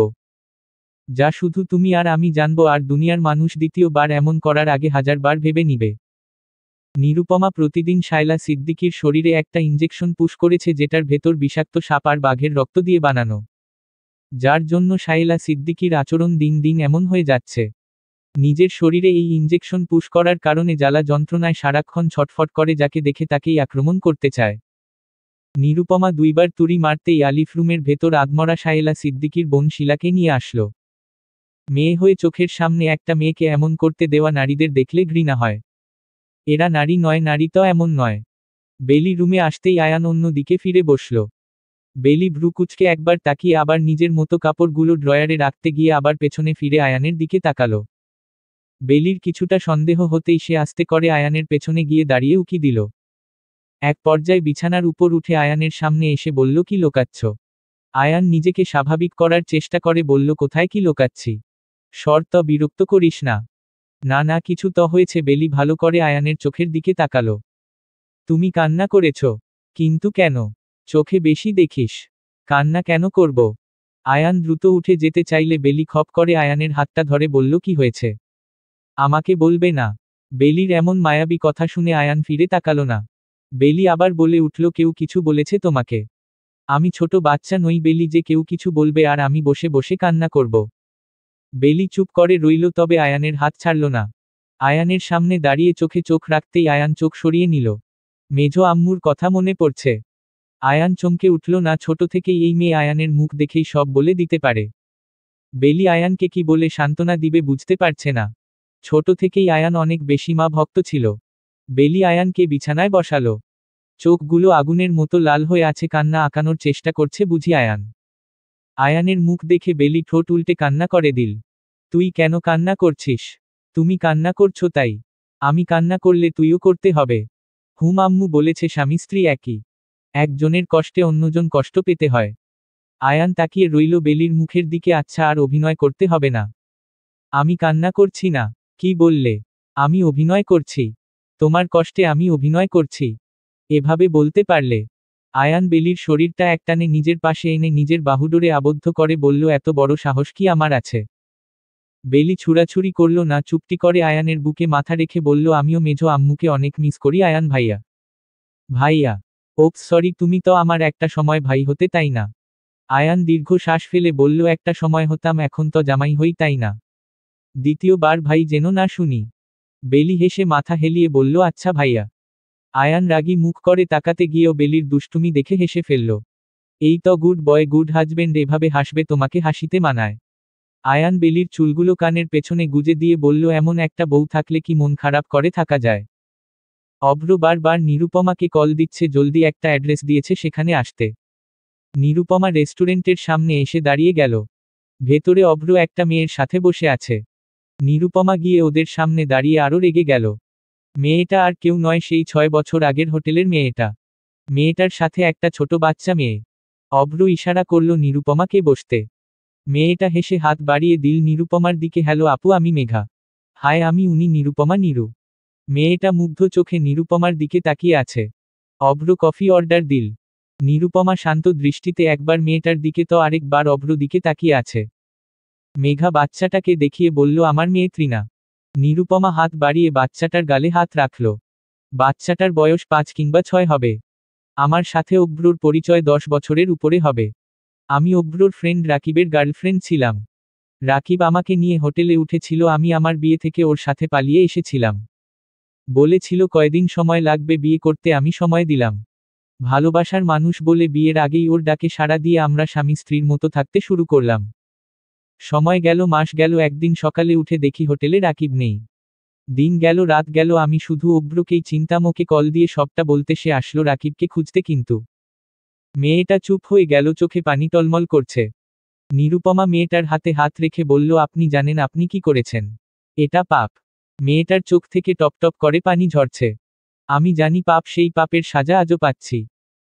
যা শুধু তুমি আর আমি জানবো, আর দুনিয়ার মানুষ দ্বিতীয়বার এমন করার আগে 1000 বার ভেবে নিবে। নিরুপমা প্রতিদিন শায়লা সিদ্দিকীর শরীরে একটা ইনজেকশন পুশ করেছে, যেটার ভেতর বিষাক্ত সাপ আর বাঘের রক্ত দিয়ে বানানো। যার জন্য শায়লা সিদ্দিকীর আচরণ দিন দিন এমন হয়ে যাচ্ছে। নিজের শরীরে এই ইনজেকশন পুশ করার কারণে জ্বালা যন্ত্রণায় সারাক্ষণ ছটফট করে, যাকে দেখে তাকেই আক্রমণ করতে চায়। নিরুপমা 2বার তুড়ি মারতেই আলিফ রুমের ভেতর আদমরা শায়লা সিদ্দিকীর বোন শিলাকে নিয়ে আসলো। মেয়ে হয়ে চোখের সামনে একটা মেয়েকে এমন করতে দেওয়া নারীদের দেখলে ঘৃণা হয়। এরা নারী নয়, নারী তো এমন নয়। বেলি রুমে আসতেই আয়ান অন্য দিকে ফিরে বসল। বেলি ভ্রু কুঁচকে একবার তাকিয়ে আবার নিজের মতো কাপড়গুলো ড্রয়ারে রাখতে গিয়ে আবার পেছনে ফিরে আয়ানের দিকে তাকালো। বেলির কিছুটা সন্দেহ হতেই সে আস্তে করে আয়ানের পেছনে গিয়ে দাঁড়িয়ে উকি দিল। এক পর্যায়ে বিছানার উপর উঠে আয়ানের সামনে এসে বলল, কি লোকাচ্ছ? আয়ান নিজেকে স্বাভাবিক করার চেষ্টা করে বলল, কোথায় কি লোকাচ্ছি? শর্ত বিরক্ত করিস না। না না, কিছু তো হয়েছে। বেলি ভালো করে আয়ানের চোখের দিকে তাকালো। তুমি কান্না করেছ? কিন্তু কেন? চোখে বেশি দেখিস। কান্না কেন করব? আয়ান দ্রুত উঠে যেতে চাইলে বেলি খপ করে আয়ানের হাতটা ধরে বলল, কি হয়েছে? আমাকে বলবে না? বেলির এমন মায়াবী কথা শুনে আয়ান ফিরে তাকালো না। বেলি আবার বলে উঠল, কেউ কিছু বলেছে তোমাকে? আমি ছোট বাচ্চা নই বেলি, যে কেউ কিছু বলবে আর আমি বসে বসে কান্না করব। বেলি চুপ করে রইল, তবে আয়ানের হাত ছাড়ল না। আয়ানের সামনে দাঁড়িয়ে চোখে চোখ রাখতেই আয়ান চোখ সরিয়ে নিল। মেঝো আম্মুর কথা মনে পড়ছে। আয়ান চমকে উঠল না, ছোট থেকেই এই মেয়ে আয়ানের মুখ দেখেই সব বলে দিতে পারে। বেলি আয়ানকে কি বলে সান্ত্বনা দিবে বুঝতে পারছে না। ছোট থেকেই আয়ান অনেক বেশি মা ভক্ত ছিল। বেলি আয়ানকে বিছানায় বসালো। চোখগুলো আগুনের মতো লাল হয়ে আছে, কান্না আঁকানোর চেষ্টা করছে বুঝি আয়ান। আয়ানের মুখ দেখে বেলি ঠোঁট উল্টে কান্না করে দিল। তুই কেন কান্না করছিস? তুমি কান্না করছো তাই আমি কান্না করলে তুইও করতে হবে। হুম, আম্মু বলেছে স্বামী স্ত্রী একই, একজনের কষ্টে অন্যজন কষ্ট পেতে হয়। আয়ান তাকিয়ে রইল বেলির মুখের দিকে। আচ্ছা, আর অভিনয় করতে হবে না। আমি কান্না করছি না। কি বললে? আমি অভিনয় করছি। তোমার কষ্টে আমি অভিনয় করছি, এভাবে বলতে পারলে? আয়ান বেলির শরীরটা একটানে নিজের পাশে এনে নিজের বাহুডোরে আবদ্ধ করে বলল, এত বড় সাহস কি আমার আছে? বেলি ছুড়াছুড়ি করল না, চুপটি করে আয়ানের বুকে মাথা রেখে বলল, আমিও মেঝো আম্মুকে অনেক মিস করি আয়ান ভাইয়া। ভাইয়া? ওপস সরি, তুমি তো আমার একটা সময় ভাই হতে, তাই না? আয়ান দীর্ঘ শ্বাস ফেলে বলল, একটা সময় হতাম, এখন তো জামাই হই, তাই না? দ্বিতীয়বার ভাই যেন না শুনি। বেলি হেসে মাথা হেলিয়ে বলল, আচ্ছা ভাইয়া। আয়ান রাগী মুখ করে তাকাতে গিয়েও বেলির দুষ্টুমি দেখে হেসে ফেলল। এই তো গুড বয়, গুড হাজবেন্ড, এভাবে হাসবে তোমাকে হাসিতে মানায়। আয়ান বেলির চুলগুলো কানের পেছনে গুজে দিয়ে বলল, এমন একটা বউ থাকলে কি মন খারাপ করে থাকা যায়? অভ্র বারবার নিরুপমাকে কল দিচ্ছে, জলদি একটা অ্যাড্রেস দিয়েছে, সেখানে আসতে। নিরুপমা রেস্টুরেন্টের সামনে এসে দাঁড়িয়ে গেল। ভেতরে অভ্র একটা মেয়ের সাথে বসে আছে। নিরুপমা গিয়ে ওদের সামনে দাঁড়িয়ে আরও রেগে গেল। মেয়েটা আর কেউ নয়, সেই 6 বছর আগের হোটেলের মেয়েটা। মেয়েটার সাথে একটা ছোট বাচ্চা মেয়ে। অভ্র ইশারা করল নিরুপমাকে বসতে। মেয়েটা হেসে হাত বাড়িয়ে দিল নিরুপমার দিকে, হ্যালো আপু, আমি মেঘা। হায়, আমি উনি নিরুপমা, নিরু। মেয়েটা মুগ্ধ চোখে নিরুপমার দিকে তাকিয়ে আছে। অভ্র কফি অর্ডার দিল। নিরুপমা শান্ত দৃষ্টিতে একবার মেয়েটার দিকে তো আরেকবার অভ্র দিকে তাকিয়ে আছে। মেঘা বাচ্চাটাকে দেখিয়ে বলল, আমার মেয়ে ত্রিনা। নিরুপমা হাত বাড়িয়ে বাচ্চাটার গালে হাত রাখল। বাচ্চাটার বয়স 5 কিংবা 6 হবে। আমার সাথে অভ্রর পরিচয় 10 বছরের উপরে হবে। আমি অভ্রর ফ্রেন্ড রাকিবের গার্লফ্রেন্ড ছিলাম। রাকিব আমাকে নিয়ে হোটেলে উঠেছিল, আমি আমার বিয়ে থেকে ওর সাথে পালিয়ে এসেছিলাম। বলেছিল কয়দিন সময় লাগবে বিয়ে করতে, আমি সময় দিলাম। ভালোবাসার মানুষ বলে বিয়ের আগেই ওর ডাকে সাড়া দিয়ে আমরা স্বামী স্ত্রীর মতো থাকতে শুরু করলাম। সময় গেল, মাস গেল, একদিন সকালে উঠে দেখি হোটেলে রাকিব নেই। দিন গেল, রাত গেল, আমি শুধু অভ্রকেই চিনতাম। ওকে কল দিয়ে সবটা বলতে সে আসলো রাকিবকে খুঁজতে, কিন্তু মেয়েটা চুপ হয়ে গেল, চোখে পানি টলমল করছে। নিরুপমা মেয়েটার হাতে হাত রেখে বলল, আপনি জানেন আপনি কি করেছেন? এটা পাপ। মেয়েটার চোখ থেকে টপটপ করে পানি ঝরছে। আমি জানি পাপ, সেই পাপের সাজা আজও পাচ্ছি।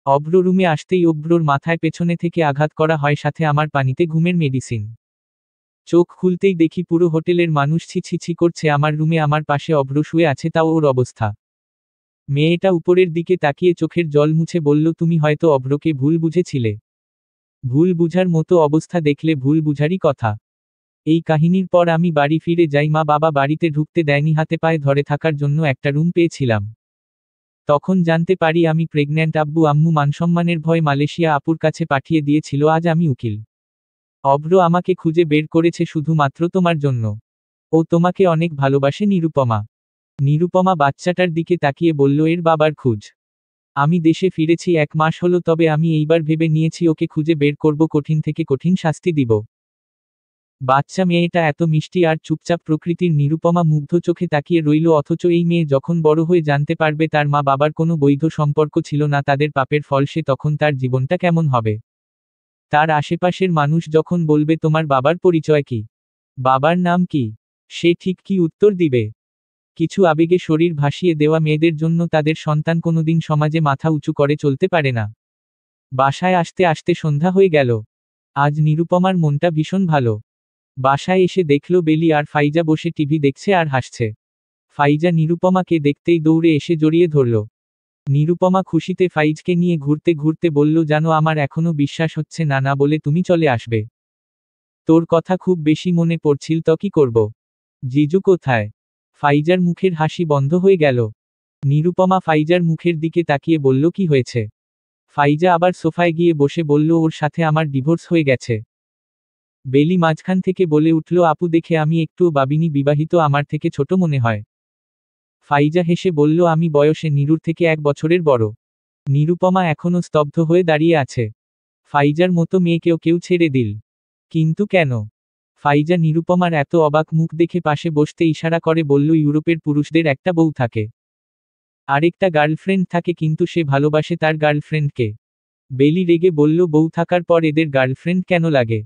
অভ্র রুমে আসতেই অভ্রর মাথায় পেছনে থেকে আঘাত করা হয়, সাথে আমার পানিতে ঘুমের মেডিসিন। চোখ খুলতেই দেখি পুরো হোটেলের মানুষ ছি ছি ছি করছে। আমার রুমে আমার পাশে অভ্র শুয়ে আছে, তাও ওর অবস্থা। মেয়েটা উপরের দিকে তাকিয়ে চোখের জল মুছে বলল, তুমি হয়তো অভ্রকে ভুল বুঝেছিলে। ভুল বুঝার মতো অবস্থা দেখলে ভুল বুঝারই কথা। এই কাহিনীর পর আমি বাড়ি ফিরে যাই। মা বাবা বাড়িতে ঢুকতে দেয়নি, হাতে পায়ে ধরে থাকার জন্য একটা রুম পেয়েছিলাম। তখন জানতে পারি আমি প্রেগন্যান্ট। আব্বু আম্মু মানসম্মানের ভয় মালয়েশিয়া আপুর কাছে পাঠিয়ে দিয়েছিল। আজ আমি উকিল। অভ্র আমাকে খুঁজে বের করেছে শুধুমাত্র তোমার জন্য। ও তোমাকে অনেক ভালোবাসে নিরুপমা। নিরুপমা বাচ্চাটার দিকে তাকিয়ে বলল, এর বাবার খোঁজ। আমি দেশে ফিরেছি 1 মাস হলো, তবে আমি এইবার ভেবে নিয়েছি ওকে খুঁজে বের করব, কঠিন থেকে কঠিন শাস্তি দিব। বাচ্চা মেয়েটা এত মিষ্টি আর চুপচাপ প্রকৃতির। নিরুপমা মুগ্ধ চোখে তাকিয়ে রইল। অথচ এই মেয়ে যখন বড় হয়ে জানতে পারবে তার মা বাবার কোনো বৈধ সম্পর্ক ছিল না, তাদের পাপের ফল সে, তখন তার জীবনটা কেমন হবে? তার আশেপাশের মানুষ যখন বলবে, তোমার বাবার পরিচয় কি, বাবার নাম কি, সে ঠিক কি উত্তর দিবে? কিছু আবেগে শরীর ভাসিয়ে দেওয়া মেয়েদের জন্য তাদের সন্তান কোনোদিন সমাজে মাথা উঁচু করে চলতে পারে না। বাসায় আসতে আসতে সন্ধ্যা হয়ে গেল। আজ নিরুপমার মনটা ভীষণ ভালো। বাসায় এসে দেখল বেলি আর ফাইজা বসে টিভি দেখছে আর হাসছে। ফাইজা নিরুপমাকে দেখতেই দৌড়ে এসে জড়িয়ে ধরল। নিরুপমা খুশিতে ফাইজকে নিয়ে ঘুরতে ঘুরতে বলল, জানো আমার এখনো বিশ্বাস হচ্ছে না, না বলে তুমি চলে আসবে। তোর কথা খুব বেশি মনে পড়ছিল, তো কি করব? জিজু কোথায়? ফাইজার মুখের হাসি বন্ধ হয়ে গেল। নিরুপমা ফাইজার মুখের দিকে তাকিয়ে বলল, কি হয়েছে? ফাইজা আবার সোফায় গিয়ে বসে বলল, ওর সাথে আমার ডিভোর্স হয়ে গেছে। বেলি মাঝখান থেকে বলে উঠল, আপু দেখে আমি একটুও ভাবিনি বিবাহিত আমার থেকে ছোট মনে হয়। ফাইজা হেসে বলল, আমি বয়সে নিরুর থেকে 1 বছরের বড়। নিরুপমা এখনো স্তব্ধ হয়ে দাঁড়িয়ে আছে। ফাইজার মতো মেয়েকেও কেউ ছেড়ে দিল, কিন্তু কেন? ফাইজা নিরুপমার এত অবাক মুখ দেখে পাশে বসতে ইশারা করে বলল, ইউরোপের পুরুষদের একটা বউ থাকে, আরেকটা গার্লফ্রেন্ড থাকে, কিন্তু সে ভালোবাসে তার গার্লফ্রেন্ডকে। বেলি রেগে বলল, বউ থাকার পর এদের গার্লফ্রেন্ড কেন লাগে?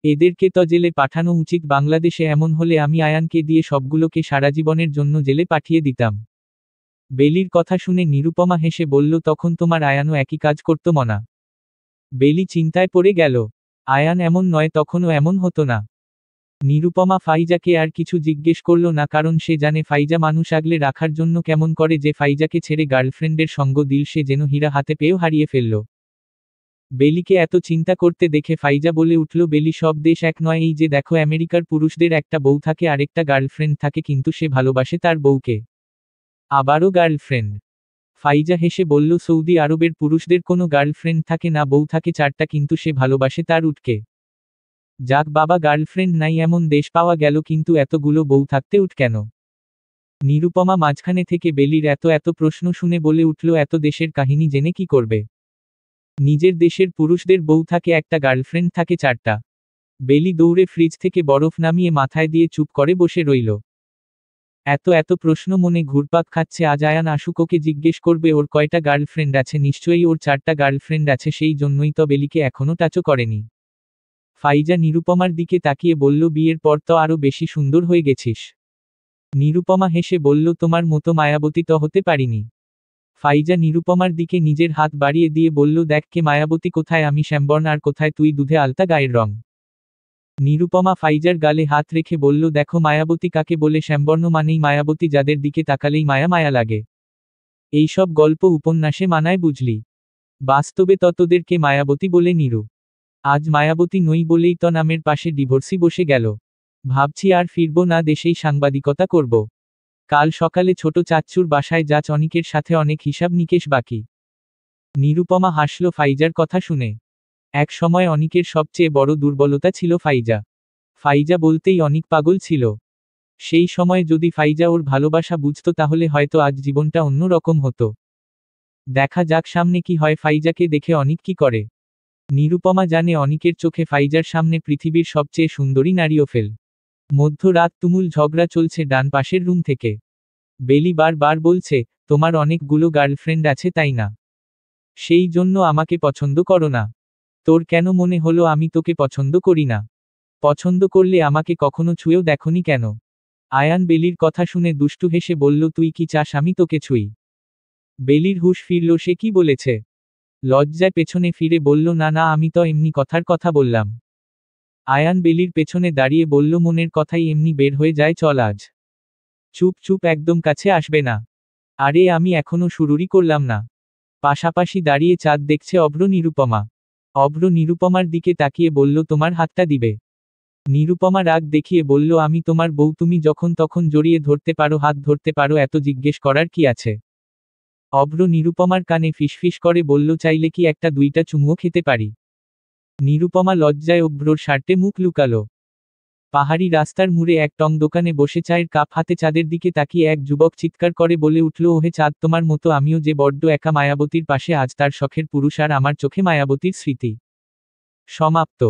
এদেরকে তো জেলে পাঠানো উচিত। বাংলাদেশে এমন হলে আমি আয়ানকে দিয়ে সবগুলোকে সারা জীবনের জন্য জেলে পাঠিয়ে দিতাম। বেলির কথা শুনে নিরুপমা হেসে বলল, তখন তোমার আয়ানও একই কাজ করতো মনা। বেলি চিন্তায় পড়ে গেল। আয়ান এমন নয়, তখনও এমন হতো না। নিরুপমা ফাইজাকে আর কিছু জিজ্ঞেস করল না, কারণ সে জানে ফাইজা মানুষ আগলে রাখার জন্য কেমন করে, যে ফাইজাকে ছেড়ে গার্লফ্রেন্ডের সঙ্গ দিল সে যেন হীরা হাতে পেয়েও হারিয়ে ফেলল। বেলিকে এত চিন্তা করতে দেখে ফাইজা বলে উঠল, বেলি, সব দেশ এক নয়। এই যে দেখো, আমেরিকার পুরুষদের একটা বউ থাকে, আরেকটা গার্লফ্রেন্ড থাকে, কিন্তু সে ভালোবাসে তার বউকে। আবারও গার্লফ্রেন্ড? ফাইজা হেসে বলল, সৌদি আরবের পুরুষদের কোনো গার্লফ্রেন্ড থাকে না, বউ থাকে চারটা, কিন্তু সে ভালোবাসে তার উটকে। যাক বাবা, গার্লফ্রেন্ড নাই এমন দেশ পাওয়া গেল, কিন্তু এতগুলো বউ থাকতে উঠ কেন? নিরুপমা মাঝখানে থেকে বেলির এত এত প্রশ্ন শুনে বলে উঠল, এত দেশের কাহিনী জেনে কি করবে? নিজের দেশের পুরুষদের বউ থাকে একটা, গার্লফ্রেন্ড থাকে চারটা। বেলি দৌড়ে ফ্রিজ থেকে বরফ নামিয়ে মাথায় দিয়ে চুপ করে বসে রইল। এত এত প্রশ্ন মনে ঘুরপাক খাচ্ছে। আজ আয়ান আসুক, ওকে জিজ্ঞেস করবে ওর কয়টা গার্লফ্রেন্ড আছে। নিশ্চয়ই ওর চারটা গার্লফ্রেন্ড আছে, সেই জন্যই তো বেলিকে এখনো টাচও করেনি। ফাইজা নিরুপমার দিকে তাকিয়ে বলল, বিয়ের পর তো আরো বেশি সুন্দর হয়ে গেছিস। নিরুপমা হেসে বলল, তোমার মতো মায়াবতী তো হতে পারিনি। ফাইজা নিরুপমার দিকে নিজের হাত বাড়িয়ে দিয়ে বলল, দেখ কে মায়াবতী, কোথায় আমি শ্যামবর্ণ আর কোথায় তুই দুধে আলতা গায়ের রং। নিরুপমা ফাইজার গালে হাত রেখে বলল, দেখো, মায়াবতী কাকে বলে? শ্যামবর্ণ মানেই মায়াবতী, যাদের দিকে তাকালেই মায়া মায়া লাগে। এইসব গল্প উপন্যাসে মানায় বুঝলি, বাস্তবে ততদেরকে মায়াবতী বলে। নিরু আজ মায়াবতী নই বলেই তো নামের পাশে ডিভোর্সি বসে গেল। ভাবছি আর ফিরব না, দেশেই সাংবাদিকতা করব। কাল সকালে ছোট চাচ্চুর বাসায় যাচ, অনিকের সাথে অনেক হিসাব নিকেশ বাকি। নিরুপমা হাসল ফাইজার কথা শুনে। এক সময় অনিকের সবচেয়ে বড় দুর্বলতা ছিল ফাইজা। ফাইজা বলতেই অনিক পাগল ছিল। সেই সময় যদি ফাইজা ওর ভালোবাসা বুঝতো, তাহলে হয়তো আজ জীবনটা অন্য রকম হতো। দেখা যাক সামনে কি হয়। ফাইজাকে দেখে অনিক কি করে। নিরুপমা জানে অনিকের চোখে ফাইজার সামনে পৃথিবীর সবচেয়ে সুন্দরী নারীও ফেল। মধ্যরাত, তুমুল ঝগড়া চলছে ডান পাশের রুম থেকে। বেলি বার বলছে, তোমার অনেকগুলো গার্লফ্রেন্ড আছে তাই না? সেই জন্য আমাকে পছন্দ করো না? তোর কেন মনে হলো আমি তোকে পছন্দ করি না? পছন্দ করলে আমাকে কখনো ছুঁয়েও দেখনি কেন? আয়ান বেলির কথা শুনে দুষ্টু হেসে বলল, তুই কি চাস আমি তোকে ছুঁই? বেলির হুঁশ ফিরল, সে কি বলেছে। লজ্জায় পেছনে ফিরে বলল, না না, আমি তো এমনি কথার কথা বললাম। আয়ান বেলির পেছনে দাঁড়িয়ে বলল, মনের কথাই এমনি বের হয়ে যায়, চল আজ। চুপ চুপ, একদম কাছে আসবে না। আরে আমি এখনো শুরুই করলাম না। পাশাপাশি দাঁড়িয়ে চাঁদ দেখছে অভ্র নিরুপমা। অভ্র নিরুপমার দিকে তাকিয়ে বলল, তোমার হাতটা দিবে? নিরুপমা রাগ দেখিয়ে বলল, আমি তোমার বউ, তুমি যখন তখন জড়িয়ে ধরতে পারো, হাত ধরতে পারো, এত জিজ্ঞেস করার কি আছে? অভ্র নিরুপমার কানে ফিসফিস করে বলল, চাইলে কি একটা দুইটা চুমুও খেতে পারি? নিরুপমা লজ্জায় অভ্রর শার্টে মুখ লুকালো। পাহাড়ি রাস্তার মুড়ে এক টং দোকানে বসে চায়ের কাপ হাতে চাঁদের দিকে তাকিয়ে এক যুবক চিৎকার করে বলে উঠল, ওহে চাঁদ, তোমার মতো আমিও যে বড্ড একা মায়াবতীর পাশে, আজ তার শখের পুরুষ আর আমার চোখে মায়াবতীর স্মৃতি। সমাপ্ত।